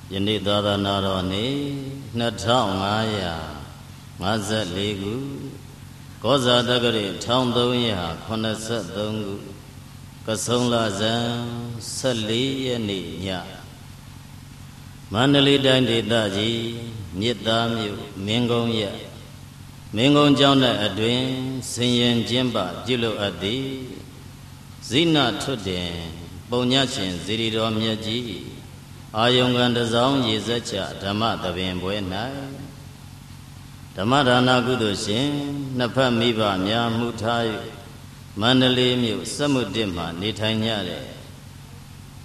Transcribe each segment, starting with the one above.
Yeni Dada Naroni, Natangaya, Maza Ligu, Goza Dagari, Town Doya, Konasa Dungu, Kasonla Zan, Sali Yeniya, Mandali Dandi Daji, Nidam, Mingong Ya, Mingong Jana Adwin, Sinyan Jimba, Jilo Adi, Zina Tudin, Bonyachin, Zirido Myaji. Ayungan the Zong Yizacha, Damata Bimbuena Damadana Gudushin, Napa Miba, Mia Mutai, Mandali Mu, Samudima, Nitanyale,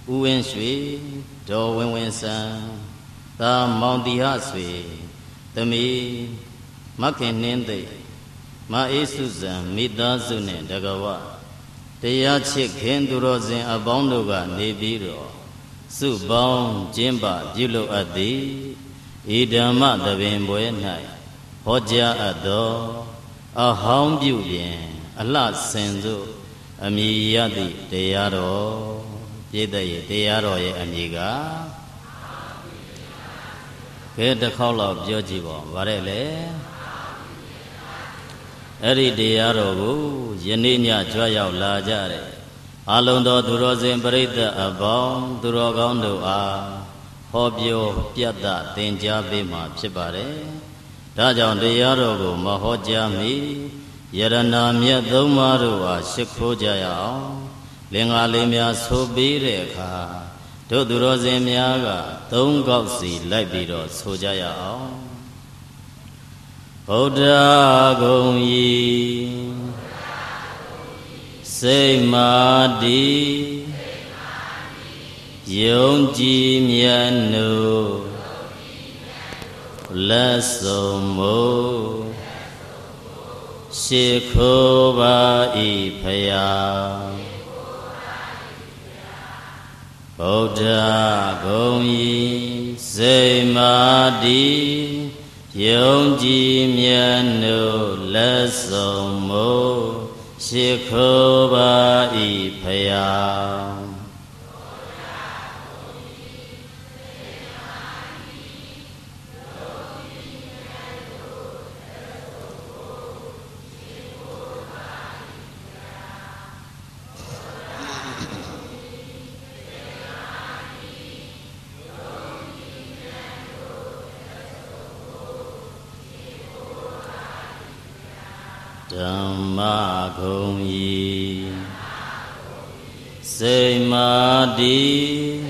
Uwen Sui, Do Winsan, Da Mounty Haswi, the me, Makin Ninde, Ma Isuzan, Mida Zune, Dagawa, the Yachik Hindurozin, Abonduga, Nibiro. Subong Jimba Jilo Adi Idama the Bimbuena Hoja Ado a home beauty a lot senzo Amiyadi Dearo Yeda Dearo Amiga Get the call of Jojibo Varele Eri Dearo Yeninia Joya Lajare Alondo Durozin Brida Abong Durogondo A Hobio Piata Denja Bima Chibare Dajan de Yarogo Mahojami Yarana Miadomaru Shikojaya Linga Limia Sobireka Dodurozin Miaga Dongopsi Libido Sojaya Oda Gongi Say Madi Yonji Miano Lesomo Shikoba Ipaya Oda Gongi Say Madi Yonji Miano Lesomo Shikoba Ipaya Dhamma Gongi Say Madi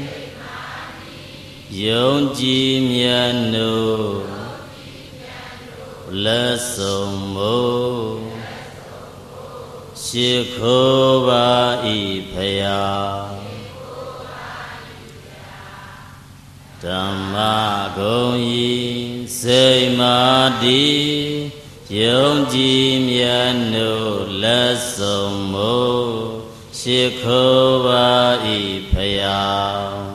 Yonji Miano Lesomo Shikoba Ipaya Dhamma Gongi Say Madi Yonji Miano Lesomo Shikoba Ipaya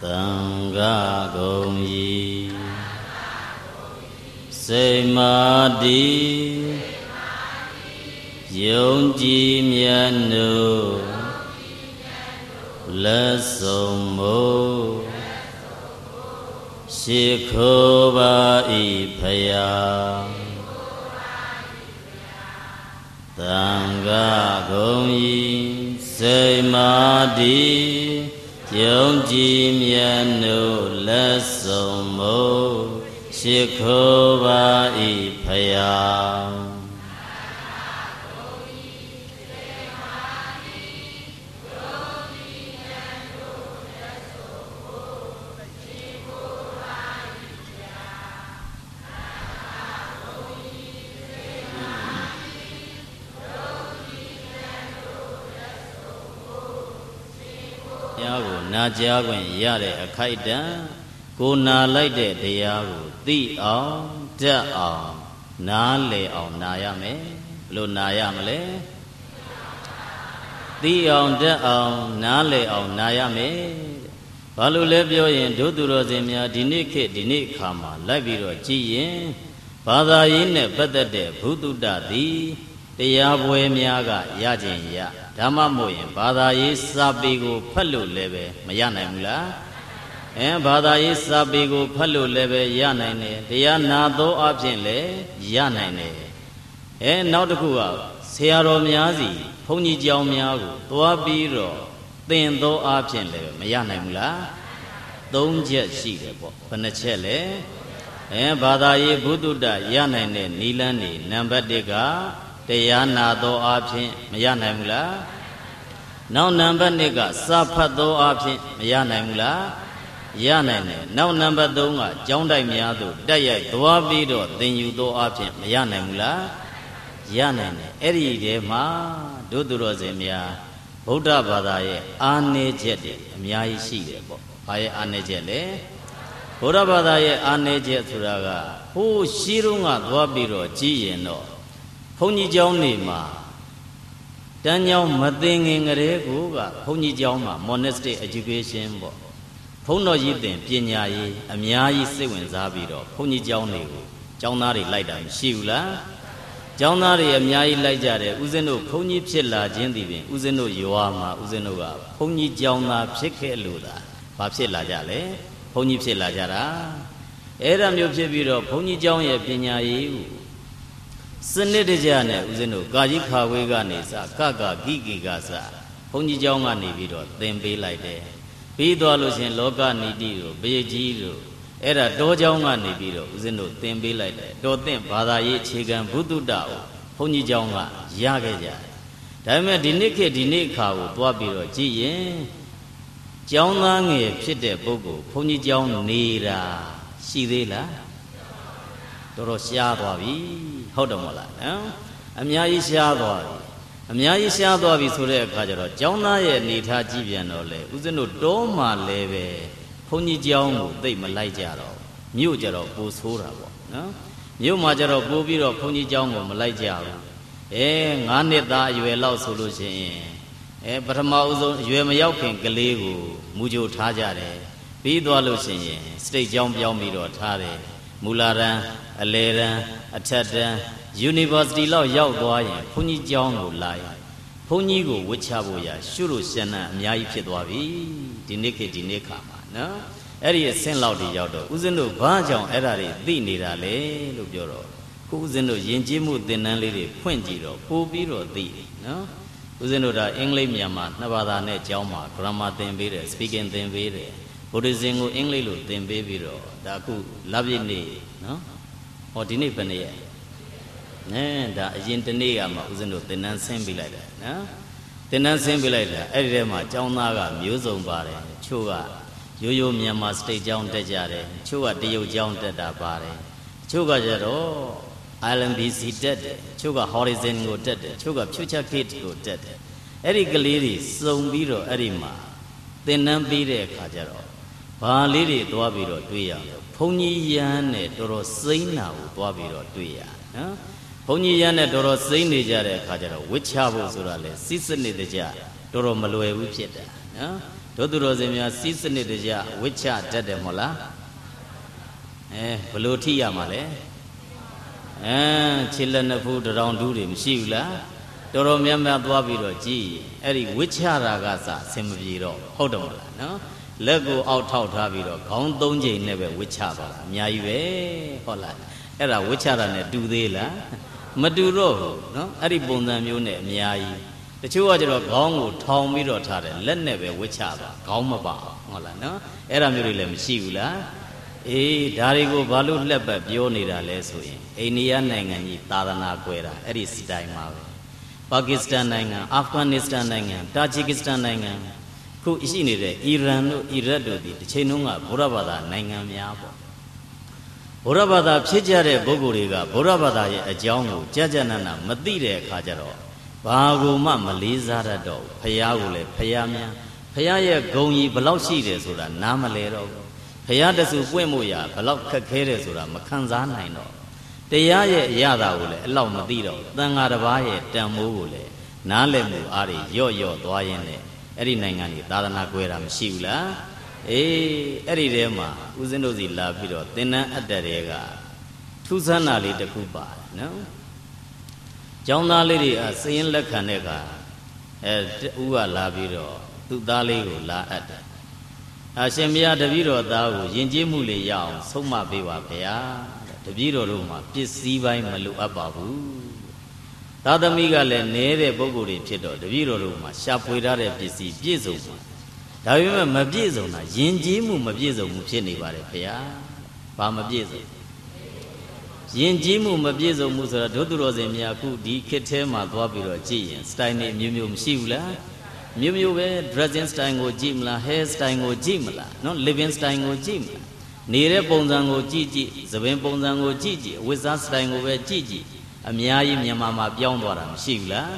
Tanga Gongi Say Madi Yonji Miano Lesomo Shikoba Ipaya Tanga Gongi Say Madi Yonji Miano Lesomo Shikoba Ipaya Najagwen Yare a Kaida, go na like the Diago, the on, Na le on Nayame. Lo naya male. Ti on de on nale on naya me. Balu lebyo yin doduro zemya dinike dinikama labiro jiyin. Bada yin ne badade bududa di. Tiyabwe myaga yajin ya. Dhamma moyin bada yi sabigo phalu lebe mayana mula. Bada yi sabigo phalu lebe yanane. Tiya nado abjin le yanane. Nautakuwa seyaro myazi phonji jaw myago twa biro tin do abjin lebe mayana mula. 3 ချက်ရှိတယ်ပေါ့ဘယ်နှချက်လဲဘာသာရေးဘုဒ္ဓရနိုင်တဲ့နီလန်းနေနံပါတ်1ကတရားနာသောအဖြစ်မရနိုင်ဘူးလားနောက်နံပါတ်2ကစာဖတ်သောအဖြစ်မရနိုင်ဘူးလားရနိုင်တယ်နောက်နံပါတ်3ကကျောင်းတိုက်များသို့တက်ရိုက်သွားပြီးတော့သင်ယူသောအဖြစ်မရနိုင်ဘူးလားရနိုင်တယ်အဲ့ဒီထဲမှာဒုသူတော်စင်များဗုဒ္ဓဘာသာရဲ့အာနေချက်တွေအများကြီးရှိတယ်ပေါ့ဘာရဲ့အာနေချက်လဲဘုရားဘာသာရဲ့အာနေချက်ဆိုတာကဟိုးရှိတုန်းကသွားပြီးတော့ကြည်ရင်တော့ဘုန်းကြီးကျောင်းနေမှာတန်းကျောင်းမသိငင်ကလေးကိုကဘုန်းကြီးကျောင်းမှာ monastic education ပေါ့ဘုန်းတော်ကြီးသင်ပညာရေးအများကြီးစိတ်ဝင်စားပြီးတော့ဘုန်းကြီးကျောင်းတွေကိုကျောင်းသားတွေလိုက်တာမရှိဘူးလားကျောင်းသားတွေအများကြီးလိုက်ကြတယ်ဦးဇင်းတို့ဘုန်းကြီးဖြစ်လာခြင်းဒီပင်ဦးဇင်းတို့ရွာမှာဦးဇင်းတို့ကဘုန်းကြီးကျောင်းသားဖြစ်ခဲ့လို့သာဘာဖြစ်လာကြလဲဘုန်းကြီးဖြစ်လာကြတာအဲ့ဒါမျိုးဖြစ်ပြီးတော့ဘုန်းကြီးကျောင်းရဲ့ပညာရေးကိုစနစ်တကျနဲ့ဦးဇင်းတို့ကာကြီးခါဝေးကနေစကဂိဂိကစဘုန်းကြီးကျောင်းကနေပြီးတော့သင်ပေးလိုက်တယ်ပြီးသွားလို့ရှင်လောကနီတိတို့ဘေကြီးတို့အဲ့ဒါတောကျောင်းကနေပြီးတော့ဦးဇင်းတို့သင်ပေးလိုက်တယ်တော်သင့်ဘာသာရေးအခြေခံဘုဒ္ဓတာကိုဘုန်းကြီးကျောင်းကရခဲ့ကြတယ်ဒါပေမဲ့ဒီနေ့ခေတ်ဒီနေ့အခါကိုသွားပြီးတော့ကြည့်ရင်ကျောင်းသားငယ်ဖြစ်တဲ့ပုဂ္ဂိုလ်ဘုန်းကြီးကျောင်းနေတာရှိသေးလားတော်တော်ရှားသွားပြီဟုတ်တယ်မဟုတ်လားနော်အများကြီးရှားသွားပြီအများကြီးရှားသွားပြီဆိုတဲ့အခါကျတော့ကျောင်းသားရဲ့အနေထားကြည့်ပြန်တော့လေဦးဇင်းတို့တောမှာလည်းပဲဘုန်းကြီးကျောင်းကိုသိမလိုက်ကြတော့မြို့ကြတော့ပိုဆိုးတာပေါ့နော်မြို့မှာကြတော့ပိုပြီးတော့ဘုန်းကြီးကျောင်းကိုမလိုက်ကြဘူး9 နှစ်သားအရွယ်လောက်ဆိုလို့ရှိရင်ပထမဦးဆုံးအရွယ်မရောက်ခင်ကလေးကိုမူကြိုထားကြတယ်ပြီးသွားလို့ရှိရင်စတိတ်ကျောင်းပြောင်းပြီးတော့ထားတယ်မူလာတန်းအလယ်တန်းအထက်တန်း University လောက်ရောက်သွားရင်ဘုန်းကြီးကျောင်းကိုလာရင်ဘုန်းကြီးကိုဝတ်ချဖို့ရရှုလို့ရှင်းတဲ့အများကြီးဖြစ်သွားပြီဒီနေ့ခေတ်ဒီနေ့ခါမှာနော်အဲ့ဒီအဆင့်လောက်တွေရောက်တော့ဦးဇင်းတို့ဘာကြောင့်အဲ့ဒါတွေသိနေတာလဲလို့ပြောတော့ခုဦးဇင်းတို့ယဉ်ကျေးမှုသင်တန်းလေးတွေဖွင့်ကြည့်တော့ပို့ပြီးတော့သိတယ်နော်ဦးဇင်းတို့ဒါအင်္ဂလိပ်မြန်မာ2 ဘာသာနဲ့ကျောင်းမှာ grammar သင်ပေးတယ် speaking သင်ပေးတယ်ဗုဒ္ဓဇင်ကိုအင်္ဂလိပ်လိုသင်ပေးပြီးတော့ဒါအခုလပြည့်နေ့နော်ဟောဒီနေ့ဘယ်နေ့ရဲ့ဒါအရင်တနေ့ကမှဦးဇင်းတို့သင်တန်းဆင်းပေးလိုက်တယ်နော်သင်တန်းဆင်းပေးလိုက်တာအဲ့ဒီထဲမှာကျောင်းသားကမျိုးစုံပါတယ်ချို့ကရိုးရိုးမြန်မာစတိတ်ကျောင်းတက်ကြတယ်ချို့ကတရုတ်ကျောင်းတက်တာပါတယ်ချို့ကကျတော့ ILMBC တက်တယ်ချို့က Horizon ကိုတက်တယ်ချို့က Future Kids ကိုတက်တယ်အဲ့ဒီကလေးတွေစုံပြီးတော့အဲ့ဒီမှာသင်တန်းပေးတဲ့အခါကျတော့ဘာလေးတွေသွားပြီးတော့တွေ့ရအောင်ဘုန်းကြီးရန်နဲ့တော်တော်စိမ့်နာကိုသွားပြီးတော့တွေ့ရနော်ဘုန်းကြီးရန်နဲ့တော်တော်စိမ့်နေကြတဲ့အခါကျတော့ဝစ်ချဖို့ဆိုတာလေစိစနစ်တကျတော်တော်မလွယ်ဘူးဖြစ်တယ်နော်တို့သူတော်စင်များစိစနစ်တကျဝစ်ချတတ်တယ်မဟုတ်လားဘယ်လိုထိရမှာလဲခြေလက်နှစ်ဖူးတောင်တူးတွေမရှိဘူးလားတော်တော်များများသွားပြီးတော့ကြည်အဲ့ဒီဝစ်ချတာကစအဆင်မပြေတော့ဟုတ်တယ်မလားနော်လက်ကိုအောက်ထောက်ထားပြီးတော့ခေါင်း3ချိန်နဲ့ပဲဝစ်ချပါလားအများကြီးပဲဟုတ်လားအဲ့ဒါဝစ်ချတာနဲ့တူသေးလားမတူတော့ဘူးနော်အဲ့ဒီပုံစံမျိုးနဲ့အများကြီးတချို့ကကျတော့ခေါင်းကိုထောင်ပြီးတော့ထားတယ်လက်နဲ့ပဲဝစ်ချပါခေါင်းမပါဟုတ်လားနော်အဲ့ဒါမျိုးတွေလည်းမရှိဘူးလားဒါတွေကိုဘာလို့လက်ပတ်ပြောနေတာလဲဆိုရင်အိန္ဒိယနိုင်ငံကြီးသာသနာကွယ်တာအဲ့ဒီစတိုင်မှာပဲပါကစ္စတန်နိုင်ငံအာဖဂန်နစ္စတန်နိုင်ငံတာဂျီကစ္စတန်နိုင်ငံခုရှိနေတဲ့အီရန်တို့အီရတ်တို့ဒီတစ်ချိန်လုံးကဗုဒ္ဓဘာသာနိုင်ငံများပေါ့ဗုဒ္ဓဘာသာဖြစ်ကြတဲ့ပုဂ္ဂိုလ်တွေကဗုဒ္ဓဘာသာရဲ့အကြောင်းကိုကြကြနနမသိတဲ့အခါကျတော့ဘာကိုမှမလေးစားတတ်တော့ဘုရားကိုလည်းဘုရားများဘုရားရဲ့ဂုဏ်ကြီးဘလောက်ရှိတယ်ဆိုတာနားမလဲတော့ဘူးဘုရားတဆူပွင့်မှုရဘလောက်ခက်ခဲတယ်ဆိုတာမခံစားနိုင်တော့ တရားရဲ့ရတာကိုလည်းအလောက်မသိတော့သံဃာတစ်ပါးရဲ့တန်မိုးကိုလည်းနားလည်မှုအားတွေရော့သွားရင်းနဲ့အဲ့ဒီနိုင်ငံကြီးသာသနာကွဲတာမရှိဘူးလားအေးအဲ့ဒီထဲမှာဦးဇင်းတို့စီလာပြီးတော့သင်္นานအတ္တတွေကထူးဆန်းတာလေးတစ်ခုပါတယ်နော်ကျောင်းသားလေးတွေစည်ရင်လက်ခံတဲ့အခါဦးကလာပြီးတော့သူ့သားလေးကိုလာအပ်တယ်အရှင်မြတ်တပည့်တော်သားကိုယဉ်ကျေးမှုလေးရအောင်ဆုံးမပေးပါဗျာတပည့်တော်တို့မှာပစ္စည်းပိုင်းမလိုအပ်ပါဘူးသာသမီကလည်းနေတဲ့ပုဂ္ဂိုလ်တွေဖြစ်တော့တပည့်တော်တို့မှာရှာဖွေထားတဲ့ပစ္စည်းပြည့်စုံပါဒါပေမဲ့မပြည့်စုံတာယဉ်ကျေးမှုမပြည့်စုံမှုဖြစ်နေပါတယ်ဗျာဘာမပြည့်စုံယဉ်ကျေးမှုမပြည့်စုံမှုဆိုတော့ဒုသူတော်စင်များအခုဒီခေတ်ထဲမှာသွားပြီးတော့ကြည့်ရင် style တွေမျိုးမျိုးမရှိဘူးလားမျိုးပဲ dressing style ကိုကြည့်မလား hair style ကိုကြည့်မလားနော် living style ကိုကြည့်မလားနေတဲ့ပုံစံကိုကြည့်သပင်ပုံစံကိုကြည့်ဝတ်စား style ကိုပဲကြည့်အများကြီးမြန်မာမှာပြောင်းသွားတာမရှိဘူးလား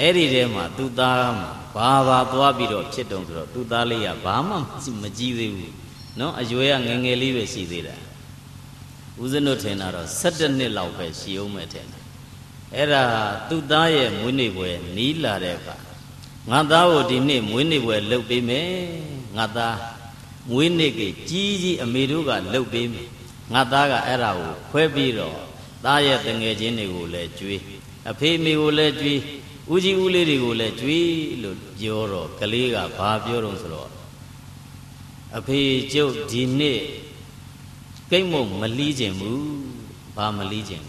အဲ့ဒီထဲမှာသူ့သားဘာသွားပြီးတော့ဖြစ်တုံဆိုတော့သူ့သားလေးကဘာမှမကြည့်သေးဘူးနော်အရွယ်ကငယ်ငယ်လေးပဲရှိသေးတယ်ဦးဇင်းတို့ထင်တာတော့17နှစ်လောက်ပဲရှိအောင်မဲ့ထင်တယ်အဲ့ဒါသူ့သားရဲ့မွေးနေ့ပွဲနီးလာတဲ့အခါငါသားကိုဒီနေ့မွေးနေ့ပွဲလုပ်ပေးမယ်ငါသားမွေးနေ့ကကြီးအမေတို့ကလုပ်ပေးမယ်ငါသားကအဲ့ဒါကိုခွဲပြီးတော့သားရဲ့တငယ်ချင်းတွေကိုလည်းကြွေးအဖေမေကိုလည်းကြွေးဦးကြီးဦးလေးတွေကိုလည်းကြွေးလို့ပြောတော့ကလေးကဘာပြောတော့ဆိုတော့အဖေကျုပ်ဒီနေ့ကိတ်မုံမလီးခြင်းဘူးဘာမလီးခြင်း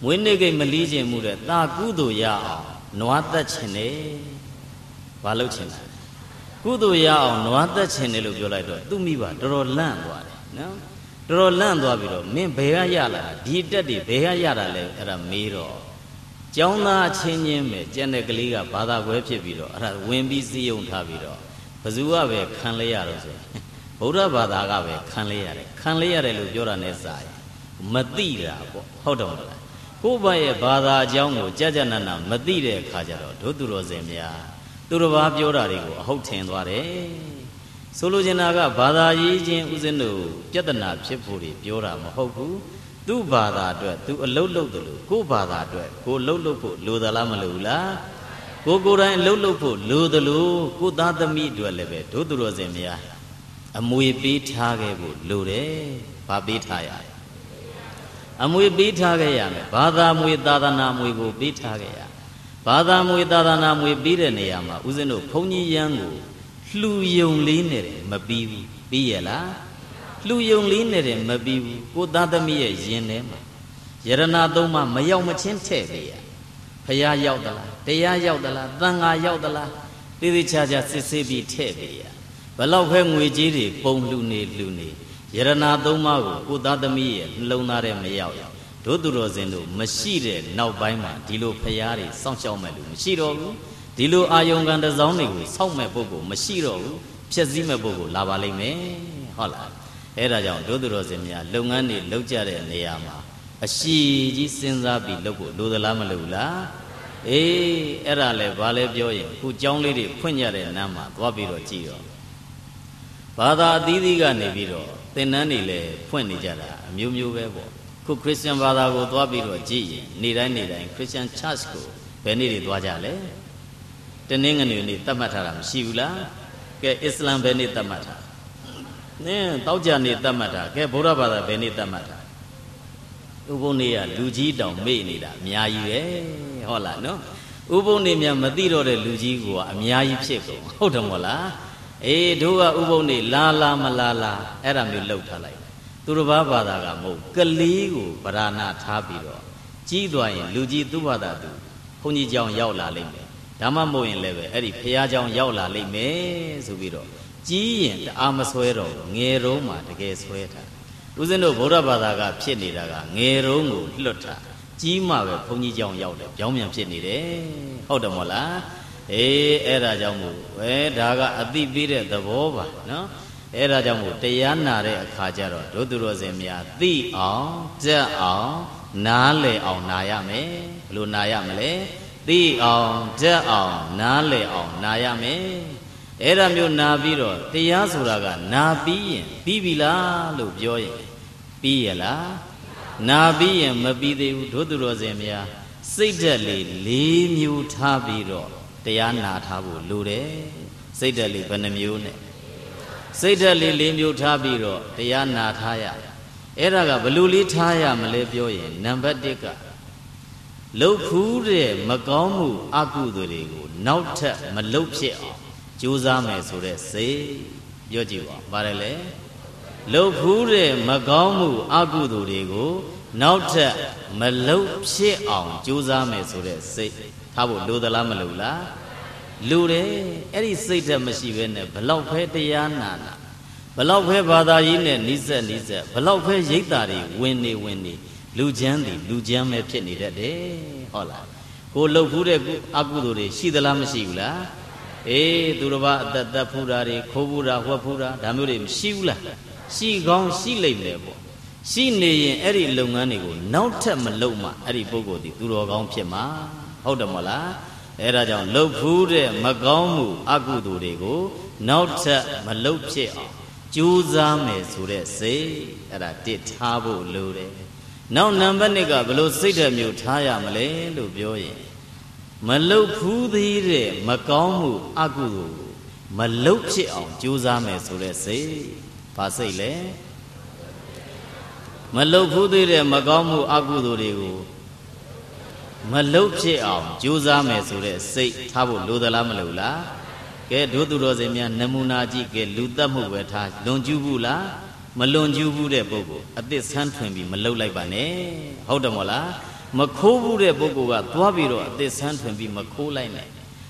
မွေးနေ့ကိတ်မလီးခြင်းမှုတဲ့သာကုသိုလ်ရအောင်နွားသက်ခြင်းနဲ့ဘာလုပ်ခြင်းလဲကုသိုလ်ရအောင်နွားသက်ခြင်းနဲ့လို့ပြောလိုက်တော့သူ့မိဘတော်တော်လန့်သွားတယ်နော်တော်တော်လန့်သွားပြီးတော့မင်းဘယ်ကရလာဒီတက်တွေဘယ်ကရတာလဲအဲ့ဒါမေးတော့ကျောင်းသားချင်းချင်းပဲကျန်တဲ့ကလေးကဘာသာကွဲဖြစ်ပြီးတော့အဲ့ဒါဝင်ပြီးစည်းရုံထားပြီးတော့ဘယ်သူကပဲခံလဲရတော့ဆိုဗုဒ္ဓဘာသာကပဲခံလဲရတယ်လို့ပြောတာနဲ့စာရမသိတာပေါ့ဟုတ်တယ်မလားကိုယ့်ဘရဲ့ဘာသာအကြောင်းကိုကြကြနနမသိတဲ့အခါကျတော့ဒုသူတော်စင်များသူတစ်ပါးပြောတာတွေကိုအဟုတ်ထင်သွားတယ်ဆိုလိုချင်တာကဘာသာရေးချင်းဥစဉ်တို့ပြဿနာဖြစ်ဖို့တွေပြောတာမဟုတ်ဘူးသူ့ဘာသာအတွက်သူအလုတ်လုတ်တယ်လို့ကိုယ့်ဘာသာအတွက်ကိုလှုပ်ဖို့လိုသလားမလိုဘူးလားကိုယ်တိုင်အလုတ်လုတ်ဖို့လိုတယ်လို့ကိုယ်သားသမီးအတွက်လည်းပဲဒုသူတော်စင်များအမွေပေးထားခဲ့ဖို့လိုတယ်ဘာပေးထားရအမွေပေးထားခဲ့ရမယ်ဘာသာမွေသာသနာမွေကိုပေးထားခဲ့ရဘာသာမွေသာသနာမွေပေးတဲ့နေရာမှာဦးဇင်းတို့ဘုန်းကြီးရန်ကိုလှူယုံလေးနဲ့မပြီးဘူးပြီးရလားလှူယုံလေးနဲ့မပြီးဘူးကိုသားသမီးရဲ့ယင်ထဲမှာယရဏသုံးပါးမရောက်မချင်းထည့်ပေးရဖရာရောက်သလားတရားရောက်သလားသံဃာရောက်သလားသေသေးချာချာစစ်ဆေးပြီးထည့်ပေးရဘလောက်ပဲငွေကြေးတွေပုံလှူနေယရဏသုံးပါးကိုကိုသားသမီးရဲ့နှလုံးသားထဲမရောက်ရဒုသူတော်စင်တို့မရှိတဲ့နောက်ပိုင်းမှာဒီလိုဖရာတွေစောင့်ရှောက်မဲ့လူမရှိတော့ဘူးဒီလိုအာယုံကံတစောင်းတွေကိုစောင့်မဲ့ပုဂ္ဂိုလ်မရှိတော့ဘူးဖြည့်ဆည်းမဲ့ပုဂ္ဂိုလ်လာပါလိမ့်မယ်ဟုတ်လားအဲ့ဒါကြောင့်ဒုသူတော်စင်များလုပ်ငန်းတွေလုပ်ကြတဲ့နေရာမှာအရှိကြီးစဉ်းစားပြီးလုပ်ဖို့လိုသလားမလိုဘူးလားအေးအဲ့ဒါလည်းဘာလဲပြောရင်ခုကျောင်းလေးတွေဖွင့်ကြတဲ့နားမှာသွားပြီးတော့ကြည့်တော့ဘာသာအသီးသီးကနေပြီးတော့သင်္นานတွေလည်းဖွင့်နေကြတာအမျိုးမျိုးပဲပေါ့ခုခရစ်ယာန်ဘာသာကိုသွားပြီးတော့ကြည့်ရင်နေ့တိုင်းခရစ်ယာန် church ကိုဘယ်နေ့တွေသွားကြလဲတနင်္ဂနွေနေ့သတ်မှတ်ထားတာမရှိဘူးလားကဲအစ္စလာမ်ဘယ်နေ့သတ်မှတ်ထားနင်းတောက်ကြနေ့သတ်မှတ်တာကဲဗုဒ္ဓဘာသာဘယ်နေ့သတ်မှတ်တာဥပုံနေ့ကလူကြီးတောင်မေ့နေတာအများကြီးပဲဟုတ်လားနော်ဥပုံနေ့များမသိတော့တဲ့လူကြီးကအများကြီးဖြစ်ကုန်ဟုတ်တယ်မို့လားအေးတို့ကဥပုံနေ့လာမလာအဲ့ဒါမျိုးလှုပ်ထားလိုက်သူတစ်ပါးဘာသာကမဟုတ်ကလေးကိုဗราဏထားပြီးတော့ကြီးသွားရင်လူကြီးသူ့ဘာသာသူဘုန်းကြီးကျောင်းရောက်လာလိမ့်မယ်ဒါမှမဟုတ်ရင်လည်းပဲအဲ့ဒီဖះကျောင်းရောက်လာလိမ့်မယ်ဆိုပြီးတော့ကြီးရင်တအားမဆွဲတော့ငယ်တုံးမှာတကယ်ဆွဲတာဦးဇင်းတို့ဗုဒ္ဓဘာသာကဖြစ်နေတာကငယ်တုံးကိုလွတ်တာကြီးမှပဲဘုန်းကြီးကျောင်းရောက်တယ်ပြောင်းပြန်ဖြစ်နေတယ်ဟုတ်တယ်မို့လားအေးအဲ့ဒါကြောင့်မို့ဒါကအသိပေးတဲ့သဘောပါနော်အဲ့ဒါကြောင့်မို့တရားနာတဲ့အခါကျတော့ဒုသူတော်စင်များသိအောင်ကြက်အောင်နားလည်အောင်နာရမယ်ဘယ်လိုနာရမလဲသိအောင်ကြက်အောင်နားလည်အောင်နာရမယ်အဲ့ဒါမျိုးနာပြီးတော့တရားဆိုတာကနာပြီးရင်ပြီးပြီလားလို့ပြောရင်ပြီးရလား နာပြီးရင်မပြီးသေးဘူးတို့သူတော်စင်များစိတ်ဓာတ်လေး၄မျိုးထားပြီးတော့တရားနာထားဖို့လိုတယ်စိတ်ဓာတ်လေးဘယ်နှမျိုးနဲ့စိတ်ဓာတ်လေး၄မျိုးထားပြီးတော့တရားနာထားရအဲ့ဒါကဘယ်လိုလေးထားရမလဲပြောရင်နံပါတ်1ကလှုပ်ဖူးတဲ့မကောင်းမှုအကုသိုလ်တွေကိုနောက်ထပ်မလှုပ်ဖြစ်အောင်ကြိုးစားမယ်ဆိုတဲ့စိတ်ပြောကြည့်ပါပါတယ်လေလှုပ်ဖူးတဲ့မကောင်းမှုအကုသိုလ်တွေကိုနောက်ထပ်မလှုပ်ဖြစ်အောင်ကြိုးစားမယ်ဆိုတဲ့စိတ်ထားဖို့လိုသလားမလိုလားလိုတယ်အဲ့ဒီစိတ်ဓာတ်မရှိဘဲနဲ့ဘလောက်ပဲတရားနာနာဘလောက်ပဲဘာသာရေးနဲ့နိစ္စဘလောက်ပဲရိပ်တာတွေဝင်နေလူချမ်းသည်လူချမ်းပဲဖြစ်နေတတ်တယ်ဟုတ်လားကိုလှုပ်ဖူးတဲ့အကုသိုလ်တွေရှိသလားမရှိဘူးလားအေးသူတစ်ပါးအသက်သက်ဖူးတာတွေခိုးဖူးတာဝှက်ဖူးတာဒါမျိုးတွေမရှိဘူးလားရှိကောင်းရှိလိမ့်မယ်ပေါ့ရှိနေရင်အဲ့ဒီလုပ်ငန်းတွေကိုနောက်ထပ်မလုပ်မှအဲ့ဒီပုဂ္ဂိုလ်ဒီသူတော်ကောင်းဖြစ်မှာဟုတ်တယ်မဟုတ်လားအဲ့ဒါကြောင့်လှုပ်ဖူးတဲ့မကောင်းမှုအကုသိုလ်တွေကိုနောက်ထပ်မလုပ်ဖြစ်အောင်ကြိုးစားမယ်ဆိုတဲ့စိတ်အဲ့ဒါတစ်ထားဖို့လိုတယ်နောက်နံပါတ်2ကဘယ်လိုစိတ်ဓာတ်မျိုးထားရမလဲလို့ပြောရင်မလှုပ်ဖူးသေးတဲ့မကောင်းမှုအကုသိုလ်ကိုမလှုပ်ဖြစ်အောင်ကြိုးစားမယ်ဆိုတဲ့စိတ်ဘာစိတ်လဲမလှုပ်ဖူးသေးတဲ့မကောင်းမှုအကုသိုလ်တွေကိုမလှုပ်ဖြစ်အောင်ကြိုးစားမယ်ဆိုတဲ့စိတ်ထားဖို့လိုသလားမလိုလားကဲတို့သူတော်စင်များနမူနာကြည့်ကဲလူတတ်မှုပဲထားလွန်ကျူးဘူးလားမလွန်ကျူးဘူးတဲ့ပုဂ္ဂိုလ်အသစ်ဆန်းထွင်ပြီးမလှုပ်လိုက်ပါနဲ့ဟုတ်တယ်မို့လားမခိုးဘူးတဲ့ပုဂ္ဂိုလ်ကသွားပြီးတော့အသစ်ဆန်းထွင်ပြီးမခိုးလိုက်နဲ့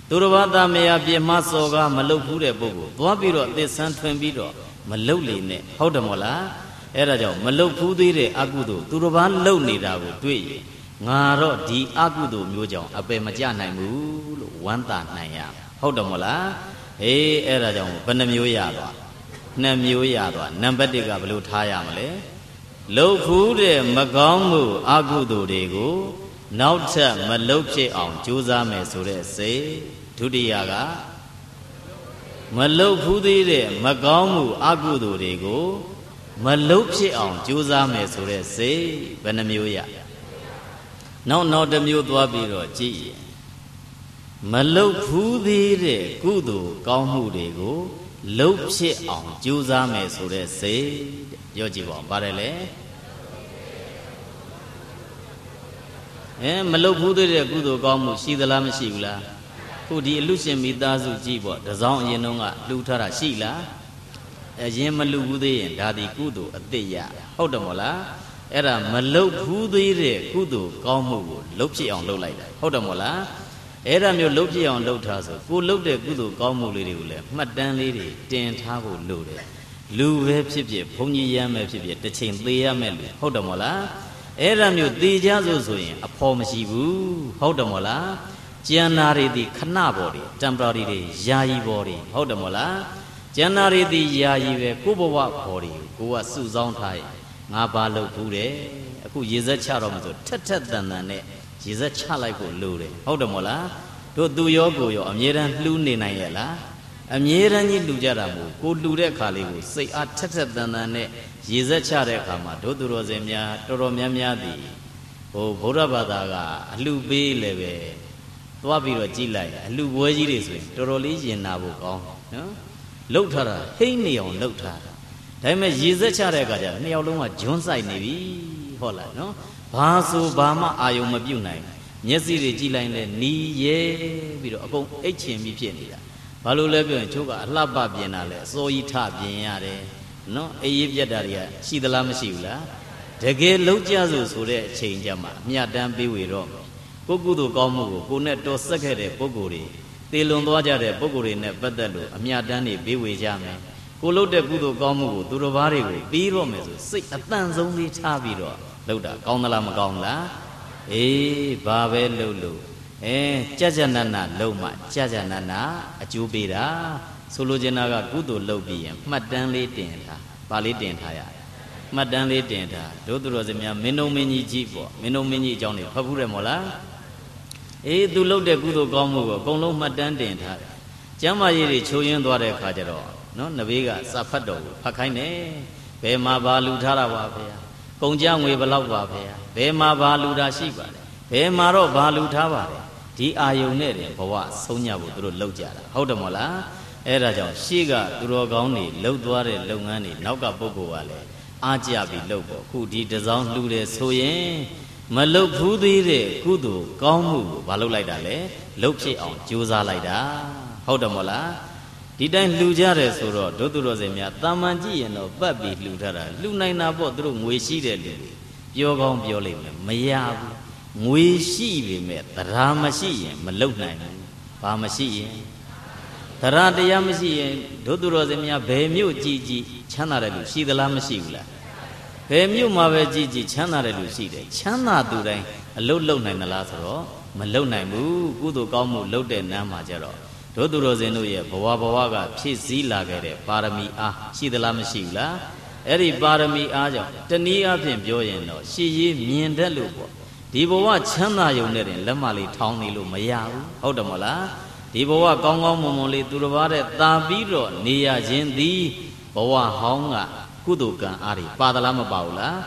သူတော်ဘာသာမယာပြမစော်ကားမလှုပ်ဘူးတဲ့ပုဂ္ဂိုလ်သွားပြီးတော့အသစ်ဆန်းထွင်ပြီးတော့မလှုပ်လေနဲ့ဟုတ်တယ်မို့လားအဲ့ဒါကြောင့်မလှုပ်ဘူးသေးတဲ့အကုသိုလ်သူတော်ဘာလှုပ်နေတာကိုတွေ့ရင်ငါတော့ဒီအကုသိုလ်မျိုးကြောင့်အပယ်မကျနိုင်ဘူးလို့ဝမ်းသာနိုင်ရဟုတ်တယ်မို့လားအေးအဲ့ဒါကြောင့်ဘယ်နှမျိုးရသွား2မျိုးရသွားနံပါတ်1ကဘယ်လိုထားရမလဲလှုပ်ဖူးတဲ့မကောင်းမှုအကုသိုလ်တွေကိုနောက်ထပ်မလှုပ်ဖြစ်အောင်ကြိုးစားမယ်ဆိုတဲ့စိတ်ဒုတိယကမလှုပ်ဖူးသေးတဲ့မကောင်းမှုအကုသိုလ်တွေကိုမလှုပ်ဖြစ်အောင်ကြိုးစားမယ်ဆိုတဲ့စိတ်ဘယ်နှမျိုးရနောက်တစ်မျိုးသွားပြီးတော့ကြည့်ရင်မလှုပ်ဖူးသေးတဲ့ကုသိုလ်ကောင်းမှုတွေကိုလှုပ်ဖြစ်အောင်ကြိုးစားမယ်ဆိုတဲ့စိတ်ပြောကြည့်ပါဦးပါတယ်လေမလှုပ်ဖူးသေးတဲ့ကုသိုလ်ကောင်းမှုရှိသလားမရှိဘူးလားခုဒီအလူရှင်မိသားစုကြည့်ပေါ့တစောင်းအရင်တုန်းကလှူထားတာရှိလားအရင်မလှူဘူးသေးရင်ဒါဒီကုသိုလ်အသစ်ရဟုတ်တယ်မို့လားအဲ့ဒါမလှုပ်ဖူးသေးတဲ့ကုသိုလ်ကောင်းမှုကိုလှုပ်ဖြစ်အောင်လှုပ်လိုက်တာဟုတ်တယ်မို့လားအဲ့ဒါမျိုးလှုပ်ဖြစ်အောင်လှုပ်ထားဆိုကိုလှုပ်တဲ့ကုသိုလ်ကောင်းမှုလေးတွေကိုလည်းမှတ်တမ်းလေးတွေတင်ထားဖို့လိုတယ်လူပဲဖြစ်ဖြစ်ဘုန်းကြီးရမ်းပဲဖြစ်ဖြစ်တစ်ချိန်သေရမယ်လို့ဟုတ်တယ်မို့လားအဲ့ဒါမျိုးသေကြဆိုရင်အဖော်မရှိဘူးဟုတ်တယ်မို့လားကျန်နာတွေဒီခဏပေါ်တွေ temporary တွေယာယီပေါ်တွေဟုတ်တယ်မို့လားကျန်နာတွေဒီယာယီပဲကိုဘဝပေါ်တွေကိုကစုဆောင်းထားရင်ငါဘာလုပ်ဘူးတဲ့အခုရေစက်ချတော့မှဆိုထက်တန်နဲ့ရေစက်ချလိုက်ဖို့လိုတယ်ဟုတ်တယ်မို့လားတို့သူရောကိုရောအမြဲတမ်းလှူးနေနိုင်ရဲ့လားအမြဲတမ်းကြီးလှူကြတာမို့ကိုလှူတဲ့အခါလေးကိုစိတ်အားထက်တန်နဲ့ရေစက်ချတဲ့အခါမှာတို့သူတော်စင်များတော်တော်များများသည်ဟိုဗုဒ္ဓဘာသာကအလှူပေးလည်းပဲသွားပြီးတော့ကြည်လိုက်အလှူပွဲကြီးတွေဆိုရင်တော်တော်လေးရင်နာဖို့ကောင်းနော်လှုပ်ထားတာဟိမ့်နေအောင်လှုပ်ထားတာဒါပေမဲ့ရေစက်ချတဲ့အခါကျနှစ်ယောက်လုံးကဂျွန်းဆိုင်နေပြီဟုတ်လားနော်ဘာဆိုဘာမှအာယုံမပြုတ်နိုင်မျက်စိတွေကြည့်လိုက်လဲနီးရဲပြီးတော့အကုန်အိတ်ချင်ပြီးဖြစ်နေတာဘာလို့လဲပြောရင်ချိုးကအလှပပြင်တာလဲအစိုးကြီးထပြင်ရတယ်နော်အေးရပြတ်တာတွေကရှိသလားမရှိဘူးလားတကယ်လုံးကြဆိုတဲ့အချိန်ကြမှာအမြတ်တမ်းပေးဝေတော့ကိုကုသိုလ်ကောင်းမှုကိုနဲ့တော်ဆက်ခဲ့တဲ့ပုဂ္ဂိုလ်တွေတေလွန်သွားကြတဲ့ပုဂ္ဂိုလ်တွေနဲ့ပတ်သက်လို့အမြတ်တမ်းတွေပေးဝေကြမယ်ကိုလုပ်တဲ့ကုသိုလ်ကောင်းမှုကိုသူတော်ဘာတွေကိုပြီးတော့မယ်ဆိုစိတ်အတန့်ဆုံးလေးထားပြီးတော့လုပ်တာကောင်းသလားမကောင်းလားအေးဘာပဲလုပ်လို့ကြကြနနလုံးမှကြကြနနအကျိုးပေးတာဆိုလိုချင်တာကကုသိုလ်လုပ်ပြီးရင်မှတ်တမ်းလေးတင်ထားဗာလေးတင်ထားရတယ်မှတ်တမ်းလေးတင်ထားတို့သူတော်စင်များမင်းတို့မင်းကြီးကြည့်ပေါ့မင်းတို့မင်းကြီးအကြောင်းတွေဖတ်ဘူးတယ်မို့လားအေးသူလုပ်တဲ့ကုသိုလ်ကောင်းမှုကိုအကုန်လုံးမှတ်တမ်းတင်ထားတယ်ကျမ်းမာရေးတွေချိုးရင်းသွားတဲ့အခါကျတော့နော်နဘေးကစာဖတ်တော်ကိုဖတ်ခိုင်းတယ်ဘယ်မှာဘာလူထားတာပါဗျာ ကုန်ကြငွေဘလောက်ပါဗျာဘယ်မှာဘာလူတာရှိပါလဲဘယ်မှာတော့ဘာလူထားပါလဲဒီအာယုန်နဲ့တင်ဘဝဆုံးညဖို့သူတို့လှုပ်ကြတာဟုတ်တယ်မဟုတ်လားအဲ့ဒါကြောင့်ရှေ့ကသူတော်ကောင်းတွေလှုပ်သွားတဲ့လုပ်ငန်းတွေနောက်ကပုဂ္ဂိုလ်ကလည်းအားကြပြီးလှုပ်ပေါ့ခုဒီတစောင်းလှူတယ်ဆိုရင်မလှုပ်ဘူးသေးတဲ့ကုသိုလ်ကောင်းမှုကိုဘာလုပ်လိုက်တာလဲလှုပ်ဖြစ်အောင်ကြိုးစားလိုက်တာဟုတ်တယ်မဟုတ်လားဒီတိုင်းလှူကြတယ်ဆိုတော့ဒုသူတော်စင်များတာမန်ကြည့်ရင်တော့ပတ်ပြီးလှူထားတာလှူနိုင်တာပေါ့သူတို့ငွေရှိတဲ့လူတွေပြောကောင်းပြောလိမ့်မယ်မရဘူးငွေရှိပေမဲ့တရားမရှိရင်မလှုပ်နိုင်ဘူးဘာမရှိရင်တရားတရားမရှိရင်ဒုသူတော်စင်များဘယ်မြို့ကြည်ကြည်ချမ်းသာတဲ့လူရှိသလားမရှိဘူးလားဘယ်မြို့မှာပဲကြည်ကြည်ချမ်းသာတဲ့လူရှိတယ်ချမ်းသာသူတိုင်းအလုတ်လုံနိုင်သလားဆိုတော့မလုံနိုင်ဘူးကုသိုလ်ကောင်းမှုလုပ်တဲ့နန်းမှာကြတော့ဒုသူတော်စင်တို့ရဲ့ဘဝကဖြည့်စည်းလာခဲ့တဲ့ပါရမီအားရှိသလားမရှိဘူးလားအဲ့ဒီပါရမီအားကြောင့်တနည်းအားဖြင့်ပြောရင်တော့ရှေ့ရေးမြင်တတ်လို့ပေါ့ဒီဘဝချမ်းသာရုံနဲ့တင်လက်မလေးထောင်းနေလို့မရဘူးဟုတ်တယ်မဟုတ်လားဒီဘဝကောင်းကောင်းမွန်မွန်လေးသူတစ်ပါးတဲ့တာပြီးတော့နေရခြင်းသည်ဘဝဟောင်းကကုသိုလ်ကံအားတွေပါသလားမပါဘူးလား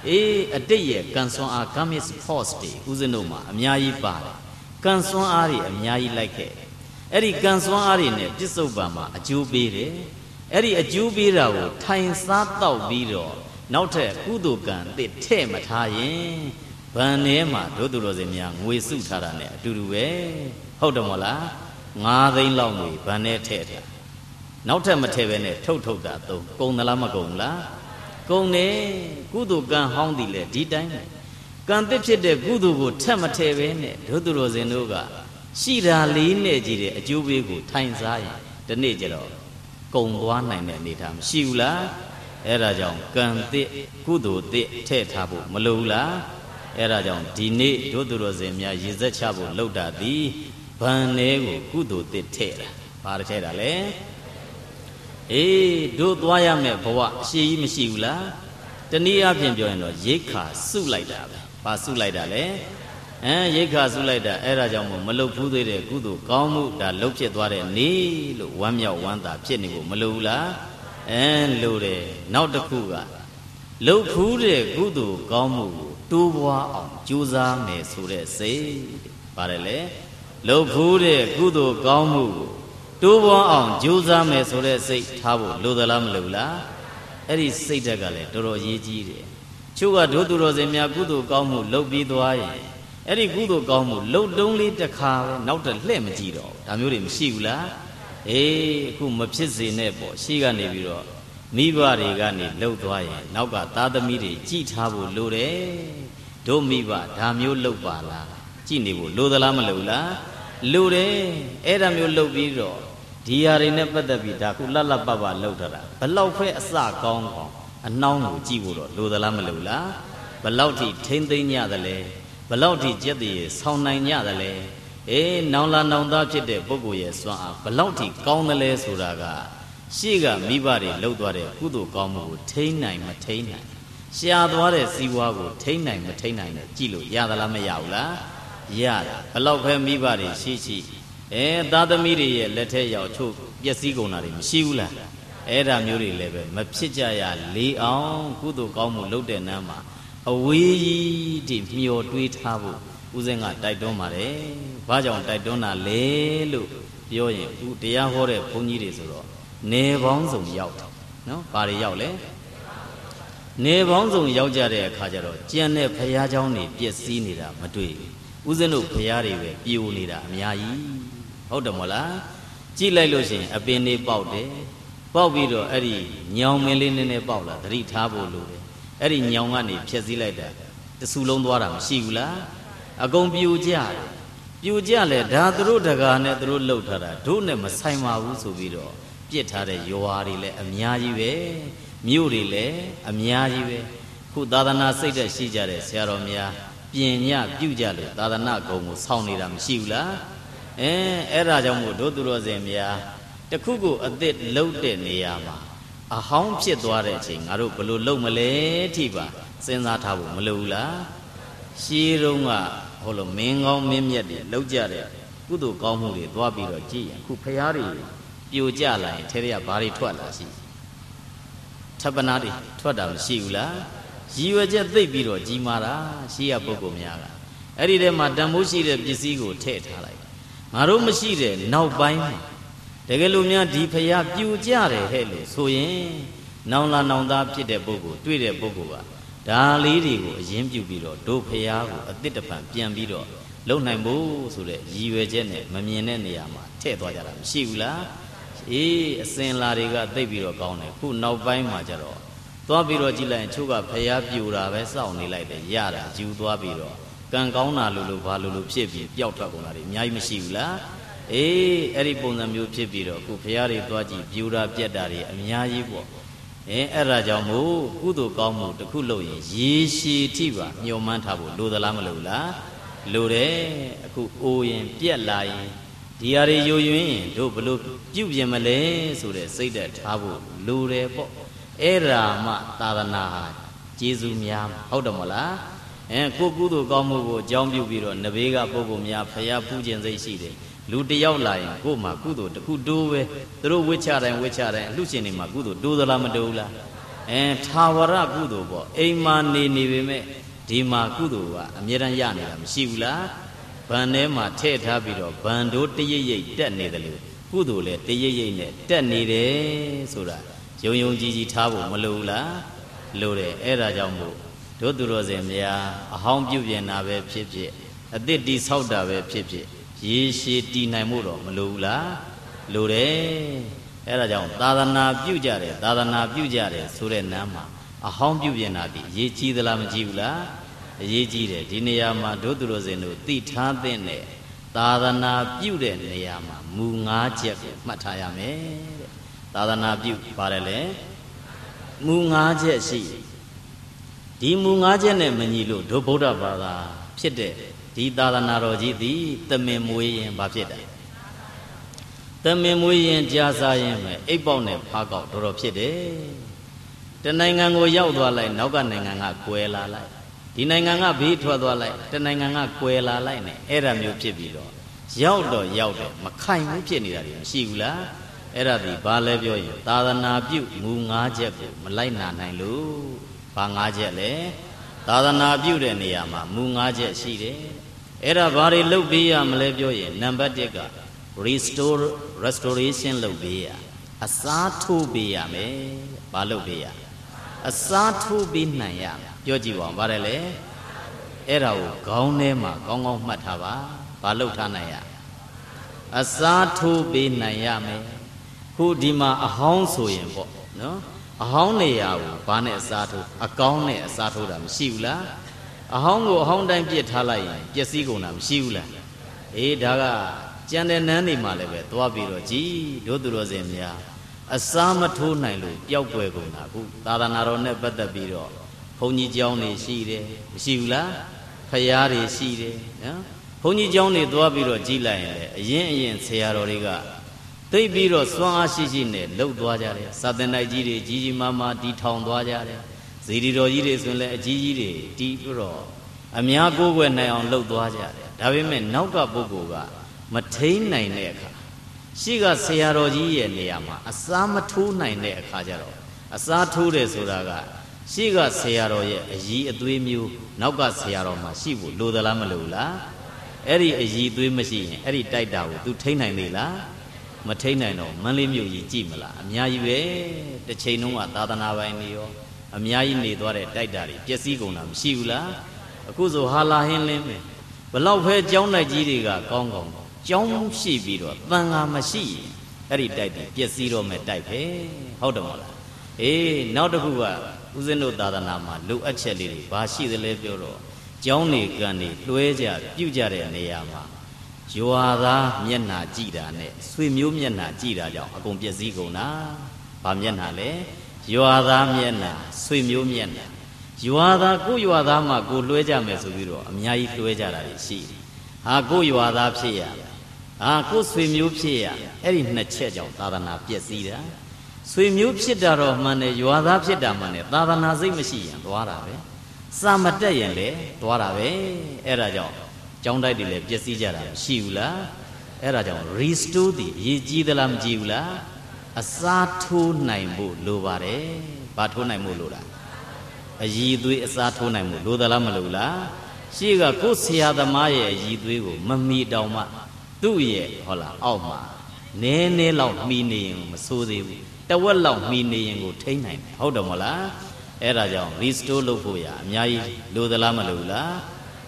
အေးအတိတ်ရဲ့ကံစွမ်းအား karmic force တွေဦးဇင်းတို့မှာအများကြီးပါတယ်ကံစွမ်းအားတွေအများကြီးလိုက်ခဲ့အဲ့ဒီကံစွမ်းအားတွေနဲ့ပြစ္ဆုတ်ပံမှာအကျိုးပေးတယ်အဲ့ဒီအကျိုးပေးတာကိုထိုင်စားတောက်ပြီးတော့နောက်ထပ်ကုသိုလ်ကံတစ်ထဲ့မထားရင်ဘဏ်ထဲမှာဒုသူတော်စင်များငွေစုထားတာနဲ့အတူတူပဲဟုတ်တယ်မဟုတ်လား9 သိန်းလောက်ငွေဘဏ်ထဲထည့်ထားနောက်ထပ်မထည့်ပဲနဲ့ထုတ်တာသုံးကုန်သလားမကုန်လားကုန်တယ်ကုသိုလ်ကံဟောင်းသည်လေဒီတိုင်းပဲကံတစ်ဖြစ်တဲ့ကုသိုလ်ကိုထက်မထည့်ပဲနဲ့ဒုသူတော်စင်တို့ကရှိတာလေးနဲ့ကြည့်တဲ့အကျိုးပေးကိုထိုင်စားရင်ဒီနေ့ကျတော့ကုံသွားနိုင်တဲ့အနေထားမရှိဘူးလားအဲ့ဒါကြောင့်ကံတစ်ကုသိုလ်တစ်ထည့်ထားဖို့မလိုဘူးလားအဲ့ဒါကြောင့်ဒီနေ့ဒုသူတော်စင်များရေစက်ချဖို့လှုပ်တာသည်ဘဏ်ထဲကိုကုသိုလ်တစ်ထည့်တာဘာထည့်တာလဲအေးတို့သွားရမယ်ဘဝအရှိကြီးမရှိဘူးလားတနည်းအားဖြင့်ပြောရင်တော့ရိတ်ခါစုလိုက်တာပဲဘာစုလိုက်တာလဲရိတ်ခါစုလိုက်တာအဲ့ဒါကြောင့်မလုပ်ဘူးသေးတဲ့ကုသိုလ်ကောင်းမှုဒါလှုပ်ဖြစ်သွားတဲ့နေလို့ဝမ်းမြောက်ဝမ်းသာဖြစ်နေဖို့မလိုဘူးလားလို့တယ်နောက်တစ်ခုကလှုပ်ဘူးတဲ့ကုသိုလ်ကောင်းမှုကိုတိုးပွားအောင်ကြိုးစားမယ်ဆိုတဲ့စိတ်ပါတယ်လေလှုပ်ဘူးတဲ့ကုသိုလ်ကောင်းမှုကိုတိုးပွားအောင်ကြိုးစားမယ်ဆိုတဲ့စိတ်ထားဖို့လိုသလားမလိုဘူးလားအဲ့ဒီစိတ်ဓာတ်ကလည်းတော်တော်ရေးကြီးတယ်ချို့ကဒုသူတော်စင်များကုသိုလ်ကောင်းမှုလှုပ်ပြီးသွားရင်အဲ့ဒီကုသိုလ်ကောင်းမှုလှုပ်တုံးလေးတစ်ခါပဲနောက်တော့လှည့်မကြည့်တော့ဒါမျိုးတွေမရှိဘူးလားအေးအခုမဖြစ်စေနဲ့ပေါ့ရှေ့ကနေပြီးတော့မိဘတွေကနေလှုပ်သွားရင်နောက်ကသားသမီးတွေကြည်ထားဖို့လိုတယ်တို့မိဘဒါမျိုးလှုပ်ပါလားကြည်နေဖို့လိုသလားမလိုလားလိုတယ်အဲ့ဒါမျိုးလှုပ်ပြီးတော့ဒီဟာတွေနဲ့ပတ်သက်ပြီးဒါခုလှလှပပလှုပ်ထားတာဘလောက်ဖဲအစကောင်းကောင်းအနှောင်းကိုကြည့်ဖို့တော့လိုသလားမလိုလားဘလောက်ထိထိမ့်သိမ့်ညသလဲဘလောက်ထိကြက်တည်းဆောင်းနိုင်ညသလဲနောင်လာနောင်သားဖြစ်တဲ့ပုဂ္ဂိုလ်ရဲ့စွမ်းအားဘလောက်ထိကောင်းသလဲဆိုတာကရှေ့ကမိဘတွေလှုပ်သွားတဲ့ကုသိုလ်ကောင်းမှုကိုထိမ့်နိုင်မထိမ့်နိုင်ရှားသွားတဲ့စီးပွားကိုထိမ့်နိုင်မထိမ့်နိုင်နဲ့ကြည့်လို့ရသလားမရဘူးလားရတယ်ဘလောက်ပဲမိဘတွေရှိသားသမီးတွေရဲ့လက်ထဲရောက်ချို့ပျက်စီးကုန်တာတွေမရှိဘူးလားအဲ့ဒါမျိုးတွေလည်းပဲမဖြစ်ကြရလေအောင်ကုသိုလ်ကောင်းမှုလုပ်တဲ့နန်းမှာအဝေးကြီးတည်မျောတွေးထားဖို့ဦးဇင်းကတိုက်တွန်းပါတယ်။ဘာကြောင့်တိုက်တွန်းတာလဲလို့ပြောရင်ဦးတရားဟောတဲ့ဘုန်းကြီးတွေဆိုတော့နေပေါင်းစုံရောက်တယ်နော်။ဘာတွေရောက်လဲ။နေပေါင်းစုံရောက်ကြတဲ့အခါကျတော့ကြံတဲ့ဘုရားเจ้าနေပျက်စီးနေတာမတွေ့ဘူး။ဦးဇင်းတို့ဘုရားတွေပဲပြိုနေတာအများကြီး။ဟုတ်တယ်မဟုတ်လား။ကြည့်လိုက်လို့ရှိရင်အပင်တွေပေါက်တယ်။ပေါက်ပြီးတော့အဲ့ဒီညောင်မင်းလေးနည်းနည်းပေါက်လာသတိထားဖို့လိုတယ်။အဲ့ဒီညောင်ကနေဖြက်စီးလိုက်တာတဆူလုံးသွားတာမရှိဘူးလားအကုန်ပြိုကျတယ်ပြိုကျလဲဒါသူတို့တကာနဲ့သူတို့လှုပ်ထားတာတို့နဲ့မဆိုင်ပါဘူးဆိုပြီးတော့ပြစ်ထားတဲ့ရွာတွေလည်းအများကြီးပဲမြို့တွေလည်းအများကြီးပဲခုသာသနာစိတ်သက်ရှိကြတဲ့ဆရာတော်များပြင်ညပြုကြလို့သာသနာဂုဏ်ကိုဆောင်းနေတာမရှိဘူးလားအဲ့ဒါကြောင့်မို့တို့သူတော်စင်များတခုခုအသစ်လှုပ်တဲ့နေရာမှာအဟောင်းဖြစ်သွားတဲ့အချိန်ငါတို့ဘယ်လိုလုပ်မလဲထိပါစဉ်းစားထားဖို့မလိုဘူးလားရှေးတုန်းကဟိုလိုမင်းကောင်းမင်းမြတ်တွေလောက်ကြတဲ့ကုသိုလ်ကောင်းမှုတွေသွားပြီးတော့ကြည်ရင်ခုဖရားတွေပြိုကျလာရင်ထဲထဲကဘာတွေထွက်လာရှိထပ်ပနာတွေထွက်တာမရှိဘူးလား ရည်ရွယ်ချက်သိပ်ပြီးတော့ကြီးမားတာရှိရပုဂ္ဂိုလ်များကအဲ့ဒီထဲမှာတန်ဖိုးရှိတဲ့ပစ္စည်းကိုထည့်ထားလိုက်ငါတို့မရှိတဲ့နောက်ပိုင်းမှာတကယ်လို့များဒီဖရာပြူကြတယ်ဟဲ့လို့ဆိုရင်နောင်လာနောင်သားဖြစ်တဲ့ပုဂ္ဂိုလ်တွေ့တဲ့ပုဂ္ဂိုလ်ကဒါလေးတွေကိုအရင်ပြုပြီးတော့တို့ဖရာကိုအတိတ်တပံပြန်ပြီးတော့လုံနိုင်ဖို့ဆိုတဲ့ရည်ရွယ်ချက်နဲ့မမြင်တဲ့နေရာမှာထည့်သွားကြတာမရှိဘူးလားအေးအစင်လာတွေကသိပ်ပြီးတော့ကောင်းတယ်ခုနောက်ပိုင်းမှာကျတော့သွားပြီးတော့ကြည့်လိုက်ရင်ချို့ကဖျားပြူတာပဲစောင့်နေလိုက်တယ်ရတာယူသွားပြီးတော့ကံကောင်းတာလို့ဘာလို့ဖြစ်ပြီးပျောက်ထွက်ကုန်တာတွေအများကြီးမရှိဘူးလားအေးအဲ့ဒီပုံစံမျိုးဖြစ်ပြီးတော့ခုဖျားတွေသွားကြည့်ပြူတာပြက်တာတွေအများကြီးပေါ့အဲ့ဒါကြောင့်မို့ကုသိုလ်ကောင်းမှုတစ်ခုလုပ်ရင်ရေရှည်ထိပါညှော်မှန်းထားဖို့လိုသလားမလိုလားလိုတယ်အခုအိုရင်ပြက်လာရင်ဒီဟာတွေယိုယွင်းရင်တို့ဘလို့ပြုတ်ပြင်မလဲဆိုတဲ့စိတ်ဓာတ်ထားဖို့လိုတယ်ပေါ့အဲ့ဒါမှသာသနာဟာကျေးဇူးများဟုတ်တယ်မလားကိုကုသိုလ်ကောင်းမှုကိုအကြောင်းပြုပြီးတော့နဘေးကပုဂ္ဂိုလ်များဖရာပူခြင်းစိတ်ရှိတယ်လူတယောက်လာရင်ကို့မှာကုသိုလ်တစ်ခုတိုးပဲသူတို့ဝိချတိုင်းအလှရှင်တွေမှာကုသိုလ်တိုးသလားမတိုးဘူးလားထာဝရကုသိုလ်ပေါ့အိမ်မှာနေပေမဲ့ဒီမှာကုသိုလ်ကအမြဲတမ်းရနေတာမရှိဘူးလားဗန်ထဲမှာထည့်ထားပြီးတော့ဗန်တို့တရိပ်ရိပ်တက်နေတယ်လို့ကုသိုလ်လည်းတရိပ်ရိပ်နဲ့တက်နေတယ်ဆိုတာယုံယုံကြည်ကြည်ထားဖို့မလိုဘူးလားလိုတယ်အဲ့ဒါကြောင့်မို့တို့သူတော်စင်များအဟောင်းပြုပြင်တာပဲဖြစ်ဖြစ်အသစ်တိဆောက်တာပဲဖြစ်ဖြစ်ရေရှည်တည်နိုင်မှုတော့မလိုဘူးလားလိုတယ်အဲ့ဒါကြောင့်သာသနာပြုကြတယ်ဆိုတဲ့နားမှာအဟောင်းပြုပြင်တာဒီအရေးကြီးသလားမကြီးဘူးလားအရေးကြီးတယ်ဒီနေရာမှာတို့သူတော်စင်တို့သိထားတဲ့သာသနာပြုတဲ့နေရာမှာမူ၅ချက်ကိုမှတ်ထားရမယ်တဲ့သာသနာပြုပါတယ်လေမူ၅ချက်ရှိဒီမူ၅ချက်နဲ့မညီလို့တို့ဗုဒ္ဓဘာသာဖြစ်တဲ့ဒီသာသနာတော်ကြီးသည်တမင်မွေးရင်ဘာဖြစ်တာတမင်မွေးရင်ကြာစားရင်ပဲအိပ်ပေါက်နဲ့ဖားကောက်တော်ဖြစ်တယ်တနိုင်ငံကိုရောက်သွားလိုက်နောက်ကနိုင်ငံကကွယ်လာလိုက်ဒီနိုင်ငံကဘေးထွက်သွားလိုက်တနိုင်ငံကကွယ်လာလိုက်နဲ့အဲ့ဒါမျိုးဖြစ်ပြီးတော့ရောက်တယ်မခိုင်ဘူးဖြစ်နေတာတွေမရှိဘူးလားအဲ့ဒါဒီဘာလဲပြောရင်သာသနာပြုမူ၅ချက်ကိုမလိုက်နာနိုင်လို့ဘာ၅ချက်လဲသာသနာပြုတဲ့နေရာမှာမူ၅ချက်ရှိတယ်အဲ့ဒါဘာတွေလုပ်ပေးရမလဲပြောရင်နံပါတ်1က restoration လုပ်ပေးရအစားထိုးပေးရမယ်ဘာလုပ်ပေးရအစားထိုးပေးနိုင်ရပြောကြည့်ပါဦးဗါတယ်လေအဲ့ဒါကိုခေါင်းထဲမှာကောင်းကောင်းမှတ်ထားပါဘာလုပ်ထားနိုင်ရအစားထိုးပေးနိုင်ရမယ်ခုဒီမှာအဟောင်းဆိုရင်ပေါ့နော်အဟောင်းနေရာကိုဘာနဲ့အစားထိုးအကောင်းနဲ့အစားထိုးတာမရှိဘူးလားအဟောင်းကိုအဟောင်းတိုင်းပြစ်ထားလိုက်ရင်ပျက်စီးကုန်တာမရှိဘူးလားအေးဒါကကြံတဲ့နန်းနေမှာလည်းပဲသွားပြီးတော့ကြည်တို့သူတော်စင်များအစားမထိုးနိုင်လို့ပျောက်ကွယ်ကုန်တာခုသာသနာတော်နဲ့ပတ်သက်ပြီးတော့ဘုန်းကြီးကျောင်းတွေရှိတယ်မရှိဘူးလားဖရာတွေရှိတယ်နော်ဘုန်းကြီးကျောင်းတွေသွားပြီးတော့ကြည်လိုက်ရင်အရင်ဆရာတော်တွေကသိပြီးတော့စွမ်းအားရှိနဲ့လှုပ်သွားကြတယ်စာသင်တိုက်ကြီးတွေကြီးမားမားတီထောင်သွားကြတယ်ဇီဒီတော်ကြီးတွေဆိုရင်လည်းအကြီးကြီးတွေတီးပြီးတော့အများကိုယ်ွယ်နိုင်အောင်လှုပ်သွားကြတယ်ဒါပေမဲ့နောက်ကပုဂ္ဂိုလ်ကမထိန်နိုင်တဲ့အခါရှိကဆရာတော်ကြီးရဲ့နေရာမှာအစားမထိုးနိုင်တဲ့အခါကျတော့အစားထိုးတယ်ဆိုတာကရှိကဆရာတော်ရဲ့အည်အသွေးမျိုးနောက်ကဆရာတော်မှာရှိဖို့လိုသလားမလိုလားအဲ့ဒီအည်အသွေးမရှိရင်အဲ့ဒီတိုက်တာကို तू ထိန်နိုင်လေလားမထိန်နိုင်တော့မန်းလေးမြို့ကြီးကြည့်မလားအများကြီးပဲတစ်ချိန်လုံးကသာသနာပိုင်နေရောအများကြီးနေသွားတဲ့တိုက်တာတွေပျက်စီးကုန်တာမရှိဘူးလားအခုဆိုဟာလာဟင်းလင်းပဲဘလောက်ပဲကျောင်းတိုက်ကြီးတွေကကောင်းကျောင်းရှိပြီးတော့တန်ဃာမရှိရင်အဲ့ဒီတိုက်တွေပျက်စီးတော့မဲ့တိုက်ပဲဟုတ်တယ်မလားအေးနောက်တစ်ခုကဦးဇင်းတို့သာသနာမှာလိုအပ်ချက်လေးတွေဘာရှိသလဲပြောတော့ကျောင်းနေကန်နေလွှဲကြပြုတ်ကြတဲ့နေရာမှာရွာသားမျက်နှာကြည့်တာနဲ့ဆွေမျိုးမျက်နှာကြည့်တာကြောင့်အကုန်ပျက်စီးကုန်တာဘာမျက်နှာလဲရွာသားမျက်နှာဆွေမျိုးမျက်နှာရွာသားကိုရွာသားမှကိုလွှဲကြမယ်ဆိုပြီးတော့အများကြီးလွှဲကြတာရှိတယ်ဟာကိုရွာသားဖြစ်ရဟာကိုဆွေမျိုးဖြစ်ရအဲ့ဒီနှစ်ချက်ကြောင့်သာသနာပျက်စီးတာဆွေမျိုးဖြစ်တာတော့မှန်တယ်ရွာသားဖြစ်တာမှန်တယ်သာသနာစိတ်မရှိရင်သွားတာပဲစာမတက်ရင်လည်းသွားတာပဲအဲ့ဒါကြောင့်ကျောင်းတိုက်တွေလည်းပျက်စီးကြတာမရှိဘူးလားအဲ့ဒါကြောင့် restore တည်ရည်ကြီးသလားမကြီးဘူးလားအစားထိုးနိုင်ဖို့လိုပါတယ်ဘာထိုးနိုင်ဖို့လိုတာ အည်သွေးအစားထိုးနိုင်မှုလိုသလားမလိုလားရှိကကိုယ်ဆရာသမားရဲ့အည်သွေးကိုမမီတောင်မှသူ့ရဲ့ဟုတ်လားအောက်မှာနည်းနည်းလောက်မှီနေရင်မဆိုးသေးဘူးတဝက်လောက်မှီနေရင်ကိုထိန်းနိုင်တယ်ဟုတ်တယ်မလားအဲ့ဒါကြောင့် restore လုပ်ဖို့ရအများကြီးလိုသလားမလိုလား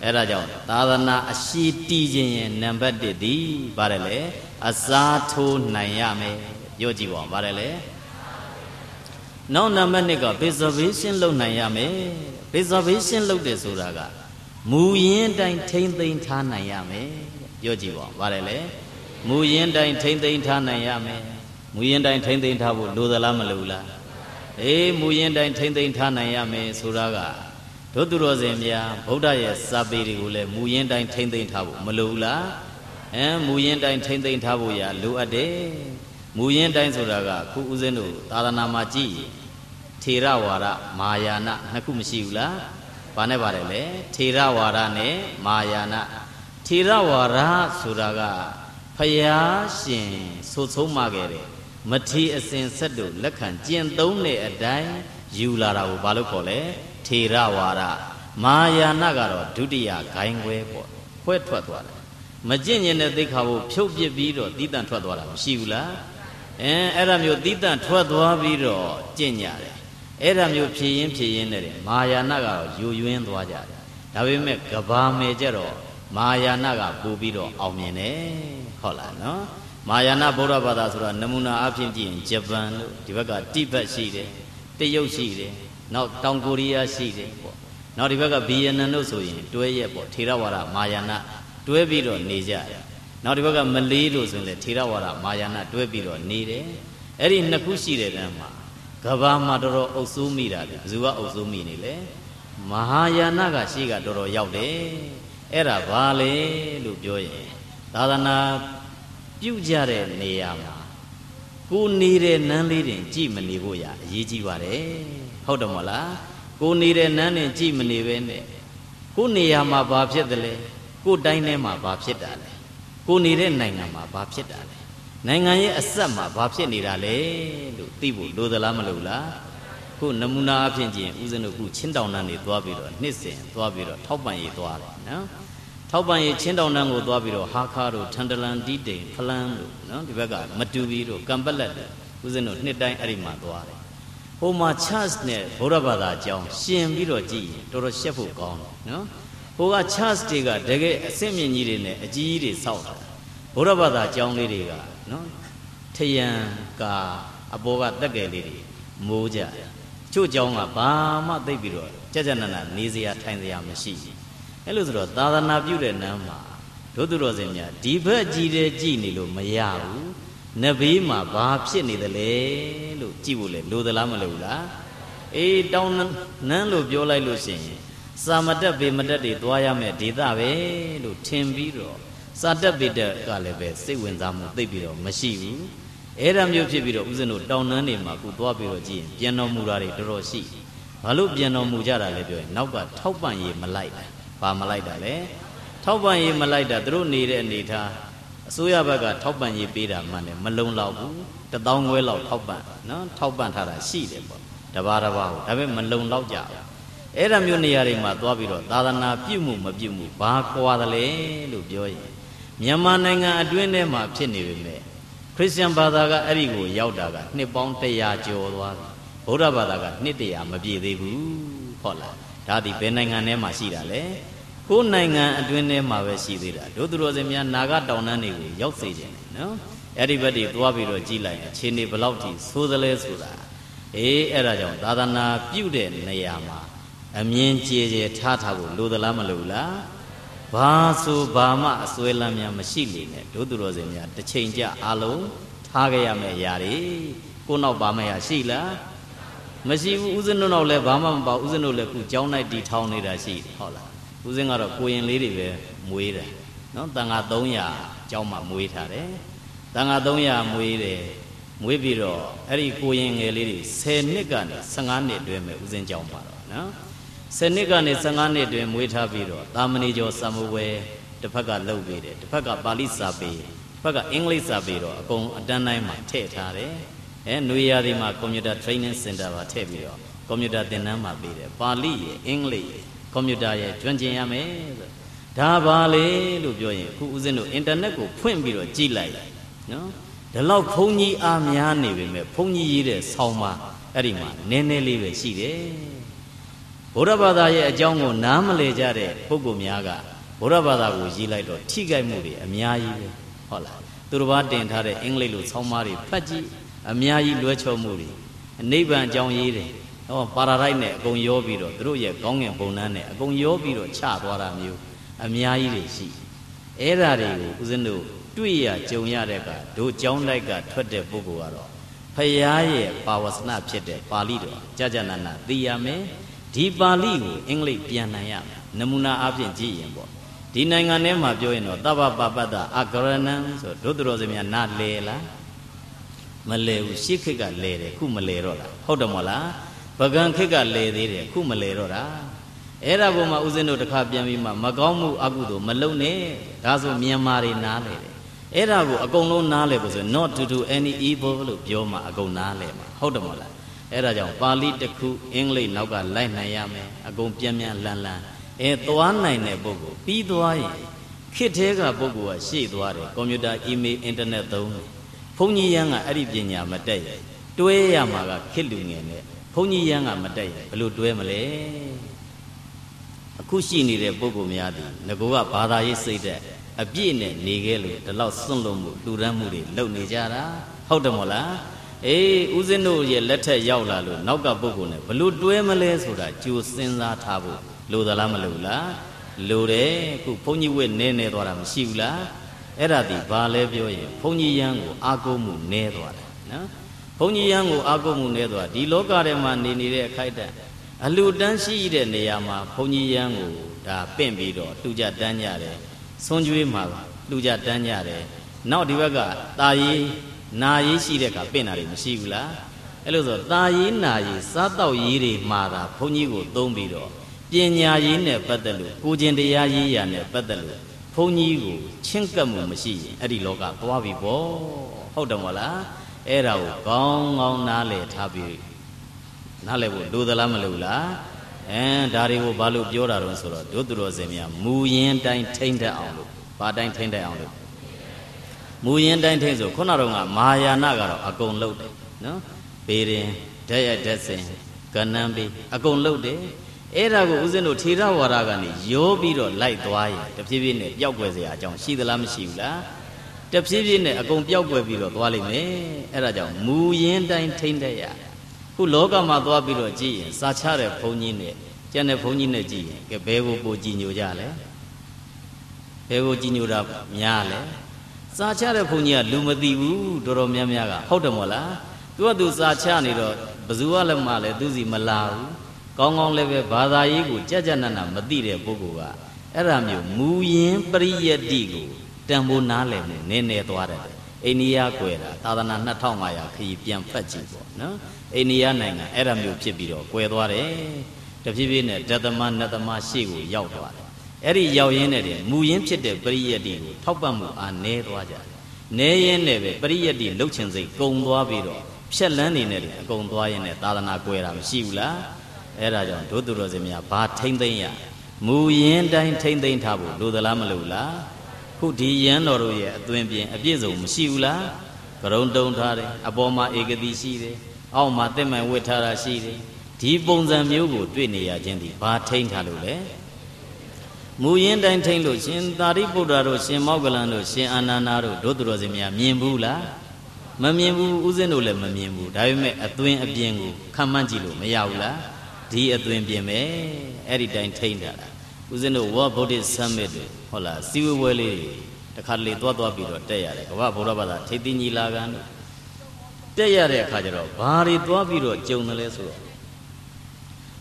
အဲ့ဒါကြောင့်သာသနာအရှိတီးခြင်းရဲ့နံပါတ်1ဒီပါတယ်လေအစားထိုးနိုင်ရမယ်ပြောကြည့်ပါဦးပါတယ်လေနောက်နံပါတ်2က preservation လုပ်နိုင်ရမယ် preservation လုပ်တယ်ဆိုတာကမူရင်းတိုင်းထိမ့်သိမ်းထားနိုင်ရမယ်ပြောကြည့်ပါဦးပါတယ်လေမူရင်းတိုင်းထိမ့်သိမ်းထားနိုင်ရမယ်မူရင်းတိုင်းထိမ့်သိမ်းထားဖို့လိုသလားမလိုလားအေးမူရင်းတိုင်းထိမ့်သိမ်းထားနိုင်ရမယ်ဆိုတာကတို့သူတော်စင်များဗုဒ္ဓရဲ့စာပေတွေကိုလည်းမူရင်းတိုင်းထိမ့်သိမ်းထားဖို့မလိုဘူးလားမူရင်းတိုင်းထိမ့်သိမ်းထားဖို့ရလိုအပ်တယ်မူရင်းတိုင်းဆိုတာကခုဦးဇင်းတို့သာသနာမှာကြည့်ထေရဝါဒမာယာနနှစ်ခုမရှိဘူးလားဘာနဲ့ပါတယ်လဲထေရဝါဒနဲ့မာယာနထေရဝါဒဆိုတာကဖယားရှင်ဆိုဆုံးမခဲ့တယ်မထေအစဉ်ဆက်တို့လက်ခံကျင့်သုံးတဲ့အတိုင်းယူလာတာကိုဘာလို့ခေါ်လဲထေရဝါဒမာယာနကတော့ဒုတိယဂိုင်းခွဲပေါ့ခွဲထွက်သွားတယ်မကျင့်ကျင်တဲ့သိက္ခာကိုဖြုတ်ပစ်ပြီးတော့သီးတန့်ထွက်သွားတာမရှိဘူးလားအဲ့ဒါမျိုးသီးတန့်ထွက်သွားပြီးတော့ကျင့်ကြတယ်အဲ့ဒါမျိုးဖြည့်ရင်းနဲ့မာယာနကတော့ယူယွင်းသွားကြတယ်ဒါပေမဲ့ကဘာမယ်ကြတော့မာယာနကပို့ပြီးတော့အောင်မြင်တယ်ဟုတ်လားနော်မာယာနဗုဒ္ဓဘာသာဆိုတာနမူနာအဖြစ်ကြည့်ရင်ဂျပန်လို့ဒီဘက်ကတိဘက်ရှိတယ်တရုတ်ရှိတယ်နောက်တောင်ကိုရီးယားရှိတယ်ပေါ့နောက်ဒီဘက်ကဗီယက်နမ်တို့ဆိုရင်တွဲရက်ပေါ့ထေရဝါဒမာယာနတွဲပြီးတော့နေကြတယ်နောက်ဒီဘက်ကမလေးတို့ဆိုရင်လည်းထေရဝါဒမာယာနတွဲပြီးတော့နေတယ်အဲ့ဒီနှစ်ခုရှိတဲ့တန်းမှာကဘာမှာတော်တော်အုပ်စိုးမိတာလေဘယ်သူကအုပ်စိုးမိနေလဲမဟာယာနကရှိကတော်တော်ရောက်တယ်အဲ့ဒါဘာလဲလို့ပြောရင်သာသနာပြုကြတဲ့နေရာမှာကိုနေတဲ့နန်းလေးတင်ကြည်မနေဖို့ရအရေးကြီးပါတယ်ဟုတ်တယ်မဟုတ်လားကိုနေတဲ့နန်းတင်ကြည်မနေပဲနဲ့ကိုနေရာမှာဘာဖြစ်တယ်လဲကိုတိုင်းထဲမှာဘာဖြစ်တာလဲကိုနေတဲ့နိုင်ငံမှာဘာဖြစ်တာလဲနိုင်ငံရဲ့အဆက်မှာဘာဖြစ်နေတာလဲလို့သိဖို့လိုသလားမလိုလားခုနမူနာအဖြစ်ချင်းဦးဇင်းတို့ခုချင်းတောင်တန်းနေသွားပြီးတော့နှစ်စဉ်သွားပြီးတော့ထောက်ပံ့ရေးသွားတယ်နော်ထောက်ပံ့ရေးချင်းတောင်တန်းကိုသွားပြီးတော့ဟာခါတို့ထန်တလန်တီးတိန်ဖလန်းတို့နော်ဒီဘက်ကမတူဘီတို့ကံပလက်တို့ဦးဇင်းတို့နှစ်တိုင်းအဲ့ဒီမှာသွားတယ်ဟိုမှာ Charles နဲ့ဗုဒ္ဓဘာသာအကြောင်းရှင်ပြီးတော့ကြည့်ရင်တော်တော်ရှက်ဖို့ကောင်းတယ်နော်ဟိုက Charles တွေကတကယ်အဆင့်မြင့်ကြီးတွေနဲ့အကြီးကြီးတွေစောက်တာဗုဒ္ဓဘာသာအကြောင်းလေးတွေကနော်ထယံကအပေါ်ကတက်ကြယ်လေးတွေမိုးကြချို့เจ้าကဘာမှသိပ်ပြီးတော့ကြကြနနနေစရာထိုင်စရာမရှိဘူးအဲ့လိုဆိုတော့သာသနာပြုတဲ့နန်းမှာဒုသူတော်စင်များဒီဘက်ကြည့်တယ်ကြည့်နေလို့မရဘူးနဘေးမှာဘာဖြစ်နေသလဲလို့ကြည့်ဖို့လေလိုသလားမလိုဘူးလားအေးတောင်းနန်းလို့ပြောလိုက်လို့ရှိရင်စာမတက်ပေမတက်တွေသွားရမယ်ဒေသပဲလို့ထင်ပြီးတော့စာတက်ပေတက်ကလည်းပဲစိတ်ဝင်စားမှုသိပ်ပြီးတော့မရှိဘူးအဲ့ဒါမျိုးဖြစ်ပြီးတော့ဦးဇင်းတို့တောင်နန်းတွေမှာကိုသွားပြီးတော့ကြည့်ရင်ပြန်တော်မူတာတွေတော်တော်ရှိဘာလို့ပြန်တော်မူကြတာလဲပြောရင်နောက်ကထောက်ပံ့ရေးမလိုက်တာဘာမလိုက်တာလဲထောက်ပံ့ရေးမလိုက်တာသူတို့နေတဲ့အနေထားအစိုးရဘက်ကထောက်ပံ့ရေးပေးတာမှန်တယ်မလုံလောက်ဘူး1000ခွဲလောက်ထောက်ပံ့နော်ထောက်ပံ့ထားတာရှိတယ်ပေါ့တဘာဟိုဒါပေမဲ့မလုံလောက်ကြဘူးအဲ့ဒါမျိုးနေရာတွေမှာသွားပြီးတော့သာသနာပြုမှုမပြုမှုဘာကွာတယ်လဲလို့ပြောရင်မြန်မာနိုင်ငံအတွင်းထဲမှာဖြစ်နေပေမဲ့ခရစ်ယာန်ဘာသာကအဲ့ဒီကိုရောက်တာကနှစ်ပေါင်း100ကျော်သွားတယ်ဗုဒ္ဓဘာသာကနှစ်100မပြည့်သေးဘူးဟုတ်လားဒါဒီဘယ်နိုင်ငံထဲမှာရှိတာလဲကိုယ်နိုင်ငံအတွင်းထဲမှာပဲရှိသေးတာတို့သူတော်စင်များနာဂတောင်တန်းတွေကိုရောက်စေခြင်းနော်အဲ့ဒီဘက်တွေသွားပြီးတော့ကြည်လိုက်အခြေအနေဘယ်လောက်ထိဆိုးသလဲဆိုတာအဲ့ဒါကြောင့်သာသနာပြုတဲ့နေရာမှာအမြင်ကျေကျေထားဖို့လိုသလားမလိုလားဘာဆိုဘာမှအစွဲလမ်းများမရှိလေနဲ့တို့သူတော်စင်များတစ်ချိန်ကြအားလုံးထားကြရမယ့်အရာတွေကိုနောက်ပါမယ့်အရာရှိလားမရှိဘူးဦးဇင်းတို့နောက်လည်းဘာမှမပါဦးဇင်းတို့လည်းခုကြောင်းလိုက်တီထောင်နေတာရှိတယ်ဟုတ်လားဦးဇင်းကတော့ကိုရင်လေးတွေပဲမွေးတယ်နော်တန်ခါ300ကျောင်းမှာမွေးထားတယ်တန်ခါ300မွေးတယ်မွေးပြီးတော့အဲ့ဒီကိုရင်ငယ်လေးတွေ10နှစ်ကနေ15နှစ်အတွင်းမှာဦးဇင်းကျောင်းပါတော့နော်10နှစ်ကနေ15နှစ်အတွင်းမွေးထားပြီးတော့တာမဏေကျော်စံမဝဲတစ်ဖက်ကလှုပ်ပေးတယ်တစ်ဖက်ကပါဠိစာပေတစ်ဖက်ကအင်္ဂလိပ်စာပေတော့အကုန်အတန်းတိုင်းမှာထည့်ထားတယ်နွေရာသီမှာ Computer Training Center ပါထည့်ပြီးတော့ ကွန်ပျူတာသင်တန်းမှာပေးတယ်ပါဠိရဲ့အင်္ဂလိပ်ရဲ့ကွန်ပျူတာရဲ့ကျွမ်းကျင်ရမယ်ဆိုဒါပါလေလို့ပြောရင်အခုဦးဇင်းတို့အင်တာနက်ကိုဖွင့်ပြီးတော့ကြည့်လိုက်နော်ဒီလောက်ဘုန်းကြီးအားများနေပေမဲ့ဘုန်းကြီးရေးတဲ့ဆောင်းပါအဲ့ဒီမှာနည်းနည်းလေးပဲရှိတယ်ဗုဒ္ဓဘာသာရဲ့အကြောင်းကိုနားမလည်ကြတဲ့ပုဂ္ဂိုလ်များကဗုဒ္ဓဘာသာကိုရေးလိုက်တော့ထိခိုက်မှုတွေအများကြီးပဲဟုတ်လားသူတစ်ပါးတင်ထားတဲ့အင်္ဂလိပ်လိုဆောင်းပါးတွေဖတ်ကြည့်အများကြီးလွဲချော်မှုတွေနိဗ္ဗာန်အကြောင်းရေးတယ်ဟောပါရာဒိုက်နဲ့အကုန်ရောပြီးတော့သူတို့ရဲ့ကောင်းငင်ဘုံနှန်းနဲ့အကုန်ရောပြီးတော့ချသွားတာမျိုးအများကြီးတွေရှိအဲ့ဓာတွေကိုဦးဇင်းတို့တွေ့ရကြုံရတဲ့ကတို့ကျောင်းတိုက်ကထွက်တဲ့ပုဂ္ဂိုလ်ကတော့ဖရာရဲ့ပါဝစနဖြစ်တဲ့ပါဠိတော်ကြာကြာနာနာသိရမယ်ဒီပါဠိကိုအင်္ဂလိပ်ပြန်နိုင်ရမယ်နမူနာအားဖြင့်ကြည့်ရင်ပေါ့ဒီနိုင်ငံထဲမှာပြောရင်တော့သဗ္ဗပပတ္တအကရဏံဆိုဒုသရောစမြနာလဲလားမလဲဘူးရှေ့ခေတ်ကလဲတယ်ခုမလဲတော့လားဟုတ်တယ်မဟုတ်လားပကံခေတ်ကလဲသေးတယ်ခုမလဲတော့တာအဲ့ဒါပေါ်မှာဦးဇင်းတို့တစ်ခါပြန်ပြီးမှမကောင်းမှုအကုသို့မလုပ်နဲ့ဒါဆိုမြန်မာတွေနားလဲတယ်အဲ့ဒါကိုအကုန်လုံးနားလဲဖို့ဆို not to do any evil လို့ပြောမှအကုန်နားလဲမှာဟုတ်တယ်မဟုတ်လားအဲ့ဒါကြောင့်ပါဠိတစ်ခုအင်္ဂလိပ်နောက်ကလိုက်နိုင်ရမယ်အကုန်ပြန်ပြန်လန်းလန်းသွားနိုင်တဲ့ပုဂ္ဂိုလ်ပြီးသွားရင်ခေတ်သေးကပုဂ္ဂိုလ်ကရှေ့သွားတယ်ကွန်ပျူတာအီးမေးလ်အင်တာနက်သုံးတယ်ဘုန်းကြီးရန်ကအဲ့ဒီပညာမတက်ရတွဲရမှာကခေတ်လူငယ်နဲ့ဘုန်းကြီးရန်ကမတက်ရဘယ်လိုတွဲမလဲအခုရှိနေတဲ့ပုဂ္ဂိုလ်များသည်ငကောကဘာသာရေးစိတ်တဲ့အပြည့်နဲ့နေခဲ့လို့ဒီလောက်စွန့်လွတ်မှုလူရမ်းမှုတွေလုပ်နေကြတာဟုတ်တယ်မို့လားဦးဇင်းတို့ရဲ့လက်ထက်ရောက်လာလို့နောက်ကပုဂ္ဂိုလ်နဲ့ဘလို့တွဲမလဲဆိုတာကြိုစဉ်းစားထားဖို့လိုသလားမလိုလားလိုတယ်ခုဘုန်းကြီးဝတ်နေသွားတာမရှိဘူးလားအဲ့ဒါဒီဘာလဲပြောရင်ဘုန်းကြီးရန်ကိုအာကိုမှုနေသွားတယ်နော်ဘုန်းကြီးရန်ကိုအာကိုမှုနေသွားဒီလောကထဲမှာနေနေတဲ့အခိုက်အတန့်အလူတန်းရှိတဲ့နေရာမှာဘုန်းကြီးရန်ကိုဒါပင့်ပြီးတော့လှူကြတန်းကြတယ်ဆွန်ကျွေးမှာလှူကြတန်းကြတယ်နောက်ဒီဘက်ကတာရေးနာရေးရှိတဲ့ကပင့်တာတွေမရှိဘူးလားအဲ့လိုဆိုတာရေးနာရေးစားတော့ရေးတွေမှာတာဘုန်းကြီးကိုသုံးပြီးတော့ပညာရေးနဲ့ပတ်သက်လို့ကိုကျင်တရားရေးရာနဲ့ပတ်သက်လို့ဘုန်းကြီးကိုချင်းကပ်မှုမရှိရင်အဲ့ဒီလောကသွားပြီပေါ့ဟုတ်တယ်မဟုတ်လားအဲ့ဒါကိုကောင်းကောင်းနားလည်ထားပြီးနားလည်ဖို့လိုသလားမလိုလားဒါတွေကိုဘာလို့ပြောတာတော့ဆိုတော့ဒုသူတော်စင်များမူရင်းတိုင်းထိမ့်တတ်အောင်လို့ဘာတိုင်းထိမ့်တတ်အောင်လို့မူရင်းတိုင်းထိမ့်ဆိုခုနတော့ကမာယာနာကတော့အကုန်လုပ်တယ်နော်ပေရင်ဓာတ်ရဓာတ်စင်ကဏ္ဍပေအကုန်လုပ်တယ်အဲ့ဒါကိုဦးဇင်းတို့ထေရဝါဒကနေရောပြီးတော့လိုက်သွားရင်တဖြည်းဖြည်းနဲ့ပျောက်ကွယ်စရာအကြောင်းရှိသလားမရှိဘူးလားတဖြည်းဖြည်းနဲ့အကုန်ပျောက်ကွယ်ပြီးတော့သွားလိမ့်မယ်အဲ့ဒါကြောင့်မူရင်းတိုင်းထိမ့်တတ်ရခုလောကမှာသွားပြီးတော့ကြည့်ရင်စာချတဲ့ဘုန်းကြီးနဲ့ကျန်တဲ့ဘုန်းကြီးနဲ့ကြည့်ရင်ကဲဘယ်ကိုပိုကြည်ညိုကြလဲဘယ်ကိုကြည်ညိုတာများလဲစာချတဲ့ဘုန်းကြီးကလူမသိဘူးတော်တော်များများကဟုတ်တယ်မို့လားသူကသူစာချနေတော့ဘယ်သူကလည်းမလဲသူစီမလာဘူးကောင်းကောင်းလည်းပဲဘာသာရေးကိုကြကြနနမသိတဲ့ပုဂ္ဂိုလ်ကအဲ့ဒါမျိုးမူရင်းပရိယတ္တိကိုတန်ဖိုးနားလည်နေနေသွားတယ်အိန္ဒိယကွယ်တာသာသနာ2500ခရီးပြန်ဖတ်ကြည့်ပေါ့နော်အိန္ဒိယနိုင်ငံအဲ့ဒါမျိုးဖြစ်ပြီးတော့ကွယ်သွားတယ်တဖြည်းဖြည်းနဲ့ဓသမနတ်သမရှေ့ကိုရောက်သွားတယ်အဲ့ဒီရောက်ရင်းနဲ့မူရင်းဖြစ်တဲ့ပရိယတ္တိကိုထောက်ပံ့မှုအားနည်းသွားကြတယ်နည်းရင်းနဲ့ပဲပရိယတ္တိလှုပ်ချင်စိတ်ကုံသွားပြီးတော့ဖြက်လန်းနေနဲ့အကုန်သွားရင်းနဲ့သာသနာကွယ်တာမရှိဘူးလားအဲ့ဒါကြောင့်ဒုသူတော်စင်များဘာထိမ့်သိမ့်ရမူရင်းတိုင်းထိမ့်သိမ့်ထားဖို့လိုသလားမလိုလားခုဒီရန်တော်တို့ရဲ့အသွင်ပြင်အပြည့်စုံမရှိဘူးလားကရုံတုံထားတယ်အပေါ်မှာဧကတိရှိတယ်အောက်မှာတက်မှန်ဝတ်ထားတာရှိတယ်ဒီပုံစံမျိုးကိုတွေ့နေရခြင်းဒီဘာထိမ့်ထားလို့လဲမူရင်းတိုင်းထိမ့်လို့ရှင်သာရိပုတ္တရာတို့ရှင်မောက္ကလန်တို့ရှင်အာနန္ဒာတို့ဒုသူတော်စင်များမြင်ဘူးလားမမြင်ဘူးဦးဇင်းတို့လည်းမမြင်ဘူးဒါပေမဲ့အသွင်အပြင်ကိုခံမှန်းကြည့်လို့မရဘူးလားဒီအသွင်ပြင်ပဲအဲ့ဒီတိုင်းထိမ့်တာလားဦးဇင်းတို့ World Buddhist Summit ဟုတ်လားစီဝဲဝဲလေးတခါလေသွားပြီးတော့တက်ရတယ်ကမ္ဘာဗုဒ္ဓဘာသာထိပ်သီးညီလာခံတို့တက်ရတဲ့အခါကျတော့ဘာတွေသွားပြီးတော့ကြုံတယ်လဲဆိုတော့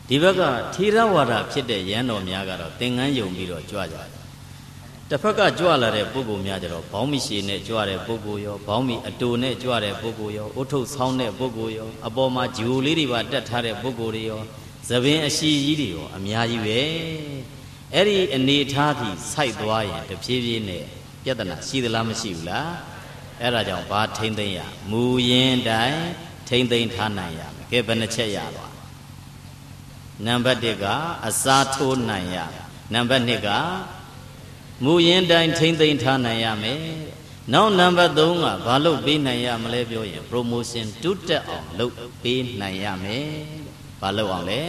ဒီဘက်ကထေရဝါဒဖြစ်တဲ့ရန်တော်များကတော့သင်္ကန်းယုံပြီးတော့ကြွကြတယ်တစ်ဖက်ကကြွလာတဲ့ပုဂ္ဂိုလ်များကျတော့ဘောင်းမီရှည်နဲ့ကြွတဲ့ပုဂ္ဂိုလ်ရောဘောင်းမီအတူနဲ့ကြွတဲ့ပုဂ္ဂိုလ်ရောအုတ်ထုတ်ဆောင်းတဲ့ပုဂ္ဂိုလ်ရောအပေါ်မှာဂျိုလေးတွေပါတက်ထားတဲ့ပုဂ္ဂိုလ်တွေရောသပင်အရှိကြီးတွေရောအများကြီးပဲအဲ့ဒီအနေထားထိစိုက်သွားရင်တဖြည်းဖြည်းနဲ့ပြဿနာရှိသလားမရှိဘူးလားအဲ့ဒါကြောင့်ဘာထိမ့်သိမ့်ရမူရင်းတိုင်းထိမ့်သိမ့်ထားနိုင်ရမယ်ကဲဘယ်နှချက်ရသွား နံပါတ်1ကအစားထိုးနိုင်ရနံပါတ်2ကမူရင်းတိုင်းထိမ့်သိမ်းထားနိုင်ရမယ်နောက်နံပါတ်3ကဘာလို့ပေးနိုင်ရမလဲပြောရင် promotion တိုးတက်အောင်လုပ်ပေးနိုင်ရမယ်ဘာလို့အောင်လဲ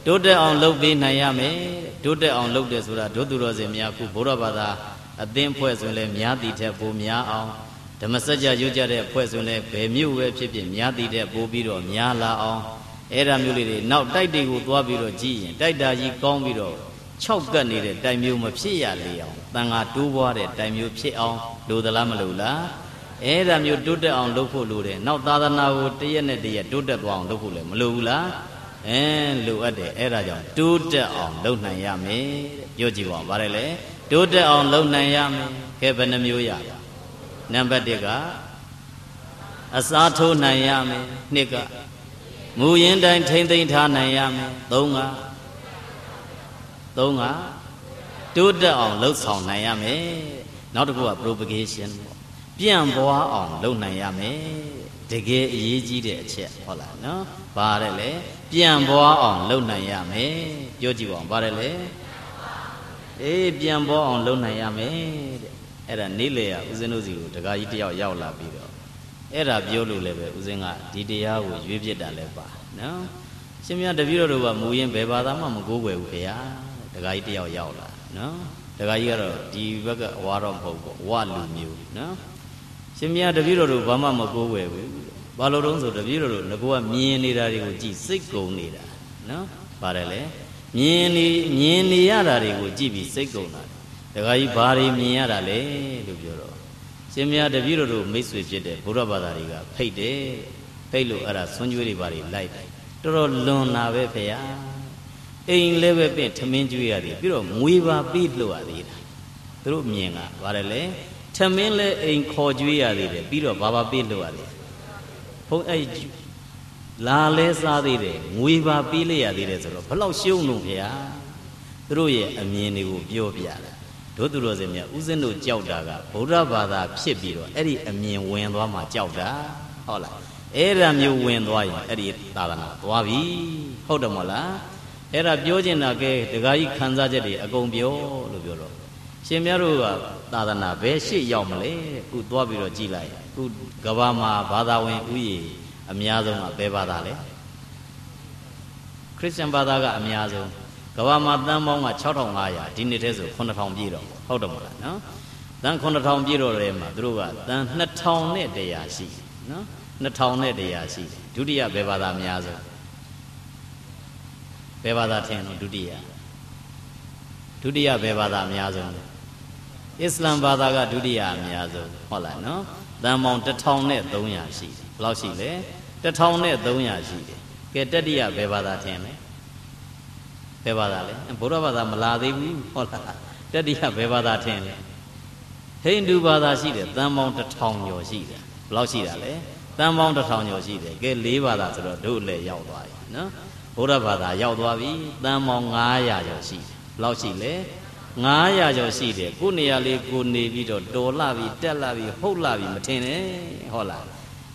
တိုးတက်အောင်လုပ်ပေးနိုင်ရမယ်တိုးတက်အောင်လုပ်တယ်ဆိုတာဒုသူတော်စင်များခုဘုရားဘာသာအသင်းဖွဲ့ဆိုရင်လည်းများသည်ထက်ပိုများအောင်ဓမ္မစကြာရွတ်ကြတဲ့ဖွဲ့ဆိုရင်လည်းဘယ်မြို့ပဲဖြစ်ဖြစ်များသည်တဲ့ပို့ပြီးတော့များလာအောင်အဲ့ဒါမျိုးလေးတွေနောက်တိုက်တွေကိုသွားပြီးတော့ကြည့်ရင်တိုက်တာကြီးကောင်းပြီးတော့6ကတ်နေတဲ့တိုင်မျိုးမဖြစ်ရလေအောင်တန်ဃာတိုးပွားတဲ့တိုင်မျိုးဖြစ်အောင်လိုသလားမလိုလားအဲ့ဒါမျိုးတိုးတက်အောင်လုပ်ဖို့လိုတယ်နောက်သာသနာကိုတရက်နဲ့တရက်တိုးတက်သွားအောင်လုပ်ဖို့လည်းမလိုဘူးလားလိုအပ်တယ်အဲ့ဒါကြောင့်တိုးတက်အောင်လုပ်နိုင်ရမယ်ပြောကြည့်ပါဦးဗါတယ်လေတိုးတက်အောင်လုပ်နိုင်ရမယ်ကဲဘယ်နှမျိုးရပါနံပါတ်1ကအစားထိုးနိုင်ရမယ်2ကမူရင်းတိုင်းထိမ့်သိမ်းထားနိုင်ရမယ်3ကတိုးတက်အောင်လှုပ်ဆောင်နိုင်ရမယ်နောက်တစ်ခုက propagation ပေါ့ပြန့်ပွားအောင်လုပ်နိုင်ရမယ်တကယ်အရေးကြီးတဲ့အချက်ဟုတ်လားနော်ပါတယ်လေပြန့်ပွားအောင်လုပ်နိုင်ရမယ်ပြောကြည့်ပါဦးပါတယ်လေပြန့်ပွားအောင်လုပ်နိုင်ရမယ်တဲ့အဲ့ဒါနေ့လေဦးဇင်းတို့စီကိုတခါကြီးတယောက်ရောက်လာပြီးတော့အဲ့ဒါပြောလို့လည်းပဲဦးဇင်းကဒီတရားကိုရွေးပြစ်တာလည်းပါနော်ရှင်မြတ်တပည့်တော်တို့ကမူရင်းဘယ်ဘာသာမှမကိုးကွယ်ဘူးခင်ဗျာတခါကြီးတယောက်ရောက်လာနော်တခါကြီးကတော့ဒီဘက်ကဝါတော့မဟုတ်ဘူးဝလူမျိုးနော်ရှင်မြတ်တပည့်တော်တို့ဘာမှမကိုးကွယ်ဘူးဘာလို့တုံးဆိုတပည့်တော်တို့ငကောကမြင်နေတာတွေကိုကြည့်စိတ်ကုန်နေတာနော်ပါတယ်လေမြင်နေရတာတွေကိုကြည့်ပြီးစိတ်ကုန်တာတခါကြီးဘာတွေမြင်ရတာလဲလို့ပြောတော့ရှင်မြတ်တပည့်တော်တို့မိတ်ဆွေဖြစ်တဲ့ဘုရားဘာသာတွေကဖိတ်တယ်ဖိတ်လို့အဲ့ဒါဆွမ်းကြွေးတွေဘာတွေလိုက်တယ်တော်တော်လွန်တာပဲဖေဟာအိမ်လည်းပဲပြင်ထမင်းကျွေးရတယ်ပြီးတော့ငွေပါပြီးလှုပ်ရသေးတာသူတို့မြင်ကပါတယ်လေထမင်းလည်းအိမ်ခေါ်ကျွေးရသေးတယ်ပြီးတော့ဘာပြီးလှုပ်ရသေးဘုန်းအဲ့လာလဲစားသေးတယ်ငွေပါပြီးလိုက်ရသေးတယ်ဆိုတော့ဘလောက်ရှုံးလို့ဖေဟာသူတို့ရဲ့အမြင်တွေကိုပြောပြတာတို့သူတော်စင်မြတ်ဥစဉ်တို့ကြောက်တာကဗုဒ္ဓဘာသာဖြစ်ပြီးတော့အဲ့ဒီအမြင်ဝင်သွားမှကြောက်တာဟုတ်လားအဲ့ဒါမျိုးဝင်သွားရင်အဲ့ဒီသာသနာသွားပြီဟုတ်တယ်မဟုတ်လားအဲ့ဒါပြောချင်တာကဲဒကာကြီးခံစားချက်တွေအကုန်ပြောလို့ပြောတော့ရှင်များတို့ကသာသနာဘယ်ရှေ့ရောက်မလဲခုသွားပြီးတော့ကြည်လိုက်ခုကဘာမှာဘာသာဝင်ဥယျာဉ်အများဆုံးကဘယ်ဘာသာလဲခရစ်ယာန်ဘာသာကအများဆုံးကဘာမှာတန်းပေါင်းက6500ဒီနေ့တည်းဆို9000ပြည့်တော့ဟုတ်တယ်မဟုတ်လားနော်တန်း9000ပြည့်တော့တယ်မှာသူတို့ကတန်း2100ရှိနော်2100ရှိဒုတိယဘယ်ဘာသာအများဆုံးဘယ်ဘာသာထင်လို့ဒုတိယဘယ်ဘာသာအများဆုံးလဲအစ္စလမ်ဘာသာကဒုတိယအများဆုံးဟုတ်လားနော်တန်ပေါင်း1300ရှိတယ်ဘယ်လောက်ရှိလဲ1300ရှိတယ်ကဲတတိယဘယ်ဘာသာထင်လဲဘယ်ဘာသာလဲဗုဒ္ဓဘာသာမလာသေးဘူးဟုတ်လားတတိယဘယ်ဘာသာထင်လဲဟိန္ဒူဘာသာရှိတယ်တန်ပေါင်း1000ကျော်ရှိတယ်ဘယ်လောက်ရှိတာလဲတန်ပေါင်း1000ကျော်ရှိတယ်ကဲ၄ဘာသာဆိုတော့တို့လည်းရောက်သွားပြီနော်ဘုရားဘာသာရောက်သွားပြီတန်ပေါင်း900ကျော်ရှိတယ်ဘယ်လောက်ရှိလဲ900ကျော်ရှိတယ်ကိုနေရာလေးကိုနေပြီးတော့တော်လာပြီတက်လာပြီဟုတ်လာပြီမထင်နဲ့ဟုတ်လား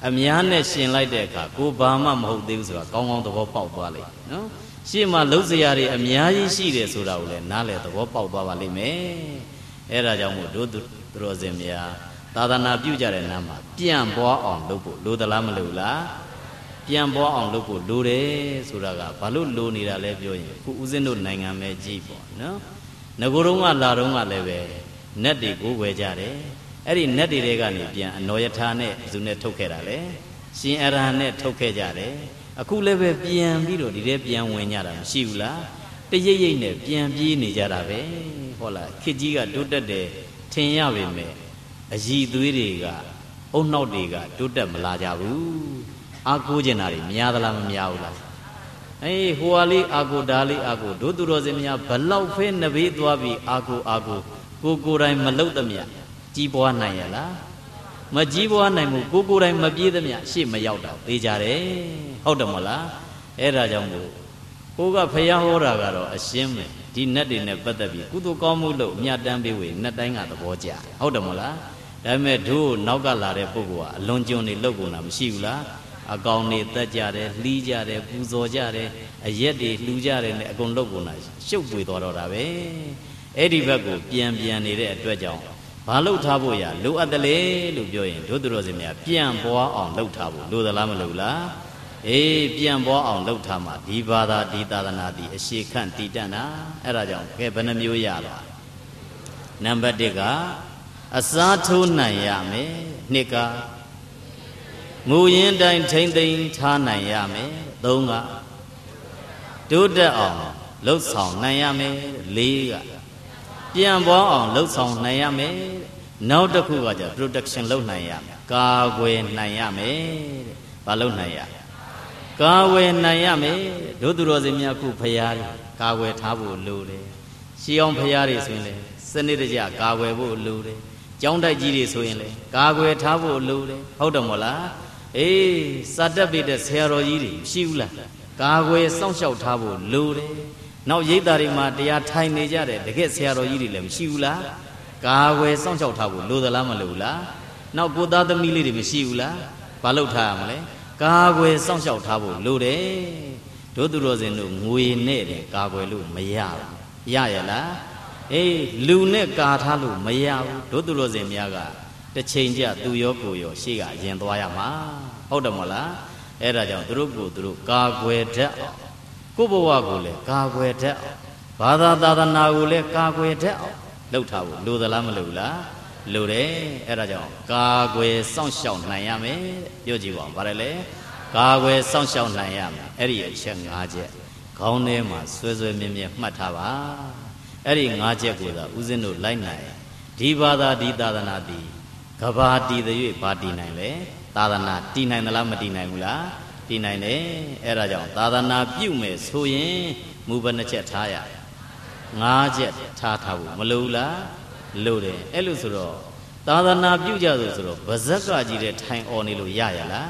အများနဲ့ရှင်လိုက်တဲ့အခါကိုဘာမှမဟုတ်သေးဘူးဆိုတာကောင်းကောင်းသဘောပေါက်သွားလိမ့်မယ်နော်ရှေ့မှာလှုပ်စရာတွေအများကြီးရှိတယ်ဆိုတာကိုလည်းနားလည်သဘောပေါက်သွားပါလိမ့်မယ်အဲ့ဒါကြောင့်မို့တို့သူတော်စင်များသာသနာပြုကြတဲ့နာမှာပြန့်ပွားအောင်လုပ်ဖို့လိုသလားမလိုလားပြန့်ပွားအောင်လုပ်ဖို့လိုတယ်ဆိုတာကဘာလို့လိုနေတာလဲပြောရင်ခုဦးဇင်းတို့နိုင်ငံပဲကြည့်ပေါ့နော်ငကိုတုံးကလာတုံးကလည်းပဲနက်တွေကိုဝယ်ကြတယ်အဲ့ဒီနက်တွေကနေပြန်အနောယထာနဲ့ဘယ်သူနဲ့ထုတ်ခဲ့တာလဲရှင်အရဟံနဲ့ထုတ်ခဲ့ကြတယ်အခုလည်းပဲပြန်ပြီးတော့ဒီထဲပြန်ဝင်ကြတာမရှိဘူးလားတရိပ်ရိပ်နဲ့ပြန်ပြေးနေကြတာပဲဟုတ်လားခေတ်ကြီးကတိုးတက်တယ်ထင်ရပေမဲ့အည်သွေးတွေကအုံနောက်တွေကတိုးတက်မလာကြဘူးအားကိုးကျင်တာတွေများသလားမများဘူးလားဟိုဟာလေးအာကိုဒါလေးအာကိုတို့သူတော်စင်များဘလောက်ဖဲနဘေးသွားပြီးအာကိုကိုယ်တိုင်မလုတ်သမျှကြီးပွားနိုင်ရလားမကြီးပွားနိုင်မှုကိုယ်တိုင်မပြေးသမျှရှေ့မရောက်တော့သေးကြတယ်ဟုတ်တယ်မလားအဲ့ဒါကြောင့်မို့ကိုကဖျားဟောတာကတော့အရှင်းပဲဒီနတ်တွေနဲ့ပတ်သက်ပြီးကုသိုလ်ကောင်းမှုလို့မြတ်တမ်းပေးဝေနတ်တိုင်းကသဘောကျဟုတ်တယ်မလားဒါပေမဲ့တို့နောက်ကလာတဲ့ပုဂ္ဂိုလ်ကအလွန်ကျွံနေလောက်ကုန်တာမရှိဘူးလား အကောင်နေတက်ကြတယ်လှီးကြတယ်ပူဇော်ကြတယ်အရက်တွေလှူကြတယ်နဲ့အကုန်လုပ်ကုန်တာရှုပ်ပွေသွားတော့တာပဲအဲ့ဒီဘက်ကိုပြန်နေတဲ့အတွက်ကြောင့်ဘာလှုပ်ထားဖို့ရလိုအပ်တယ်လေလို့ပြောရင်တို့သူတော်စင်များပြန်ပွားအောင်လှုပ်ထားဖို့လိုသလားမလိုလားအေးပြန်ပွားအောင်လှုပ်ထားမှဒီဘာသာဒီသာသနာဒီအရှိခန့်တည်တတ်တာအဲ့ဒါကြောင့်ကဲဘယ်နှမျိုးရလားနံပါတ်1ကအစားထိုးနိုင်ရမယ်2ကမူရင်းတိုင်းထိမ့်သိမ်းထားနိုင်ရမယ်3ကတိုးတက်အောင်လှုပ်ဆောင်နိုင်ရမယ်4ကပြန်ပွားအောင်လှုပ်ဆောင်နိုင်ရမယ်နောက်တစ်ခုကကျ protection လုပ်နိုင်ရမယ်ကာကွယ်နိုင်ရမယ်တဲ့ဘာလုပ်နိုင်ရကာဝယ်နိုင်ရမယ်တို့သူတော်စင်များခုဖရာတွေကာဝယ်ထားဖို့လိုတယ်ရှီအောင်ဖရာတွေဆိုရင်လေစနစ်တကျကာဝယ်ဖို့လိုတယ်ကျောင်းတိုက်ကြီးတွေဆိုရင်လေကာကွယ်ထားဖို့လိုတယ်ဟုတ်တယ်မို့လားအေးစာတက်ပိတဲ့ဆရာတော်ကြီးတွေမရှိဘူးလားကာကွယ်စောင့်ရှောက်ထားဖို့လိုတယ်နောက်ရိပ်သားတွေမှာတရားထိုင်နေကြတယ်တကယ်ဆရာတော်ကြီးတွေလည်းမရှိဘူးလားကာကွယ်စောင့်ရှောက်ထားဖို့လိုသလားမလိုဘူးလားနောက်ကိုသားသမီးလေးတွေမရှိဘူးလားဘာလုပ်ထားရမလဲကာကွယ်စောင့်ရှောက်ထားဖို့လိုတယ်တို့သူတော်စင်တို့ငွေနဲ့တယ်ကာကွယ်လို့မရဘူးရရလားအေးလူနဲ့ကာထားလို့မရဘူးတို့သူတော်စင်များကတစ်ချိန်ကျသူရောကိုရောရှေ့ကရင်သွားရမှာဟုတ်တယ်မဟုတ်လားအဲ့ဒါကြောင့်သူတို့ကိုသူတို့ကာကွယ်တတ်အောင်ကိုယ့်ဘဝကိုလည်းကာကွယ်တတ်အောင်ဘာသာသာသနာကိုလည်းကာကွယ်တတ်အောင်လုပ်ထားဖို့လိုသလားမလိုဘူးလားလိုတယ်အဲ့ဒါကြောင့်ကာကွယ်စောင့်ရှောက်နိုင်ရမယ်ပြောကြည့်ပါဦးဗါတယ်လေကာကွယ်စောင့်ရှောက်နိုင်ရမယ်အဲ့ဒီအချက်၅ချက်ခေါင်းထဲမှာဆွဲဆွဲမြဲမြဲမှတ်ထားပါအဲ့ဒီ၅ချက်ကိုသာဦးဇင်းတို့လိုက်နိုင်ဒီဘာသာဒီသာသနာဒီကဘာတီတဲ့၍ဘာတီနိုင်လဲသာသနာတီနိုင်သလားမတီနိုင်ဘူးလားတီနိုင်တယ်အဲ့ဒါကြောင့်သာသနာပြုမယ်ဆိုရင်မူဘယ်နှချက်ထားရ၅ချက်ထားဖို့မလိုဘူးလားလိုတယ်အဲ့လိုဆိုတော့သာသနာပြုကြဆိုတော့ဗဇက်ကကြီးတဲ့ထိုင်អော်နေလို့ရရလား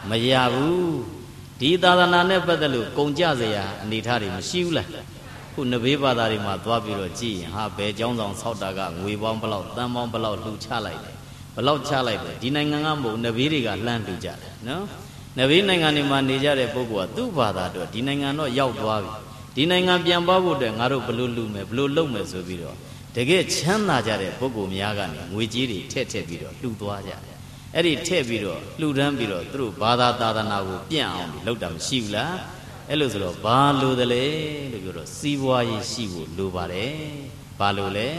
မရဘူးဒီသာသနာနဲ့ပတ်သက်လို့ကုန်ကြစရာအနေထားတွေမရှိဘူးလားခုနဘေးဘာသာတွေမှာသွားပြီးတော့ကြည့်ရင်ဟာဘယ်เจ้าဆောင်ဆောက်တာကငွေပေါင်းဘလောက်တန်ပေါင်းဘလောက်လှူချလိုက်တယ်ဘလောက်ချလိုက်တယ်ဒီနိုင်ငံကမဟုတ်နဘေးတွေကလှမ်းလှူကြတယ်နော်နဘေးနိုင်ငံတွေမှာနေကြတဲ့ပုဂ္ဂိုလ်ကသူ့ဘာသာတော့ဒီနိုင်ငံတော့ရောက်သွားပြီဒီနိုင်ငံပြန်သွားဖို့အတွက်ငါတို့ဘလို့လှူမယ်ဘလို့လုပ်မယ်ဆိုပြီးတော့တကယ်ချမ်းသာကြတဲ့ပုဂ္ဂိုလ်များကနေငွေကြေးတွေထည့်ပြီးတော့လှူသွားကြတယ်အဲ့ဒီထည့်ပြီးတော့လှူဒန်းပြီးတော့သူတို့ဘာသာသာသနာကိုပြန့်အောင်လုပ်တာမရှိဘူးလားအဲ့လိုဆိုတော့ဘာလိုသလဲလို့ပြောတော့စီးပွားရေးရှိဖို့လိုပါတယ်ဘာလိုလဲ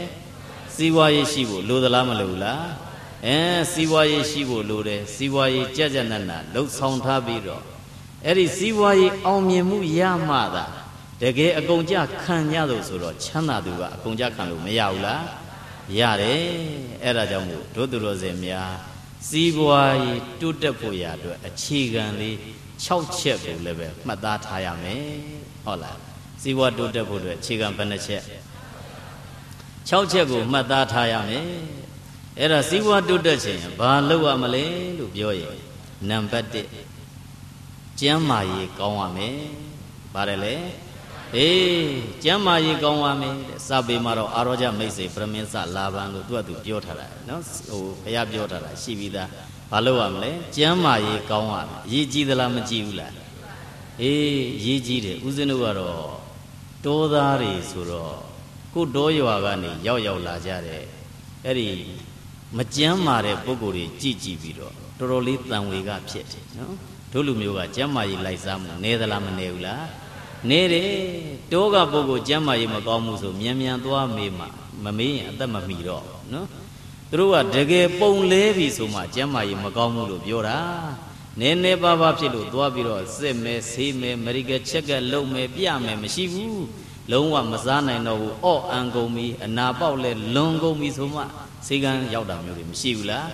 စီးပွားရေးရှိဖို့လိုသလားမလိုဘူးလားစီးပွားရေးရှိဖို့လိုတယ်စီးပွားရေးကြက်ကြက်နက်နက်လှုပ်ဆောင်ထားပြီးတော့အဲ့ဒီစီးပွားရေးအောင်မြင်မှုရမှသာတကယ်အကုန်ကြခံရလို့ဆိုတော့ချမ်းသာသူကအကုန်ကြခံလို့မရဘူးလားရတယ်အဲ့ဒါကြောင့်မို့တို့သူတော်စင်များစီးပွားရေးတိုးတက်ဖို့ရအတွက်အခြေခံလေး6ချက်ကိုလည်းပဲမှတ်သားထားရမယ်ဟုတ်လားစီးပွားတိုးတက်ဖို့အတွက်အခြေခံဘယ်နှချက်6ချက်ကိုမှတ်သားထားရမယ်အဲ့ဒါစီးပွားတိုးတက်ခြင်းဘာလုပ်ရမလဲလို့ပြောရင်နံပါတ်1ကျမ်းမာရေးကောင်းရမယ်ပါတယ်လေကျမ်းမာရေးကောင်းရမယ်တဲ့စာပေမှာတော့အာရောကြမိတ်စေပရမင်းစလာဘန်လို့သူကသူပြောထားတာနော်ဟိုဘုရားပြောထားတာရှိပြီးသားဘာလုပ်ရမလဲကျမ်းမာရေးကောင်းရမယ်အရေးကြီးသလားမကြီးဘူးလားအရေးကြီးတယ်ဦးဇင်းတို့ကတော့တောသားတွေဆိုတော့ကိုတောရွာကနေရောက်လာကြတဲ့အဲ့ဒီမကျမ်းမာတဲ့ပုဂ္ဂိုလ်တွေကြည်ပြီးတော့တော်တော်လေးတန်ဝေကဖြစ်တယ်နော်တို့လူမျိုးကကျမ်းမာရေးလိုက်စားမှုနေသလားမနေဘူးလားနေတယ်တောကပုဂ္ဂိုလ်ကျမ်းမာရေးမကောင်းမှုဆိုမြန်သွားမေးမှမမေးရင်အသက်မမီတော့နော်သူတို့ကတကယ်ပုံလဲပြီဆိုမှကျမ်းမာရေးမကောင်းမှုလို့ပြောတာနည်းနည်းပါးပါးဖြစ်လို့သွားပြီးတော့စစ်မယ်ဆေးမယ်မရိကချက်ကလုံမယ်ပြမယ်မရှိဘူးလုံးဝမစားနိုင်တော့ဘူးအော့အန်ကုန်ပြီအနာပေါက်လဲလွန်ကုန်ပြီဆိုမှစေကန်းရောက်တာမျိုးတွေမရှိဘူးလား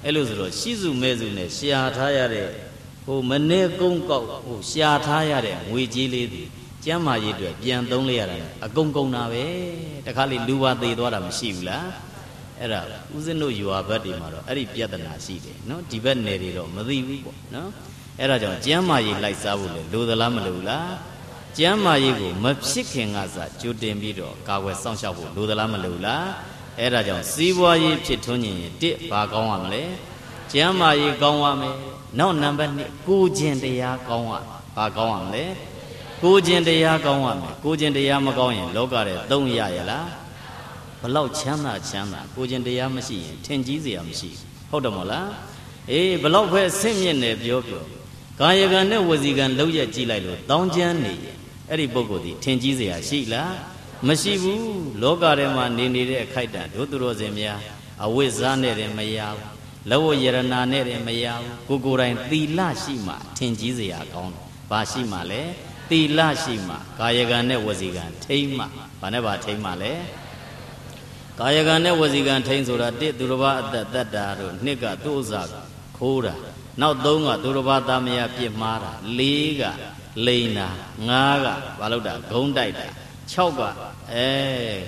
အဲ့လိုဆိုတော့ရှိစုမဲစုနဲ့ရှာထားရတဲ့ဟိုမနေ့ကုန်းကောက်ဟိုရှာထားရတဲ့ငွေကြေးလေးတွေကျမ်းမာရေးအတွက်ပြန်သုံးလိုက်ရတာအကုန်ကုန်တာပဲတခါလေလူပါသေးသွားတာမရှိဘူးလားအဲ့ဒါဦးဇင်းတို့ယူဝဘက်တွေမှာတော့အဲ့ဒီပြဿနာရှိတယ်နော်ဒီဘက်နယ်တွေတော့မသိဘူးပေါ့နော်အဲ့ဒါကြောင့်ကျမ်းမာရေးလိုက်စားဖို့လေလိုသလားမလိုဘူးလားကျမ်းမာရေးကိုမဖြစ်ခင်ကစားကြိုတင်ပြီးတော့ကာကွယ်စောင့်ရှောက်ဖို့လိုသလားမလိုဘူးလားအဲ့ဒါကြောင့်စီးပွားရေးဖြစ်ထွန်းရင်တစ်ဘာကောင်းရမလဲ Jamai Gawame, no number Gujin de Ya Gawa, Bagawame, Gujin de Ya Gawame, Gujin de Yamagoyan, Logare, Don Yayala, Below Chana Chana, Gujin de Yamashi, 10 Gizia Mashi, Hodamola, below where Simeon Nebio, Gayagan was again Loya Gilalo, Don Jani, Eri Bogodi, 10 Gizia, Sheila, Mashibu, Logarema, Nini, Kaita, Dodorozemia, a Wizane and Maya. Lower Yerana and Maya, Gugura and Tila Shima, Tinjizia Gon, Bashimale, Tila Shima, Kayagane was egan, Tama, Paneva Tamale, Kayagane was egan, Tainzura, did Durova that Daru, Niga, Dozak, Koda, now Donga, Durova Damia Piemara, Liga, Lena, Naga, Valoda, Gondaida, Choga,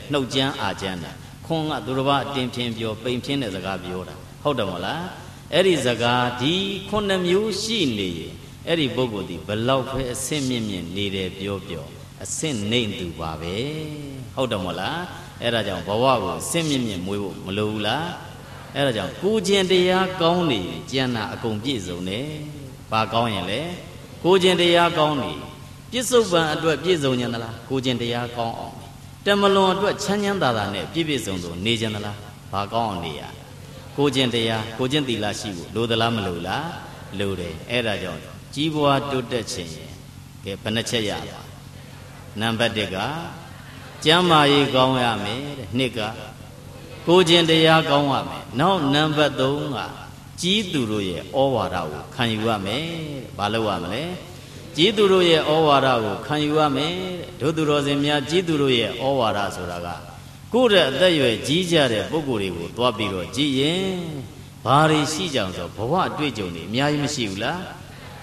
no Jan Ajana, Konga, Durova, Timpio, Paintin as a Gabiora. Hodamola, Eri Zaga, di Kondamu Shini, Eri Bogodi, below Simian needed Biobio, a sin named to Babe, Hodamola, Erajan Bawago, Simian Mulula, Erajan, Kujan de Ya Goni, Jana Akumjizone, Bagoyale, Kujan de Ya Goni, Pisoba and what Pizonala, Kujan de Ya Gon, Tamalon, what Chanyanda, Pibizondo, Nijanala, Bagonia. Cogentia, Cogentila Shibu, Lodala Malula, Lode, Erajon, Jibua to the Chin, Panachaya, Nambadega, Jamai Gawame, Nika, Cogentia Gawame, no number donga, Jiduruye, Owarao, Kanyuame, Balawame, Jiduruye, Owarao, Kanyuame, Dodurozemia, Jiduruye, Owara Suraga. Good that you a Jija, Boguri, Twabiro, Jien, Bari Sijans of Bawa Dwijoni, Miai Mishula,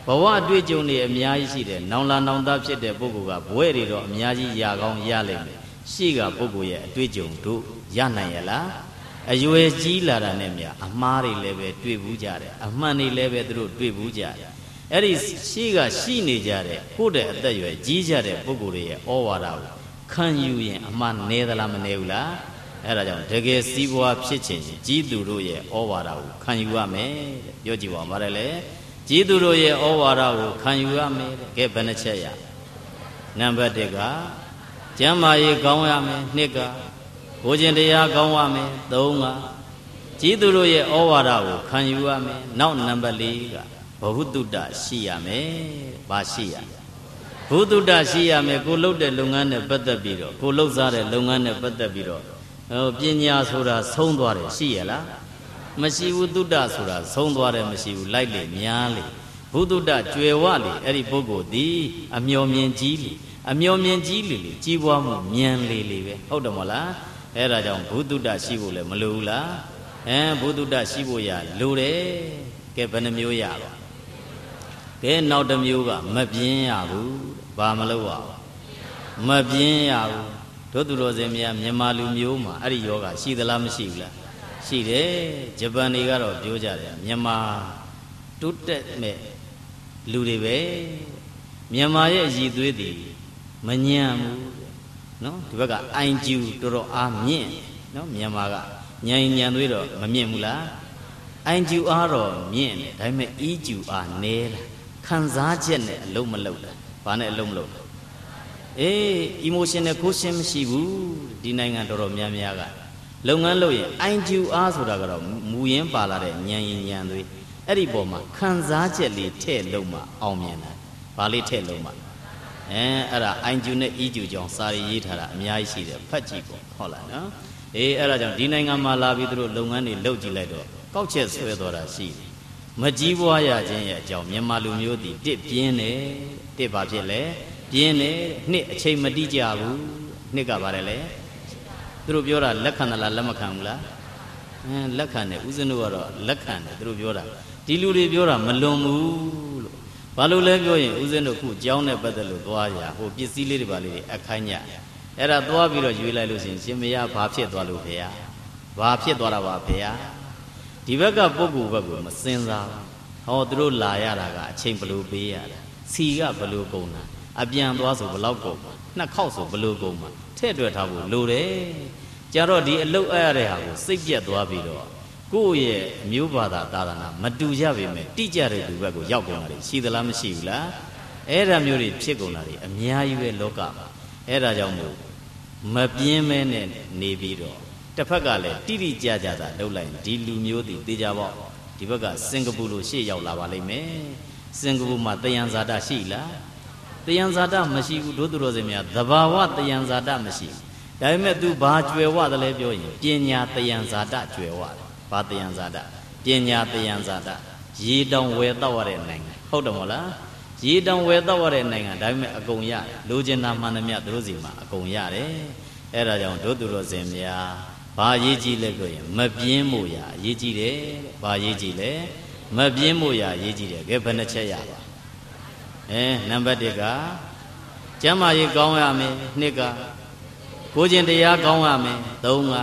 Bawa Dwijoni, Miai Sida, Nala Nanda Chete Boguga, Buerido, Miaji Yagon Yale, Shiga Boguya, Dwijong to Yanayala, a USG Laranemia, a Mari leve, Dwibujare, a money leve through Dwibujare. It is Shiga Shini Jare, good that you a Jija, Boguri, Owara. Can you in a man Netherlam Neula? Erajan, Dege Siboa Pitchin, Jiduruye, Owara, can you ame? Yojiwa Marele, Jiduruye, Owara, can you ame? Get Benachaya. Number Dega, Jamai Gawame, Nigga, Ojendia Gawame, Donga, Jiduruye, Owara, can you ame? Now number Liga, Bahududa, Shiame, Bashia. Buddha Shia me go load the Lungan but the biro, go loza the Lungan but the biro. Oh, Pinya Sura, Sondware, Shiela. Mashi would do that Sura, Sondware, Mashi would lightly, Miali. Buddha, Juewali, Eri Bogo, di, a Miomian Gili, a Miomian Gili, Jiwamu, Mian Lili, Odamola, Erajan, Buddha Shivule, Malula, and Buddha Shibuya, Lure, Kepanamioya. Then now the Muga, Mabin, Bamaloa, Mabin, Todurozemia, Yamalu Muma, Ari Yoga, she the Lamashila. She de Jabaniga of Joja, Yama, Tutet me, Ludive, Yamaya Jidwidi, Manyamu, no, Tibaga, Ainju, Toro Amien, no, Yamaga, Nyan Yanwido, Mamemula, Ainju Aro, Mien, I may eat you are nail. Kanzajan, Lomaloda, Pana Lomlo. Emotional cushion Shibu, denying and Romiamiaga. Longaloy, ain't you asked Ragaro, Muyen Palare, Nyan Yandui, Eriboma, Kanzajali, Te Loma, Aumiana, Pali Te Loma. Ain't you net eat you, John Sari Yitara, Miashi, Pachico, Holland, Erajan, denying a malavi through Longani, Logiledo, couches with or a sheep. Majiwaya Jaya Jam Yamalu did Piene, De Bajele, Piene, Nick Chamadija, Nigabarele, through Biora, Lakanala Lamakamla, and Lakane, Uzanuara, Lakan, through Biora, Diluri Biora, Malomu, Balulego, Uzanoku, Jaune Badalu, Doya, who Pisili Bali, Akanya, Era Doabiro, Julia Lusin, Simia, Papia Dwalupea, Papia Dwalapea. Divaga Bogu Bagu, Masenza, how drew Layaraga, Chamberlu Beard, Siga Balu Gona, Abian was of Logo, Nakaso Balu Goma, Tedra Tabu, Lure, Jarodi, a low area, Sipia Duabido, ကိုယ့်ရဲ့အမျိုးဘာသာသာသနာမတူကြပေမဲ့တိကျတဲ့သူဘက်ကိုရောက်ကုန်တာတွေရှိသလားမရှိဘူးလားအဲ့ဒါမျိုးတွေဖြစ်ကုန်တာတွေအများကြီးပဲလောကမှာအဲ့ဒါကြောင့်မို့မပြင်းမဲနဲ့နေပြီးတော့တစ်ဖက်ကလည်းတိတိကျကျသာလှုပ်လိုက်ဒီလူမျိုးတွေတေချာပေါ့ဒီဘက်ကစင်ကာပူလိုရှေ့ရောက်လာပါလိမ့်မယ်စင်ကာပူမှာတယံဇာတရှိလားတယံဇာတမရှိဘူးတို့သူတော်စင်များသဘာဝတယံဇာတမရှိဘူးဒါပေမဲ့ तू ဘာကျွယ်ဝတယ်လဲပြောရင်ပညာတယံဇာတကျွယ်ဝတယ်ဘာတယံဇာတပညာတယံဇာတရေတောင်ဝယ်တော့ရတဲ့နိုင်ငံဟုတ်တယ်မဟုတ်လားရေတောင်ဝယ်တော့ရတဲ့နိုင်ငံဒါပေမဲ့အကုန်ရတယ်လိုချင်တာမှန်သမျှတို့စီမှာအကုန်ရတယ်အဲ့ဒါကြောင့်တို့သူတော်စင်များဘာရေးကြည့်လဲပြောရင်မပြင်းမို့ရအရေးကြီးတယ်ဘာရေးကြည့်လဲမပြင်းမို့ရအရေးကြီးတယ်ကဲဘယ်နှချက်ရပါနံပါတ်1ကကျမ်းမာရေးကောင်းရမယ်2ကကိုကျင်တရားကောင်းရမယ်3က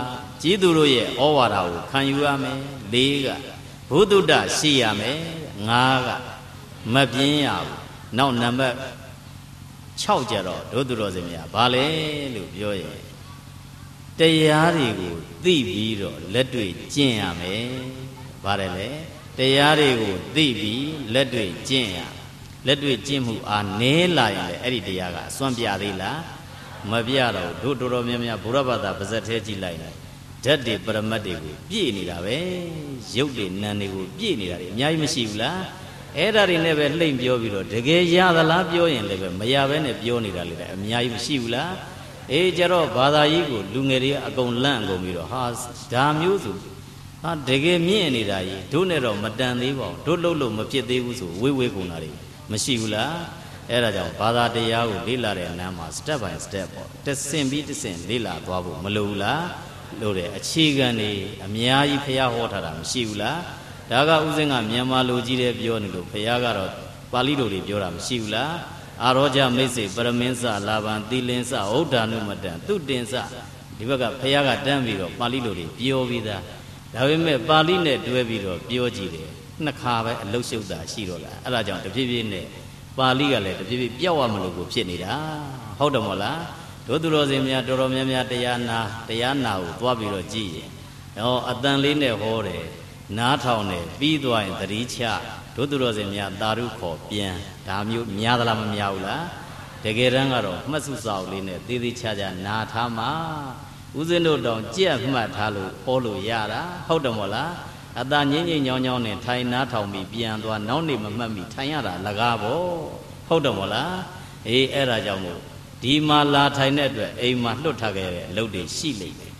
ကြီးသူတို့ရဲ့ဩဝါဒကိုခံယူရမယ်4ကဘုဒ္ဓတရှိရမယ်5ကမပြင်းရဘူးနောက်နံပါတ်6ကျတော့တို့သူတော်စင်များဘာလဲလို့ပြောရင်တရားတွေကိုသိပြီးတော့လက်တွေ့ကျင့်ရမယ်ဘာလဲလဲတရားတွေကိုသိပြီးလက်တွေ့ကျင့်ရလက်တွေ့ကျင့်မှုအားနည်းလာရင်လည်းအဲ့ဒီတရားကအစွမ်းပြသေးလားမပြတော့တို့တော်တော်များများဘုရားဘာသာပါဇက်သေးကြည့်လိုက်တယ်ဓာတ်တွေပရမတ်တွေကိုပြည့်နေတာပဲရုပ်တွေနာမ်တွေကိုပြည့်နေတာတွေအများကြီးမရှိဘူးလားအဲ့ဒါတွေနဲ့ပဲလှိမ့်ပြောပြီးတော့တကယ်ရသလားပြောရင်လည်းပဲမရဘဲနဲ့ပြောနေတာလေအများကြီးမရှိဘူးလားအေးကြတော့ဘာသာရေးကိုလူငယ်တွေကအကုန်လန့်ကုန်ပြီးတော့ဟာဒါမျိုးဆိုဟာတကယ်မြင့်နေတာကြီးတို့နဲ့တော့မတန်သေးပါဘူးတို့လှုပ်လို့မဖြစ်သေးဘူးဆိုဝေးဝေးကုန်တာတွေမရှိဘူးလားအဲ့ဒါကြောင့်ဘာသာတရားကိုလေ့လာတဲ့နားမှာ step by step ပေါ့တစ်ဆင့်ပြီးတစ်ဆင့်လေ့လာသွားဖို့မလိုဘူးလားလို့တဲ့အခြေခံတွေအများကြီးဖះဟောထားတာမရှိဘူးလားဒါကဥစဉ်ကမြန်မာလူကြီးတဲ့ပြောနေလို့ဖះကတော့ပါဠိတော်တွေပြောတာမရှိဘူးလားအာရောကြမိတ်စေပရမင်းစလာဗံသီလင်္စဩဒ္ဓ ानु မတံသူတင်္စဒီဘက်ကဖះကတန်းပြီးတော့ပါဠိတော်တွေပြောပြီးသားဒါပေမဲ့ပါဠိနဲ့တွဲပြီးတော့ပြောကြည့်တယ်နှစ်ခါပဲအလုရှုပ်တာရှိတော့လားအဲ့ဒါကြောင့်တဖြည်းဖြည်းနဲ့ပါဠိကလည်းတဖြည်းဖြည်းပြောက်ရမလို့ကိုဖြစ်နေတာဟုတ်တယ်မဟုတ်လားတို့သူတော်စင်များတော်တော်များများတရားနာကိုသွားပြီးတော့ကြည့်ရင်အတန်လေးနဲ့ဟောတယ်နားထောင်တယ်ပြီးသွားရင်သတိချတို့သူတော်စင်များသာဓုခေါ်ပြန်ဒါမျိုးများသလားမများဘူးလားတကယ်တမ်းကတော့မှတ်စုစာအုပ်လေးနဲ့သေးသေးချာချာနာထားမှာဦးဇင်းတို့တောင်ကြက်မှတ်ထားလို့ဟောလို့ရတာဟုတ်တယ်မို့လားအသာငိမ့်ငိမ့်ညောင်းညောင်းနဲ့ထိုင်နားထောင်ပြီးပြန်သွားနောက်နေမမှတ်မိထိုင်ရတာလကားပေါ့ဟုတ်တယ်မို့လားအေးအဲ့ဒါကြောင့်မို့ဒီမှာလာထိုင်တဲ့အတွက်အိမ်မှာလွတ်ထားခဲ့တဲ့အလုပ်တွေရှိလိမ့်မယ်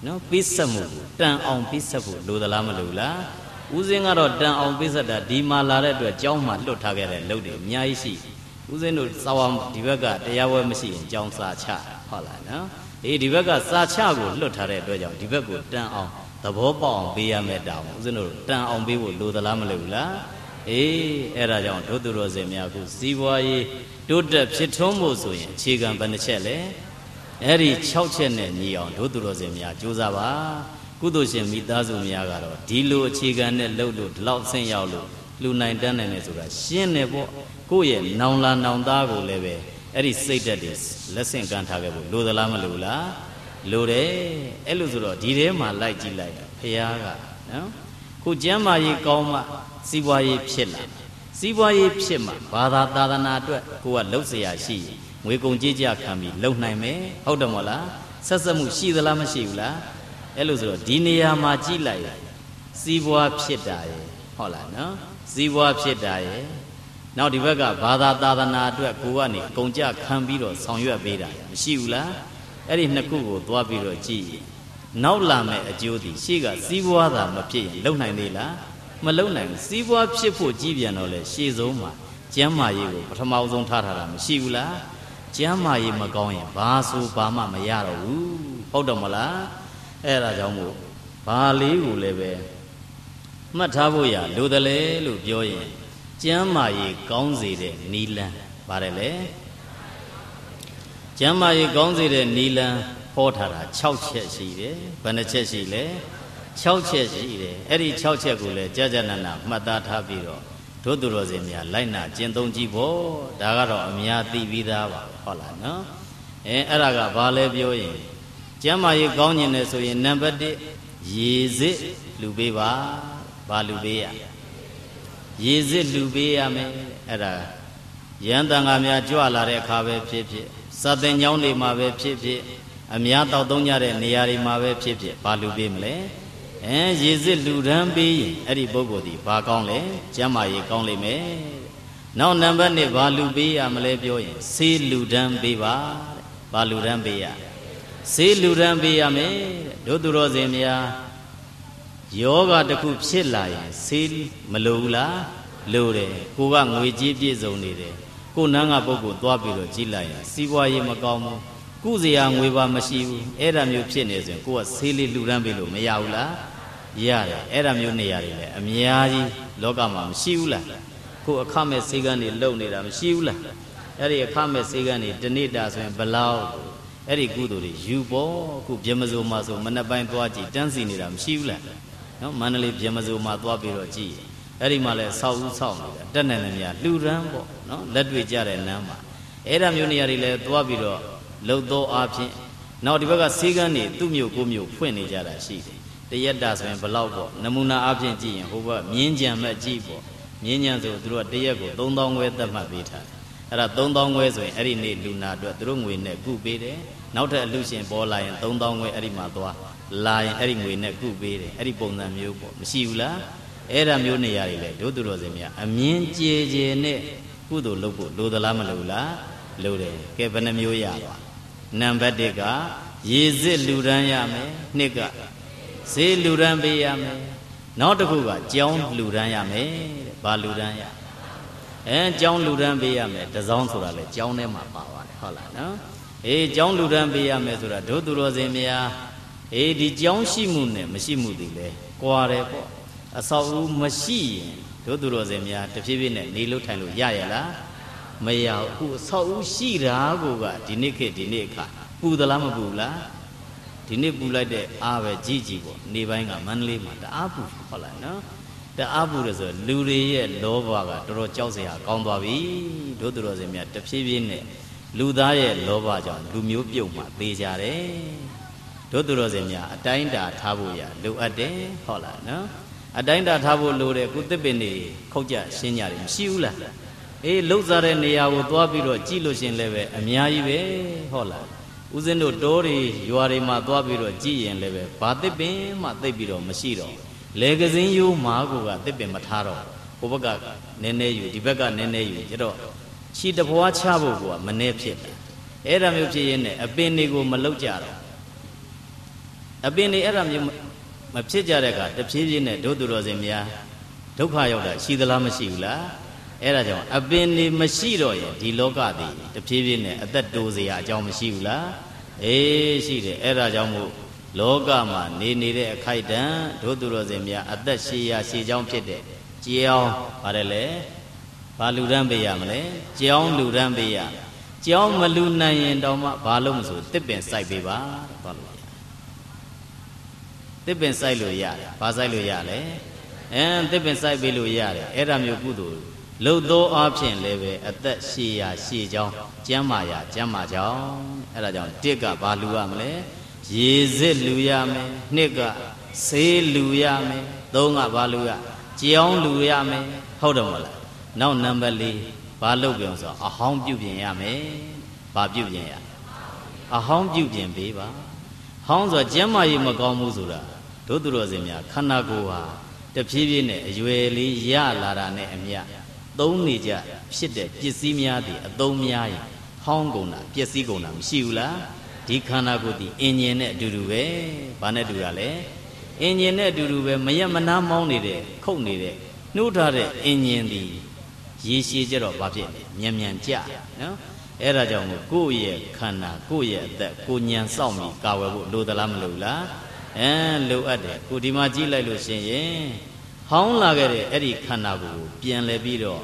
နော်ပိစက်မှုတန်အောင်ပိစက်ဖို့လိုသလားမလိုလားဦးစင်းကတော့တန်အောင်ပိစက်တာဒီမှာလာတဲ့အတွက်ကျောင်းမှာလွတ်ထားခဲ့တဲ့အလုပ်တွေအများကြီးရှိဦးစင်းတို့စာဝါဒီဘက်ကတရားဝဲမရှိရင်ကျောင်းစာချဟုတ်လားနော်အေးဒီဘက်ကစာချကိုလွတ်ထားတဲ့အတွက်ကြောင့်ဒီဘက်ကိုတန်အောင်သဘောပေါက်အောင်ပေးရမယ်တောင်းဦးဇင်းတို့တန်အောင်ပေးဖို့လိုသလားမလိုဘူးလားအေးအဲ့ဒါကြောင့်တို့သူတော်စင်များခုစီးပွားရေးတိုးတက်ဖြစ်ထွန်းဖို့ဆိုရင်အခြေခံဘယ်နှချက်လဲအဲ့ဒီ6ချက်နဲ့ညီအောင်တို့သူတော်စင်များကြိုးစားပါကုသိုလ်ရှင်မိသားစုများကတော့ဒီလိုအခြေခံနဲ့လှုပ်လို့ဒီလောက်ဆင့်ရောက်လို့လူနိုင်တန်းနိုင်နေဆိုတာရှင်းတယ်ပေါ့ကိုယ့်ရဲ့နောင်လာနောင်သားကိုလည်းပဲအဲ့ဒီစိတ်ဓာတ်တွေလက်ဆင့်ကမ်းထားခဲ့ဖို့လိုသလားမလိုလားလိုတယ်အဲ့လိုဆိုတော့ဒီထဲမှာလိုက်ကြည့်လိုက်ဖះကနော်ခုကျမ်းမာရေးကောင်းမှစီးပွားရေးဖြစ်လာစီးပွားရေးဖြစ်မှဘာသာသာသနာအတွက်ကိုကလှုပ်เสียရှိငွေကုန်ကြေးကြခံပြီးလှုပ်နိုင်မယ်ဟုတ်တယ်မို့လားဆက်ဆက်မှုရှိသလားမရှိဘူးလားအဲ့လိုဆိုတော့ဒီနေရာမှာကြည့်လိုက်စီးပွားဖြစ်တာရယ်ဟုတ်လားနော်စီးပွားဖြစ်တာရယ်နောက်ဒီဘက်ကဘာသာသာသနာအတွက်ကိုကနေအကုန်ကြခံပြီးတော့ဆောင်ရွက်ပေးတာမရှိဘူးလားအဲ့ဒီနှစ်ခုကိုသွားပြီးတော့ကြည့်ရင်နောက်လာမဲ့အကျိုးသည်ရှေ့ကစီးပွားသာမဖြစ်ရင်လုံနိုင်သေးလားမလုံနိုင်ဘူးစီးပွားဖြစ်ဖို့ကြည်ပြန်တော့လေရှေ့ဆုံးမှာကျမ်းမာရေးကိုပထမဆုံးထားထားတာမရှိဘူးလားကျမ်းမာရေးမကောင်းရင်ဘာဆိုဘာမှမရတော့ဘူးဟုတ်တယ်မလားအဲ့ဒါကြောင့်မို့ဘာလေးကိုလည်းပဲမှတ်ထားဖို့ရလိုတယ်လေလို့ပြောရင်ကျမ်းမာရေးကောင်းစေတဲ့နီလန်းပါတယ်လေကျမ်းမာရေးကောင်းစေတဲ့နီလန်းဟောထားတာ6ချက်ရှိတယ်ဘယ်နှချက်ရှိလဲ6ချက်ရှိတယ်အဲ့ဒီ6ချက်ကိုလည်းကြာကြာနာနာမှတ်သားထားပြီးတော့တို့သူတော်စင်များလိုက်နာကျင့်သုံးကြည့်ဖို့ဒါကတော့အများသိပြီးသားပါဟုတ်လားနော်အဲ့ဒါကဘာလဲပြောရင်ကျမ်းမာရေးကောင်းကျင်တယ်ဆိုရင်နံပါတ်1 ရေစစ်လူပေးပါဘာလူပေးရရေစစ်လူပေးရမယ်အဲ့ဒါရန်တန်ဃာများကြွလာတဲ့အခါပဲဖြစ်ဖြစ်စာသင်ကျောင်းတွေမှာပဲဖြစ်ဖြစ်အများတောက်သုံးကြတဲ့နေရာတွေမှာပဲဖြစ်ဖြစ်ဘာလူပေးမလဲရေစစ်လူဒန်းပေးရင်အဲ့ဒီပုဂ္ဂိုလ်ဒီဘာကောင်းလဲကျမ်းမာရေးကောင်းလိမ့်မယ်နောက်နံပါတ်1ဘာလူပေးရမလဲပြောရင်ဆေးလူဒန်းပေးပါဘာလူဒန်းပေးရဆေးလူဒန်းပေးရမယ်တို့သူတော်စင်များယောဂတစ်ခုဖြစ်လာရင်ဆေးမလိုဘူးလားလိုတယ်ကိုကငွေကြေးပြည့်စုံနေတယ်ကိုနန်းကပုဂ္ဂိုလ်သွားပြီးတော့ကြည့်လိုက်ရင်စီးပွားရေးမကောင်းဘူးကုစရာငွေပါမရှိဘူးအဲ့ဒါမျိုးဖြစ်နေဆိုရင်ကိုကဆေးလေးလူဒန်းပေးလို့မရဘူးလားရတယ်အဲ့ဒါမျိုးနေရာတွေလည်းအများကြီးလောကမှာမရှိဘူးလားကိုအခမဲ့ဆေးကန်းတွေလုံနေတာမရှိဘူးလားအဲ့ဒီအခမဲ့ဆေးကန်းတွေတနေ့တာဆိုရင်ဘလောက်အဲ့ဒီကုသိုလ်တွေယူပေါ်ခုပြမစိုးမှာဆိုမနေ့ပိုင်းသွားကြည့်တန်းစီနေတာမရှိဘူးလားနော်မန္တလေးပြမစိုးမှာသွားပြီးတော့ကြည့်အဲ့ဒီမှာလဲဆောက်ဦးဆောက်နေတာတက်နေနေများလှူရမ်းပေါ့နော်လက်တွေ့ကြတဲ့နန်းမှာအဲ့ဒါမျိုးနေရာတွေလဲသွားပြီးတော့လှုပ်သောအားဖြင့်နောက်ဒီဘက်ကဆေးကန်းတွေသူ့မျိုးကိုမျိုးဖွင့်နေကြတာရှိတယ်တရက်တာဆိုရင်ဘလောက်ပေါ့နမူနာအားဖြင့်ကြည့်ရင်ဟိုဘက်မြင်းကြံမဲ့ကြည့်ပေါ့မြင်းကြံဆိုသူတို့ကတရက်ကို3000ခွဲသတ်မှတ်ပေးထားတယ်အဲ့ဒါ3000ခွဲဆိုရင်အဲ့ဒီနေ့လူနာအတွက်သူတို့ငွေနဲ့ကုပေးတယ်နောက်ထပ်အလူရှင်ပေါ်လာရင်3000ခွဲအဲ့ဒီမှာသွားလာရင်အဲ့ဒီငွေနဲ့ကုပေးတယ်အဲ့ဒီပုံစံမျိုးပေါ့မရှိဘူးလားအဲ့ဒါမျိုးနေရာတွေလေတို့သူတော်စင်များအမြင်ကြည်ကြည်နဲ့ကုသိုလ်လုပ်ဖို့လိုသလားမလိုလားလိုတယ်ကဲဘယ်နှမျိုးရပါနံပါတ်1ကရေစစ်လူဒန်းရမယ်2ကဈေးလူဒန်းပေးရမယ်နောက်တစ်ခုကကြောင်းလူဒန်းရမယ်တဲ့ဘာလူဒန်းရကြောင်းလူဒန်းပေးရမယ်တစောင်းဆိုတာလေကြောင်းထဲမှာပါပါတယ်ဟုတ်လားနော်ကြောင်းလူဒန်းပေးရမယ်ဆိုတာတို့သူတော်စင်များဒီကြောင်းရှိမှုနဲ့မရှိမှုတွေလေကွာတယ်ပေါ့အဆောက်အဦမရှိရင်တို့သူတော်စင်များတဖြည်းဖြည်းနဲ့နေလို့ထိုင်လို့ရရလားမရဘူးအဆောက်အဦရှိတာကိုကဒီနေ့ခေတ်ဒီနေ့အခါပူသလားမပူလားဒီနေ့ပူလိုက်တဲ့အားပဲကြီးကြီးပေါ့နေပိုင်းကမန္တလေးမှာတအားပူဟုတ်လားနော်တအားပူတယ်ဆိုလူတွေရဲ့လောဘကတော်တော်ကြောက်စရာကောင်းသွားပြီတို့သူတော်စင်များတဖြည်းဖြည်းနဲ့လူသားရဲ့လောဘကြောင့်လူမျိုးပြုတ်မှသေကြတယ်တို့သူတော်စင်များအတိုင်းတာထားဖို့ရလိုအပ်တယ်ဟုတ်လားနော်အတိုင်းတာထားဖို့လိုတယ်ကုသစ်ပင်တွေခုတ်ကြရှင်းကြတယ်မရှိဘူးလားလှုပ်စားတဲ့နေရာကိုသွားပြီးတော့ကြည့်လို့ရှင်လည်းပဲအများကြီးပဲဟုတ်လားဦးဇင်းတို့တောတွေရွာတွေမှာသွားပြီးတော့ကြည့်ရင်လည်းပဲဘာသစ်ပင်မှသိပ်ပြီးတော့မရှိတော့လေကစင်းရိုးမာကိုကသစ်ပင်မထားတော့ဟိုဘက်ကနည်းနည်းယူဒီဘက်ကနည်းနည်းယူကျတော့ခြေတပွားချဖို့ကမနှဲဖြစ်တယ်အဲ့ဒါမျိုးဖြစ်ရင်းနဲ့အပင်တွေကိုမလုတ်ကြတော့အပင်တွေအဲ့ဒါမျိုးမဖြစ်ကြတဲ့အခါတဖြည်းဖြည်းနဲ့တို့သူတော်စင်များဒုက္ခရောက်တာရှိသလားမရှိဘူးလားအဲ့ဒါကြောင့်အပင်တွေမရှိတော့ရင်ဒီလောကသည်တဖြည်းဖြည်းနဲ့အသက်တိုးเสียအကြောင်းမရှိဘူးလားရှိတယ်အဲ့ဒါကြောင့်မို့လောကမှာနေနေတဲ့အခိုက်အတန့်တို့သူတော်စင်များအသက်ရှည်ရရှည်ကြောင်းဖြစ်တဲ့ကြောင်းပါတယ်လေဘာလူဒန်းပေးရမလဲကြောင်းလူဒန်းပေးရကြောင်းမလူနိုင်ရင်တော့မှဘာလို့မဆိုတစ်ပင်စိုက်ပေးပါသွားလို့တစ်ပင်စိုက်လို့ရတယ်ဘာစိုက်လို့ရလဲတစ်ပင်စိုက်ပေးလို့ရတယ်အဲ့ဒါမျိုးကုသိုလ်လှုပ်သောအားဖြင့်လည်းပဲအသက်ရှည်ရရှည်ကြောင်းကျမ်းမာရကျမ်းမာကြောင်းအဲ့ဒါကြောင့်တစ်ကဘာလူရမလဲရေစစ်လူရမယ်နှစ်ကဆေးလူရမယ်သုံးကဘာလူရကြောင်းလူရမယ်ဟုတ်တယ်မလားနောက်နံပါတ်4ဘာလုပ်ပြောဆိုအဟောင်းပြုပြင်ရမယ်ဘာပြုပြင်ရအဟောင်းပြုပြင်ပေးပါဟောင်းဆိုကျမ်းမာရေးမကောင်းဘူးဆိုတာတို့သူတော်စင်များခန္ဓာကိုယ်ဟာတဖြည်းဖြည်းနဲ့အရွယ်လေးရလာတာနဲ့အမျှသုံးနေကြဖြစ်တဲ့ပစ္စည်းများသည်အသုံးများရင်ဟောင်းကုန်တာပျက်စီးကုန်တာမရှိဘူးလားဒီခန္ဓာကိုယ်ဒီအင်ဂျင်နဲ့အတူတူပဲဘာနဲ့တူတာလဲအင်ဂျင်နဲ့အတူတူပဲမရက်မနားမောင်းနေတဲ့ခုတ်နေတဲ့နှိုးထားတဲ့အင်ဂျင်ဒီရေရှည်ကြတော့ဘာဖြစ်လဲမြန်မြန်ကြနော်အဲ့ဒါကြောင့်ကိုယ့်ရဲ့ခန္ဓာကိုယ့်ရဲ့အသက်ကိုညံစောင့်ပြီးကာဝယ်ဖို့လိုသလားမလိုလားလိုအပ်တယ်ကိုဒီမှာကြည့်လိုက်လို့ရှင်ရင်ဟောင်းလာခဲ့တဲ့အဲ့ဒီခန္ဓာကိုယ်ကိုပြန်လဲပြီးတော့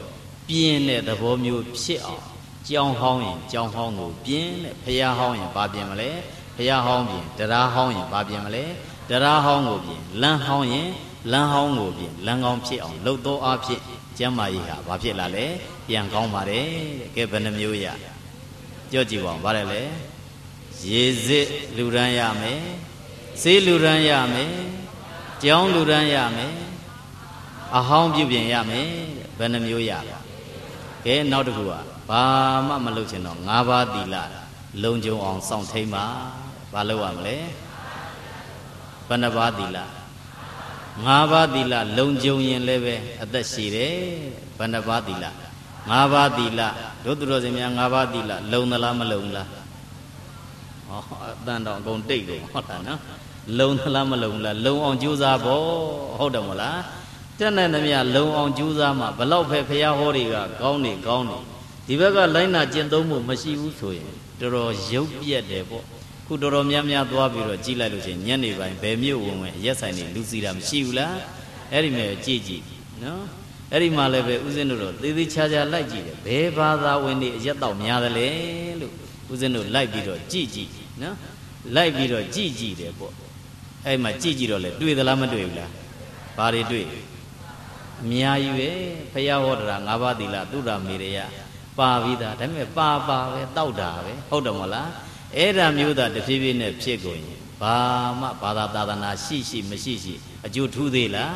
ပြင်းတဲ့သဘောမျိုးဖြစ်အောင်ကြောင်းဟောင်းရင်ကြောင်းဟောင်းကိုပြင်းတဲ့ဖျားဟောင်းရင်ဘာပြင်မလဲဖျားဟောင်းပြင်တရားဟောင်းရင်ဘာပြင်မလဲတရားဟောင်းကိုပြင်လမ်းဟောင်းရင်လမ်းဟောင်းကိုပြင်လမ်းကောင်းဖြစ်အောင်လှုပ်သောအားဖြင့်ကျမ်းမာရေးဟာဘာဖြစ်လာလဲပြန်ကောင်းပါတယ်ကဲဘယ်နှမျိုးရကြော့ကြည့်ပါဦးဗါတယ်လေရေစစ်လူရန်ရမယ်ဆေးလူရန်ရမယ် ကြောင်းလူရန်ရမယ်အဟောင်းပြုပြင်ရမယ်ဘယ်နှမျိုးရလဲကဲနောက်တစ်ခုကဘာမှမလုပ်ချင်တော့၅ပါးသီလလုံခြုံအောင်စောင့်ထိန်ပါဘာလုပ်ရမလဲဘယ်နှပါးသီလ၅ပါးသီလလုံခြုံရင်လည်းပဲအသက်ရှည်တယ်ဘယ်နှပါးသီလ၅ပါးသီလတို့သူတော်စင်များ၅ပါးသီလလုံသလားမလုံလားဟောအတန်တော့အကုန်တိတ်တယ်ဟုတ်လားနော်လုံသလားမလုံလားလုံအောင်ကြိုးစားဖို့ဟုတ်တယ်မလားတက်တဲ့မြတ်လုံအောင်ကြိုးစားမှဘလောက်ပဲဖရာဟောတွေကကောင်းနေဒီဘက်ကလိုင်းနာကျင့်သုံးမှုမရှိဘူးဆိုရင်တော်တော်ရုပ်ပြက်တယ်ပေါ့ခုတော်တော်များများသွားပြီးတော့ကြည့်လိုက်လို့ရှိရင်ညနေပိုင်းဘယ်မြို့ဝင်ရက်ဆိုင်နေလူစီတာမရှိဘူးလားအဲ့ဒီမဲ့ကြည့်နော်အဲ့ဒီမှာလည်းပဲဦးဇင်းတို့တော့သေးသေးချာချာလိုက်ကြည့်တယ်ဘယ်ဘာသာဝင်တွေအရက်တော့များတယ်လေလို့ဦးဇင်းတို့လိုက်ပြီးတော့ကြည့်နော်လိုက်ပြီးတော့ကြည့်တယ်ပေါ့အဲ့မှာကြည့်တော့လေတွေ့သလားမတွေ့ဘူးလားဘာတွေတွေ့အများကြီးပဲဖရာဟောတာ၅ပါးသီလသုဒ္ဓမေရယပါပြီးသားဒါပေမဲ့ပါပဲတောက်တာပဲဟုတ်တယ်မလားအဲ့ဒါမျိုးသာတဖြည်းဖြည်းနဲ့ဖြစ်ကုန်ရင်ဘာမှဘာသာသာသနာရှိမရှိအကျိုးထူးသေးလား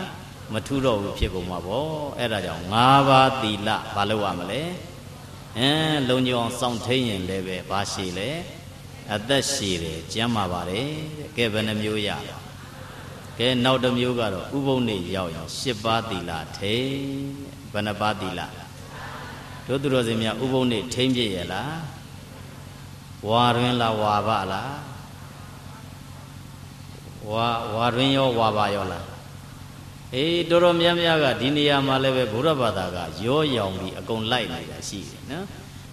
မထူးတော့ဘူးဖြစ်ကုန်မှာပေါ့အဲ့ဒါကြောင့်၅ပါးသီလဘာလို့ရမလဲလုံခြုံအောင်စောင့်ထိန်ရင်လည်းပဲဘာရှိလဲအသက်ရှည်တယ်ကျန်းမာပါတယ်ကဲဘယ်နှမျိုးရလဲကဲနောက်တစ်မျိုးကတော့ဥပုံနေ့ရောက်ရင်၈ပါးသီလထိန်ဘယ်နှပါးသီလတို့သူတော်စင်များဥပုံနေ့ထိန်ပြည့်ရလားဝါတွင်လားဝါပလားဝါတွင်ရောဝါပါရောလားအေးတော်တော်များများကဒီနေရာမှာလည်းပဲဘုရားဘာသာကရောရောင်ပြီးအကုန်လိုက်နေတာရှိတယ်နော်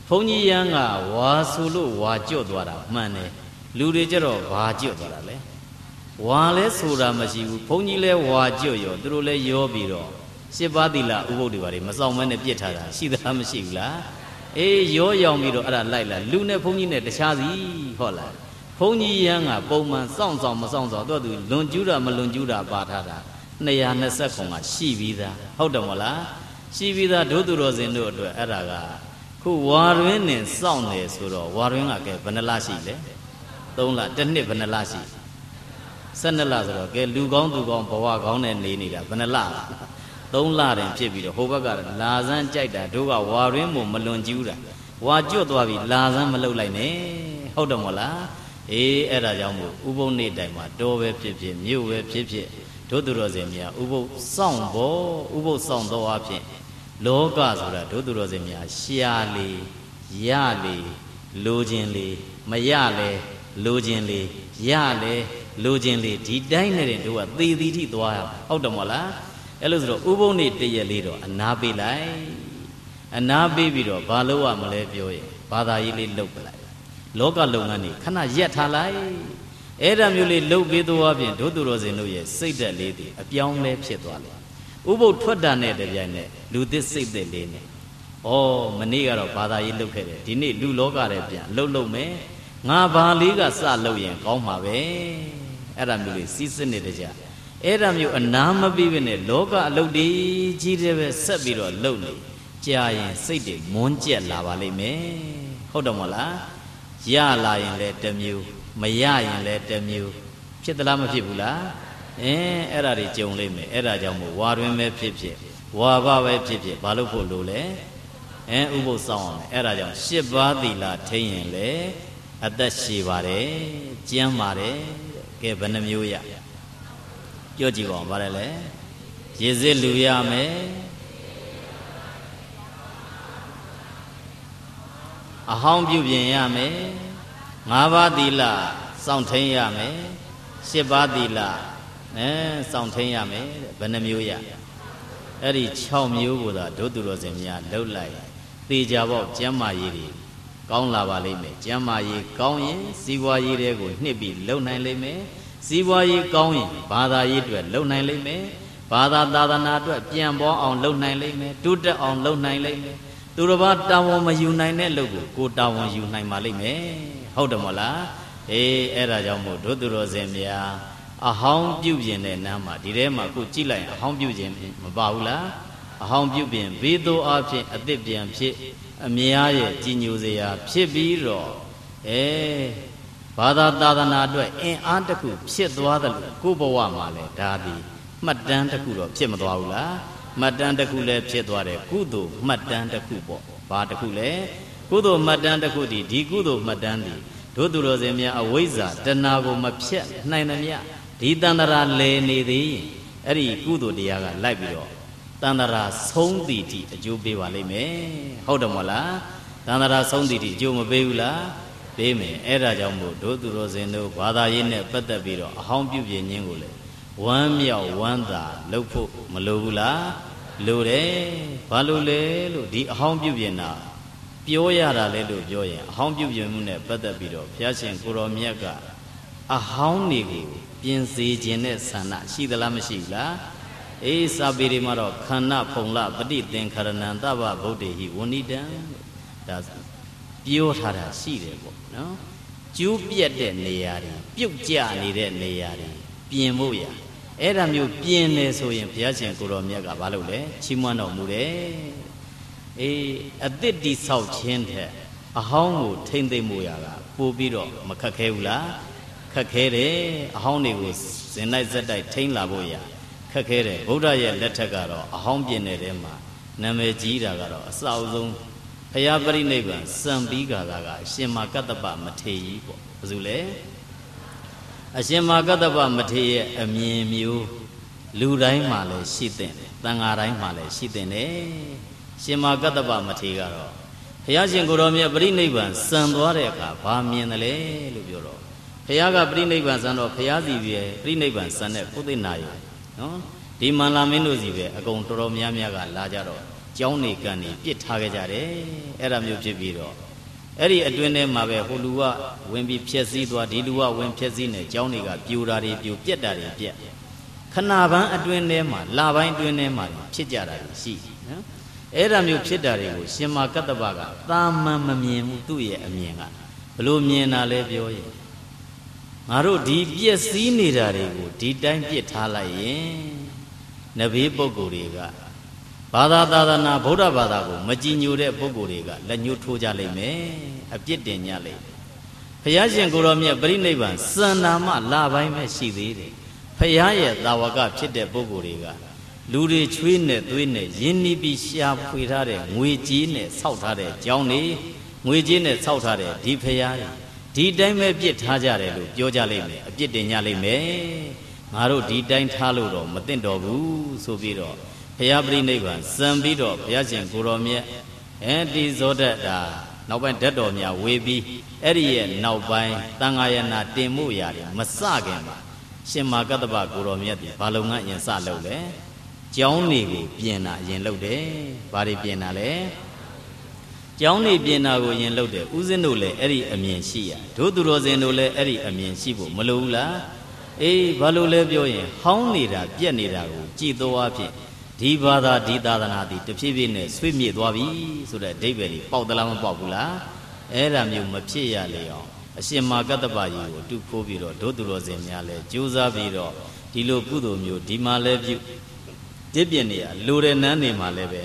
ဘုန်းကြီးရန်ကဝါဆိုလို့ဝါကျွတ်သွားတာမှန်တယ်လူတွေကြတော့ဘာကျွတ်သွားတာလဲဝါလဲဆိုတာမရှိဘူးဘုန်းကြီးလဲဝါကျွတ်ရောသူတို့လဲရောပြီးတော့၈ပါးသီလဥပုပ်တွေပါလေမဆောင်မဲနဲ့ပြစ်ထားတာရှိသလားမရှိဘူးလားအေးရောရောင်ပြီးတော့အဲ့ဒါလိုက်လာလူနဲ့ဘုန်းကြီးနဲ့တခြားစီဟုတ်လားဘုန်းကြီးရန်ကပုံမှန်စောင့်ဆောင်မစောင့်ဆောင်တော့သူလွန်ကျူးတာမလွန်ကျူးတာပါထားတာ220ခုကရှိပြီးသားဟုတ်တယ်မလားရှိပြီးသားဒုသူတော်စင်တို့အတွက်အဲ့ဒါကခုဝါရင်းနဲ့စောင့်နေဆိုတော့ဝါရင်းကကဲဘယ်နှလရှိလဲ3လတစ်နှစ်ဘယ်နှလရှိ12လဆိုတော့ကဲလူကောင်းသူကောင်းဘဝကောင်းနဲ့နေနေတာဘယ်နှလ3လတင်ဖြစ်ပြီးတော့ဟိုဘက်ကလာစမ်းကြိုက်တာတို့ကဝါရင်းမို့မလွန်ကျူးတာဝါကျွတ်သွားပြီလာစမ်းမလုပ်လိုက်နဲ့ဟုတ်တယ်မလားအေးအဲ့ဒါကြောင့်မို့ဥပုံနေ့တိုင်မှာတောပဲဖြစ်ဖြစ်မြို့ပဲဖြစ်ဖြစ်တို့သူတော်စင်များဥပုပ်စောင့်ဖို့ဥပုပ်စောင့်သောအဖြစ်လောကဆိုတာတို့သူတော်စင်များရှာလေရလေလိုခြင်းလေမရလေလိုခြင်းလေရလေလိုခြင်းလေဒီတိုင်းနဲ့တို့ကသေသည်ထိသွားရဟုတ်တယ်မလားအဲ့လိုဆိုတော့ဥပုပ်နေ့တရက်လေးတော့အနာပေးလိုက်အနာပေးပြီးတော့ဘာလို့ရမလဲပြောရင်ဘာသာရေးလေးလုပ်ပလိုက်လောကလုပ်ငန်းတွေခဏရက်ထားလိုက်အဲ့ဒါမျိုးလေးလှုပ်ပေးသွားဖြင့်ဒုသူတော်စင်တို့ရဲ့စိတ်ဓာတ်လေးတွေအပြောင်းလဲဖြစ်သွားတယ်ဥပုပ်ထွက်တာနဲ့တပြိုင်နက်လူသစ်စိတ်သက်လေးနဲ့ဩမနေ့ကတော့ဘာသာရေးလှုပ်ခဲ့တယ်ဒီနေ့လူလောကထဲပြန်လှုပ်မယ်ငါဘာလေးကစလှုပ်ရင်ကောင်းမှာပဲအဲ့ဒါမျိုးလေးစီးစစ်နေတဲ့ကြအဲ့ဒါမျိုးအနာမပြီးပဲနဲ့လောကအလုပ်တွေကြီးတဲ့ပဲဆက်ပြီးတော့လှုပ်နေကြာရင်စိတ်တွေမွန်းကျက်လာပါလိမ့်မယ်ဟုတ်တယ်မလားရလာရင်လည်းတစ်မျိုးမရရင်လည်းတစ်မျိုးဖြစ်သလားမဖြစ်ဘူးလားအဲ့ဒါတွေကြုံလိမ့်မယ်အဲ့ဒါကြောင့်မို့ဝါတွင်ပဲဖြစ်ဖြစ်ဝါဘပဲဖြစ်ဖြစ်ဘာလို့ဖို့လို့လဲဥပုပ်ဆောင်အောင်အဲ့ဒါကြောင့်၈ပါးသီလထိန်ရင်လေအသက်ရှည်ပါတယ်ကျမ်းပါတယ်ကဲဘယ်နှမျိုးရပြောကြည့်ပါဦးဗါတယ်လေရေစစ်လူရမယ်အဟောင်းပြုပြင်ရမယ်၅ပါးသီလစောင့်ထိန်ရမယ်၈ပါးသီလစောင့်ထိန်ရမယ်ဘယ်နှမျိုးရအဲ့ဒီ6မျိုးကိုသာဒုသူတော်စင်များလှုပ်လိုက်သေချာပေါ့ကျမ်းမာရေးတွေကောင်းလာပါလိမ့်မယ်ကျမ်းမာရေးကောင်းရင်စီးပွားရေးတွေကိုနှစ်ပြီးလှုပ်နိုင်လိမ့်မယ်စီးပွားရေးကောင်းရင်ဘာသာရေးအတွက်လှုပ်နိုင်လိမ့်မယ်ဘာသာသာသနာအတွက်ပြန်ပေါ်အောင်လှုပ်နိုင်လိမ့်မယ်တိုးတက်အောင်လှုပ်နိုင်လိမ့်မယ်သူတစ်ပါးတာဝန်မယူနိုင်တဲ့လုပ်ကိုတာဝန်ယူနိုင်ပါလိမ့်မယ်ဟုတ်တယ်မလားအဲ့ဒါကြောင့်မို့ဒုသူတော်စင်များအဟောင်းပြုပြင်တဲ့နားမှာဒီထဲမှာကိုကြည့်လိုက်အဟောင်းပြုခြင်းမပါဘူးလားအဟောင်းပြုပြင်ဘေးသို့အဖြစ်အသစ်ပြန်ဖြစ်အများရဲ့ကြီးညိုစရာဖြစ်ပြီးတော့ဘာသာသာသနာအတွက်အင်အားတစ်ခုဖြစ်သွားတယ်လို့ကိုဘဝမှာလဲဒါသည် မှတ်တမ်းတစ်ခုတော့ဖြစ်မသွားဘူးလားမှတ်တမ်းတစ်ခုလည်းဖြစ်သွားတယ်ကုသိုလ်မှတ်တမ်းတစ်ခုပေါ့ဘာတစ်ခုလဲကုသိုလ်မှတ်တမ်းတစ်ခုဒီကုသိုလ်မှတ်တမ်းဒီတို့သူတော်စင်များအဝိဇ္ဇာတဏှာကိုမဖြတ်နိုင်သမျှဒီတန္တရာလဲနေသေးရင်အဲ့ဒီကုသိုလ်တရားကလိုက်ပြီးတော့တန္တရာဆုံးတည်တည်အကျိုးပေးပါလိမ့်မယ်ဟုတ်တယ်မဟုတ်လားတန္တရာဆုံးတည်တည်အကျိုးမပေးဘူးလားပေးမယ်အဲ့ဒါကြောင့်မို့တို့သူတော်စင်တို့ဘာသာရေးနဲ့ပတ်သက်ပြီးတော့အဟောင်းပြုပြင်ခြင်းကိုလေဝမ်းမြောက်ဝမ်းသာလုပ်ဖို့မလိုဘူးလားလိုတယ်ဘာလို့လဲလို့ဒီအဟောင်းပြုပြင်တာပြောရတာလဲလို့ပြောရင်အဟောင်းပြုပြင်မှုနဲ့ပတ်သက်ပြီးတော့ဘုရားရှင်ကိုရောမြတ်ကအဟောင်းတွေကိုပြင်စေခြင်းနဲ့ဆန္ဒရှိသလားမရှိဘူးလားအေးစာပေတွေမှာတော့ခန္ဓာဖုံလပฏิသင်္ခရဏံသဗ္ဗဗုဒ္ဓေဟိဝဏိတံဒါပြောထားတာရှိတယ်ပေါ့နော်ကျိုးပြတ်တဲ့နေရာတွေပြုတ်ကျနေတဲ့နေရာတွေပြင်ဖို့ရအဲ့ဒါမျိုးပြင်နေဆိုရင်ဘုရားရှင်ကိုရောမြတ်ကဘာလုပ်လဲချီးမွမ်းတော်မူတယ်အေးအသစ်တိဆောက်ခြင်းတဲ့အဟောင်းကိုထိမ့်သိမ့်မှုရကပို့ပြီးတော့မခက်ခဲဘူးလားခက်ခဲတယ်အဟောင်းတွေကိုဇင်လိုက်ဇက်တိုက်ထိမ့်လာဖို့ရခက်ခဲတယ်ဗုဒ္ဓရဲ့လက်ထက်ကတော့အဟောင်းပြင်နေတဲ့မှာနာမည်ကြီးတာကတော့အစအဆုံးဘုရားပရိနိဗ္ဗာန်စံပြီးကာကကအရှင်မာကတ္တပမထေရကြီးပေါ့ဘယ်သူလဲအရှင်မာကတ္တပမထေရရဲ့အမြင်မျိုးလူတိုင်းမှာလည်းရှိတဲ့တန်ဃာတိုင်းမှာလည်းရှိတဲ့ရှင်မာကတ္တပမထေရကတော့ဘုရားရှင်ကိုယ်တော်မြတ်ပရိနိဗ္ဗာန်စံသွားတဲ့အခါဘာမြင်တယ်လဲလို့ပြောတော့ဘုရားကပရိနိဗ္ဗာန်စံတော့ဘုရားစီပဲပရိနိဗ္ဗာန်စံတဲ့ပုသိနာယနော်ဒီမန္လာမင်းတို့စီပဲအကုန်တော်တော်များများကလာကြတော့ကျောင်းနေကန်နေပြစ်ထားခဲ့ကြတယ်အဲ့ဒါမျိုးဖြစ်ပြီးတော့အဲ့ဒီအတွင်းထဲမှာပဲဟိုလူကဝင်ပြီးဖြက်စီးသွားဒီလူကဝင်ဖြက်စီးနေကျောင်းတွေကပြိုတာတွေပြိုပြက်တာတွေပြက်ခဏပန်းအတွင်းထဲမှာလာပိုင်းအတွင်းထဲမှာဖြစ်ကြတာရှိနော်အဲ့ဒါမျိုးဖြစ်တာတွေကိုရှင်မာကတ္တပကသာမန်မမြင်ဘူးသူ့ရဲ့အမြင်ကဘလို့မြင်တာလဲပြောရင်ငါတို့ဒီပြက်စီးနေတာတွေကိုဒီတိုင်းပြစ်ထားလိုက်ရင်နဘေးပုဂ္ဂိုလ်တွေကဘာသာသာသနာဗုဒ္ဓဘာသာကိုမကြည်ညိုတဲ့ပုဂ္ဂိုလ်တွေကလက်ညှိုးထိုးကြလိမ့်မယ်အပြစ်တင်ကြလိမ့်မယ်ဘုရားရှင်ကိုယ်တော်မြတ်ပရိနိဗ္ဗာန်စံနာမလာပိုင်းပဲရှိသေးတယ်ဘုရားရဲ့သာဝကဖြစ်တဲ့ပုဂ္ဂိုလ်တွေကလူတွေချွေးနဲ့သွေးနဲ့ရင်းနှီးပြီးရှားဖွေထားတဲ့ငွေကြေးနဲ့ဆောက်ထားတဲ့ကျောင်းတွေငွေကြေးနဲ့ဆောက်ထားတဲ့ဒီဘုရားဒီတိုင်းပဲပြစ်ထားကြတယ်လို့ပြောကြလိမ့်မယ်အပြစ်တင်ကြလိမ့်မယ်ငါတို့ဒီတိုင်းထားလို့တော့မသင့်တော်ဘူးဆိုပြီးတော့ဘုရားပရိနိဗ္ဗာန်စံပြီးတော့ဘုရားရှင်ကိုယ်တော်မြတ်ဒီဇောတတာနောက်ပိုင်းဓာတ်တော်များဝေပြီးအဲ့ဒီရဲ့နောက်ပိုင်းသံဃာယနာတင်မှုရတယ်မစခင်ပါရှင်မာကတ္တပကိုယ်တော်မြတ်ဒီဘာလုံငန်းအရင်စလုပ်လဲကျောင်းတွေကိုပြင်တာအရင်လုပ်တယ်ဘာတွေပြင်တာလဲကျောင်းနေပြင်တာကိုရင်လုပ်တယ်ဦးဇင်းတို့လည်းအဲ့ဒီအမြင်ရှိရတို့သူတော်စင်တို့လည်းအဲ့ဒီအမြင်ရှိဖို့မလိုဘူးလားအေးဘာလို့လဲပြောရင်ဟောင်းနေတာပြက်နေတာကိုကြည်တော်အဖြစ်ဒီဘာသာဒီသာသနာဒီတဖြည်းဖြည်းနဲ့ဆွေးမြေ့သွားပြီဆိုတဲ့အဓိပ္ပာယ်ကြီးပေါက်သလားမပေါက်ဘူးလားအဲ့ဒါမျိုးမဖြစ်ရလေအောင်အရှင်မာကတ္တပကြီးကိုတူခိုးပြီးတော့တို့သူတော်စင်များလဲကြိုးစားပြီးတော့ဒီလိုကုသိုလ်မျိုးဒီမှာလဲပြုတစ်ပြည့်နေရလိုတဲ့နန်းနေမှာလဲပဲ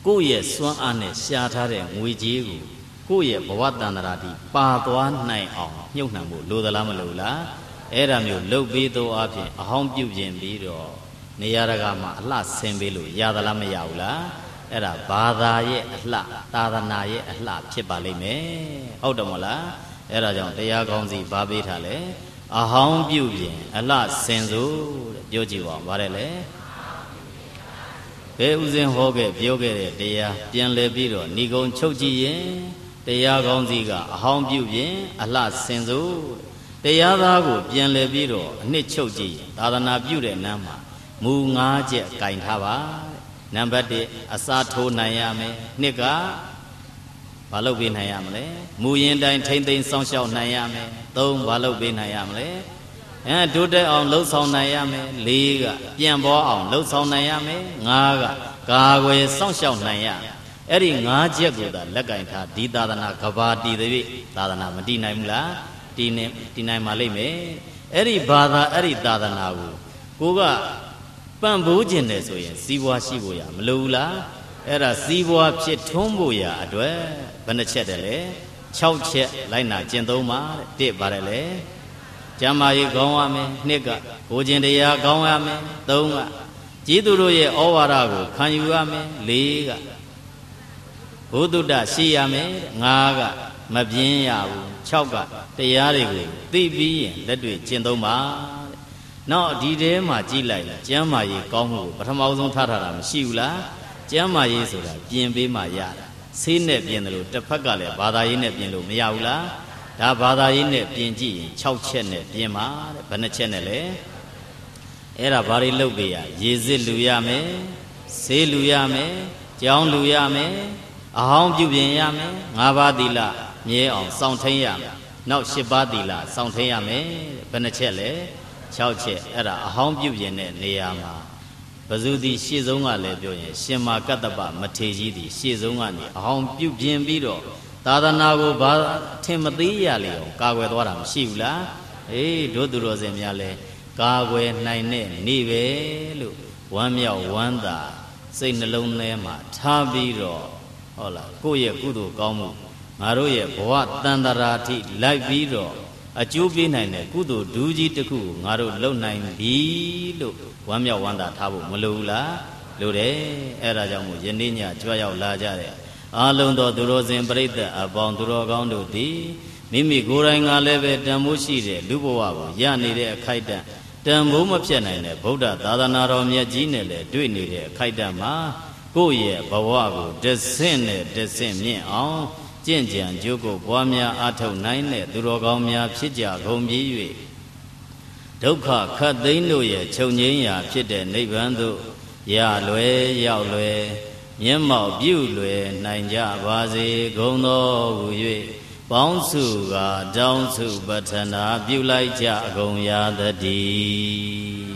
ကိုယ့်ရဲ့စွမ်းအားနဲ့ရှားထားတဲ့ငွေကြေးကိုယ့်ရဲ့ဘဝတန္တရာတိပါသွားနိုင်အောင်ညှို့နှံဖို့လိုသလားမလိုလားအဲ့ဒါမျိုးလှုပ်ပြီးသောအဖြစ်အဟောင်းပြုပြင်ပြီးတော့နေရာတကာမှာအလှဆင်ပေးလို့ရသလားမရဘူးလားအဲ့ဒါဘာသာရဲ့အလှသာသနာရဲ့အလှဖြစ်ပါလိမ့်မယ်ဟုတ်တယ်မဟုတ်လားအဲ့ဒါကြောင့်တရားကောင်းစီဘာပေးထားလဲအဟောင်းပြုပြင်အလှဆင်စို့တဲ့ပြောကြည့်ပါဦးဗါတယ်လေဘယ်ဥစဉ်ဟောခဲ့ပြောခဲ့တဲ့တရားပြန်လည်ပြီးတော့ဏီကုံချုပ်ကြည့်ရင်တရားကောင်းစီကအဟောင်းပြုပြင်အလှဆင်စို့တရားသားကိုပြန်လည်ပြီးတော့အနှစ်ချုပ်ကြည့်သာသနာပြုတဲ့နန်းမှာမူ9ချက်ကင်ထားပါနံပါတ်1အစာထိုးနိုင်ရမယ်နှစ်ကဘာလုပ်ပေးနိုင်ရမလဲမူရင်တိုင်းထိမ့်သိမ်းစောင့်ရှောက်နိုင်ရမယ်3ဘာလုပ်ပေးနိုင်ရမလဲဒုတက်အောင်လှုပ်ဆောင်နိုင်ရမယ်4ကပြန်ပေါ်အောင်လှုပ်ဆောင်နိုင်ရမယ်5ကကာကွယ်စောင့်ရှောက်နိုင်ရအဲ့ဒီ9ချက်ကိုသာလက်ကင်ထားဒီသာသနာကဘာတည်သည်သာသနာမတည်နိုင်ဘူးလားတည်နိုင်ပါလိမ့်မယ်အဲ့ဒီဘာသာအဲ့ဒီသာသနာကိုကပံ့ပိုးခြင်းတယ်ဆိုရင်စီးပွားရှိဖို့ရမလိုဘူးလားအဲ့ဒါစီးပွားဖြစ်ထွန်းဖို့ရအတွက်ဘယ်နှချက်တည်းလဲ6ချက်လိုက်နာကျင့်သုံးပါတဲ့1ပါတယ်လေ ကျမ်းမာရေးကောင်းရမယ်နှစ်ကကိုကျင်တရားကောင်းရမယ်သုံးကကျေးဇူးတို့ရဲ့ဩဝါဒကိုခံယူရမယ်လေးကဘုဒ္ဓတရှိရမယ်ငါးကမပြင်းရဘူး၆ကတရားတွေကိုသိပြီးရင်လက်တွေ့ကျင့်သုံးပါတဲ့နောက်ဒီထဲမှာကြည့်လိုက်ကျမ်းမာရေးကောင်းမှုကိုပထမဆုံးထားထားတာမရှိဘူးလားကျမ်းမာရေးဆိုတာပြင်ပေးမှရတာဆေးနဲ့ပြင်တယ်လို့တစ်ဖက်ကလည်းဘာသာရေးနဲ့ပြင်လို့မရဘူးလားဒါဘာသာရေးနဲ့ပြင်ကြည့်ရင်6ချက်နဲ့ပြင်ပါတဲ့ဘယ်နှချက်နဲ့လဲအဲ့ဒါဘာတွေလုပ်ပေးရရေစစ်လူရမယ်ဆေးလူရမယ်ကြောင်းလူရမယ်အဟောင်းပြုပြင်ရမယ်၅ပါးသီလမြဲအောင်စောင့်ထိန်ရမယ်နောက်၈ပါးသီလစောင့်ထိန်ရမယ်ဘယ်နှချက်လဲ6ချက်အဲ့ဒါအဟောင်းပြုပြင်တဲ့နေရာမှာဘဇုတိရှေ့ဆုံးကလည်းပြောရင်ရှင်မာကတ္တပမထေကြီးသည်ရှေ့ဆုံးကနေအဟောင်းပြုပြင်ပြီးတော့သာသနာကိုဘာထင်မသေးရလေအောင်ကာကွယ်သွားတာမရှိဘူးလားအေးတို့သူတော်စင်များလဲကာကွယ်နိုင်တဲ့နေ့ပဲလို့ဝမ်းမြောက်ဝမ်းသာစိတ်နှလုံးထဲမှာထားပြီးတော့ဟုတ်လားကိုယ့်ရဲ့ကုသိုလ်ကောင်းမှုငါတို့ရဲ့ဘဝတန်တရာထိလိုက်ပြီးတော့အကျိုးပေးနိုင်တဲ့ကုသိုလ်ဒူးကြီးတစ်ခုကိုငါတို့လုပ်နိုင်ပြီလို့ဝမ်းမြောက်ဝမ်းသာထားဖို့မလိုဘူးလားလိုတယ်အဲ့ဒါကြောင့်မို့ယနေ့ညကြွရောက်လာကြတဲ့အားလုံးသောသူတော်စင်ပရိသတ်အပေါင်းသူတော်ကောင်းတို့သည်မိမိကိုယ်တိုင်ကလည်းပဲတန်ဖိုးရှိတဲ့လူဘဝကိုရနေတဲ့အခိုက်အတန့်တန်ဖိုးမဖြတ်နိုင်တဲ့ဗုဒ္ဓသာသနာတော်မြတ်ကြီးနဲ့လည်းတွေ့နေတဲ့အခိုက်အတန့်မှာကိုယ့်ရဲ့ဘဝကိုတဆင့်နဲ့တဆင့်မြင့်အောင်ကျင့်ကြံကြိုးကိုပွားများအားထုတ်နိုင်တဲ့သူတော်ကောင်းများဖြစ်ကြကုန်ပြီ၍ဒုက္ခခတ်သိမ်းတို့ရဲ့ချုပ်ငြိမ်းရာဖြစ်တဲ့နိဗ္ဗာန်သို့ရလွယ်ရောက်လွယ်မျက်မှောက်ပြုလွယ်နိုင်ကြပါစေကုန်သောဟူ၍ပေါင်းစုကတောင်းစုပတ္ထနာပြုလိုက်ကြကုန်ရာတည်း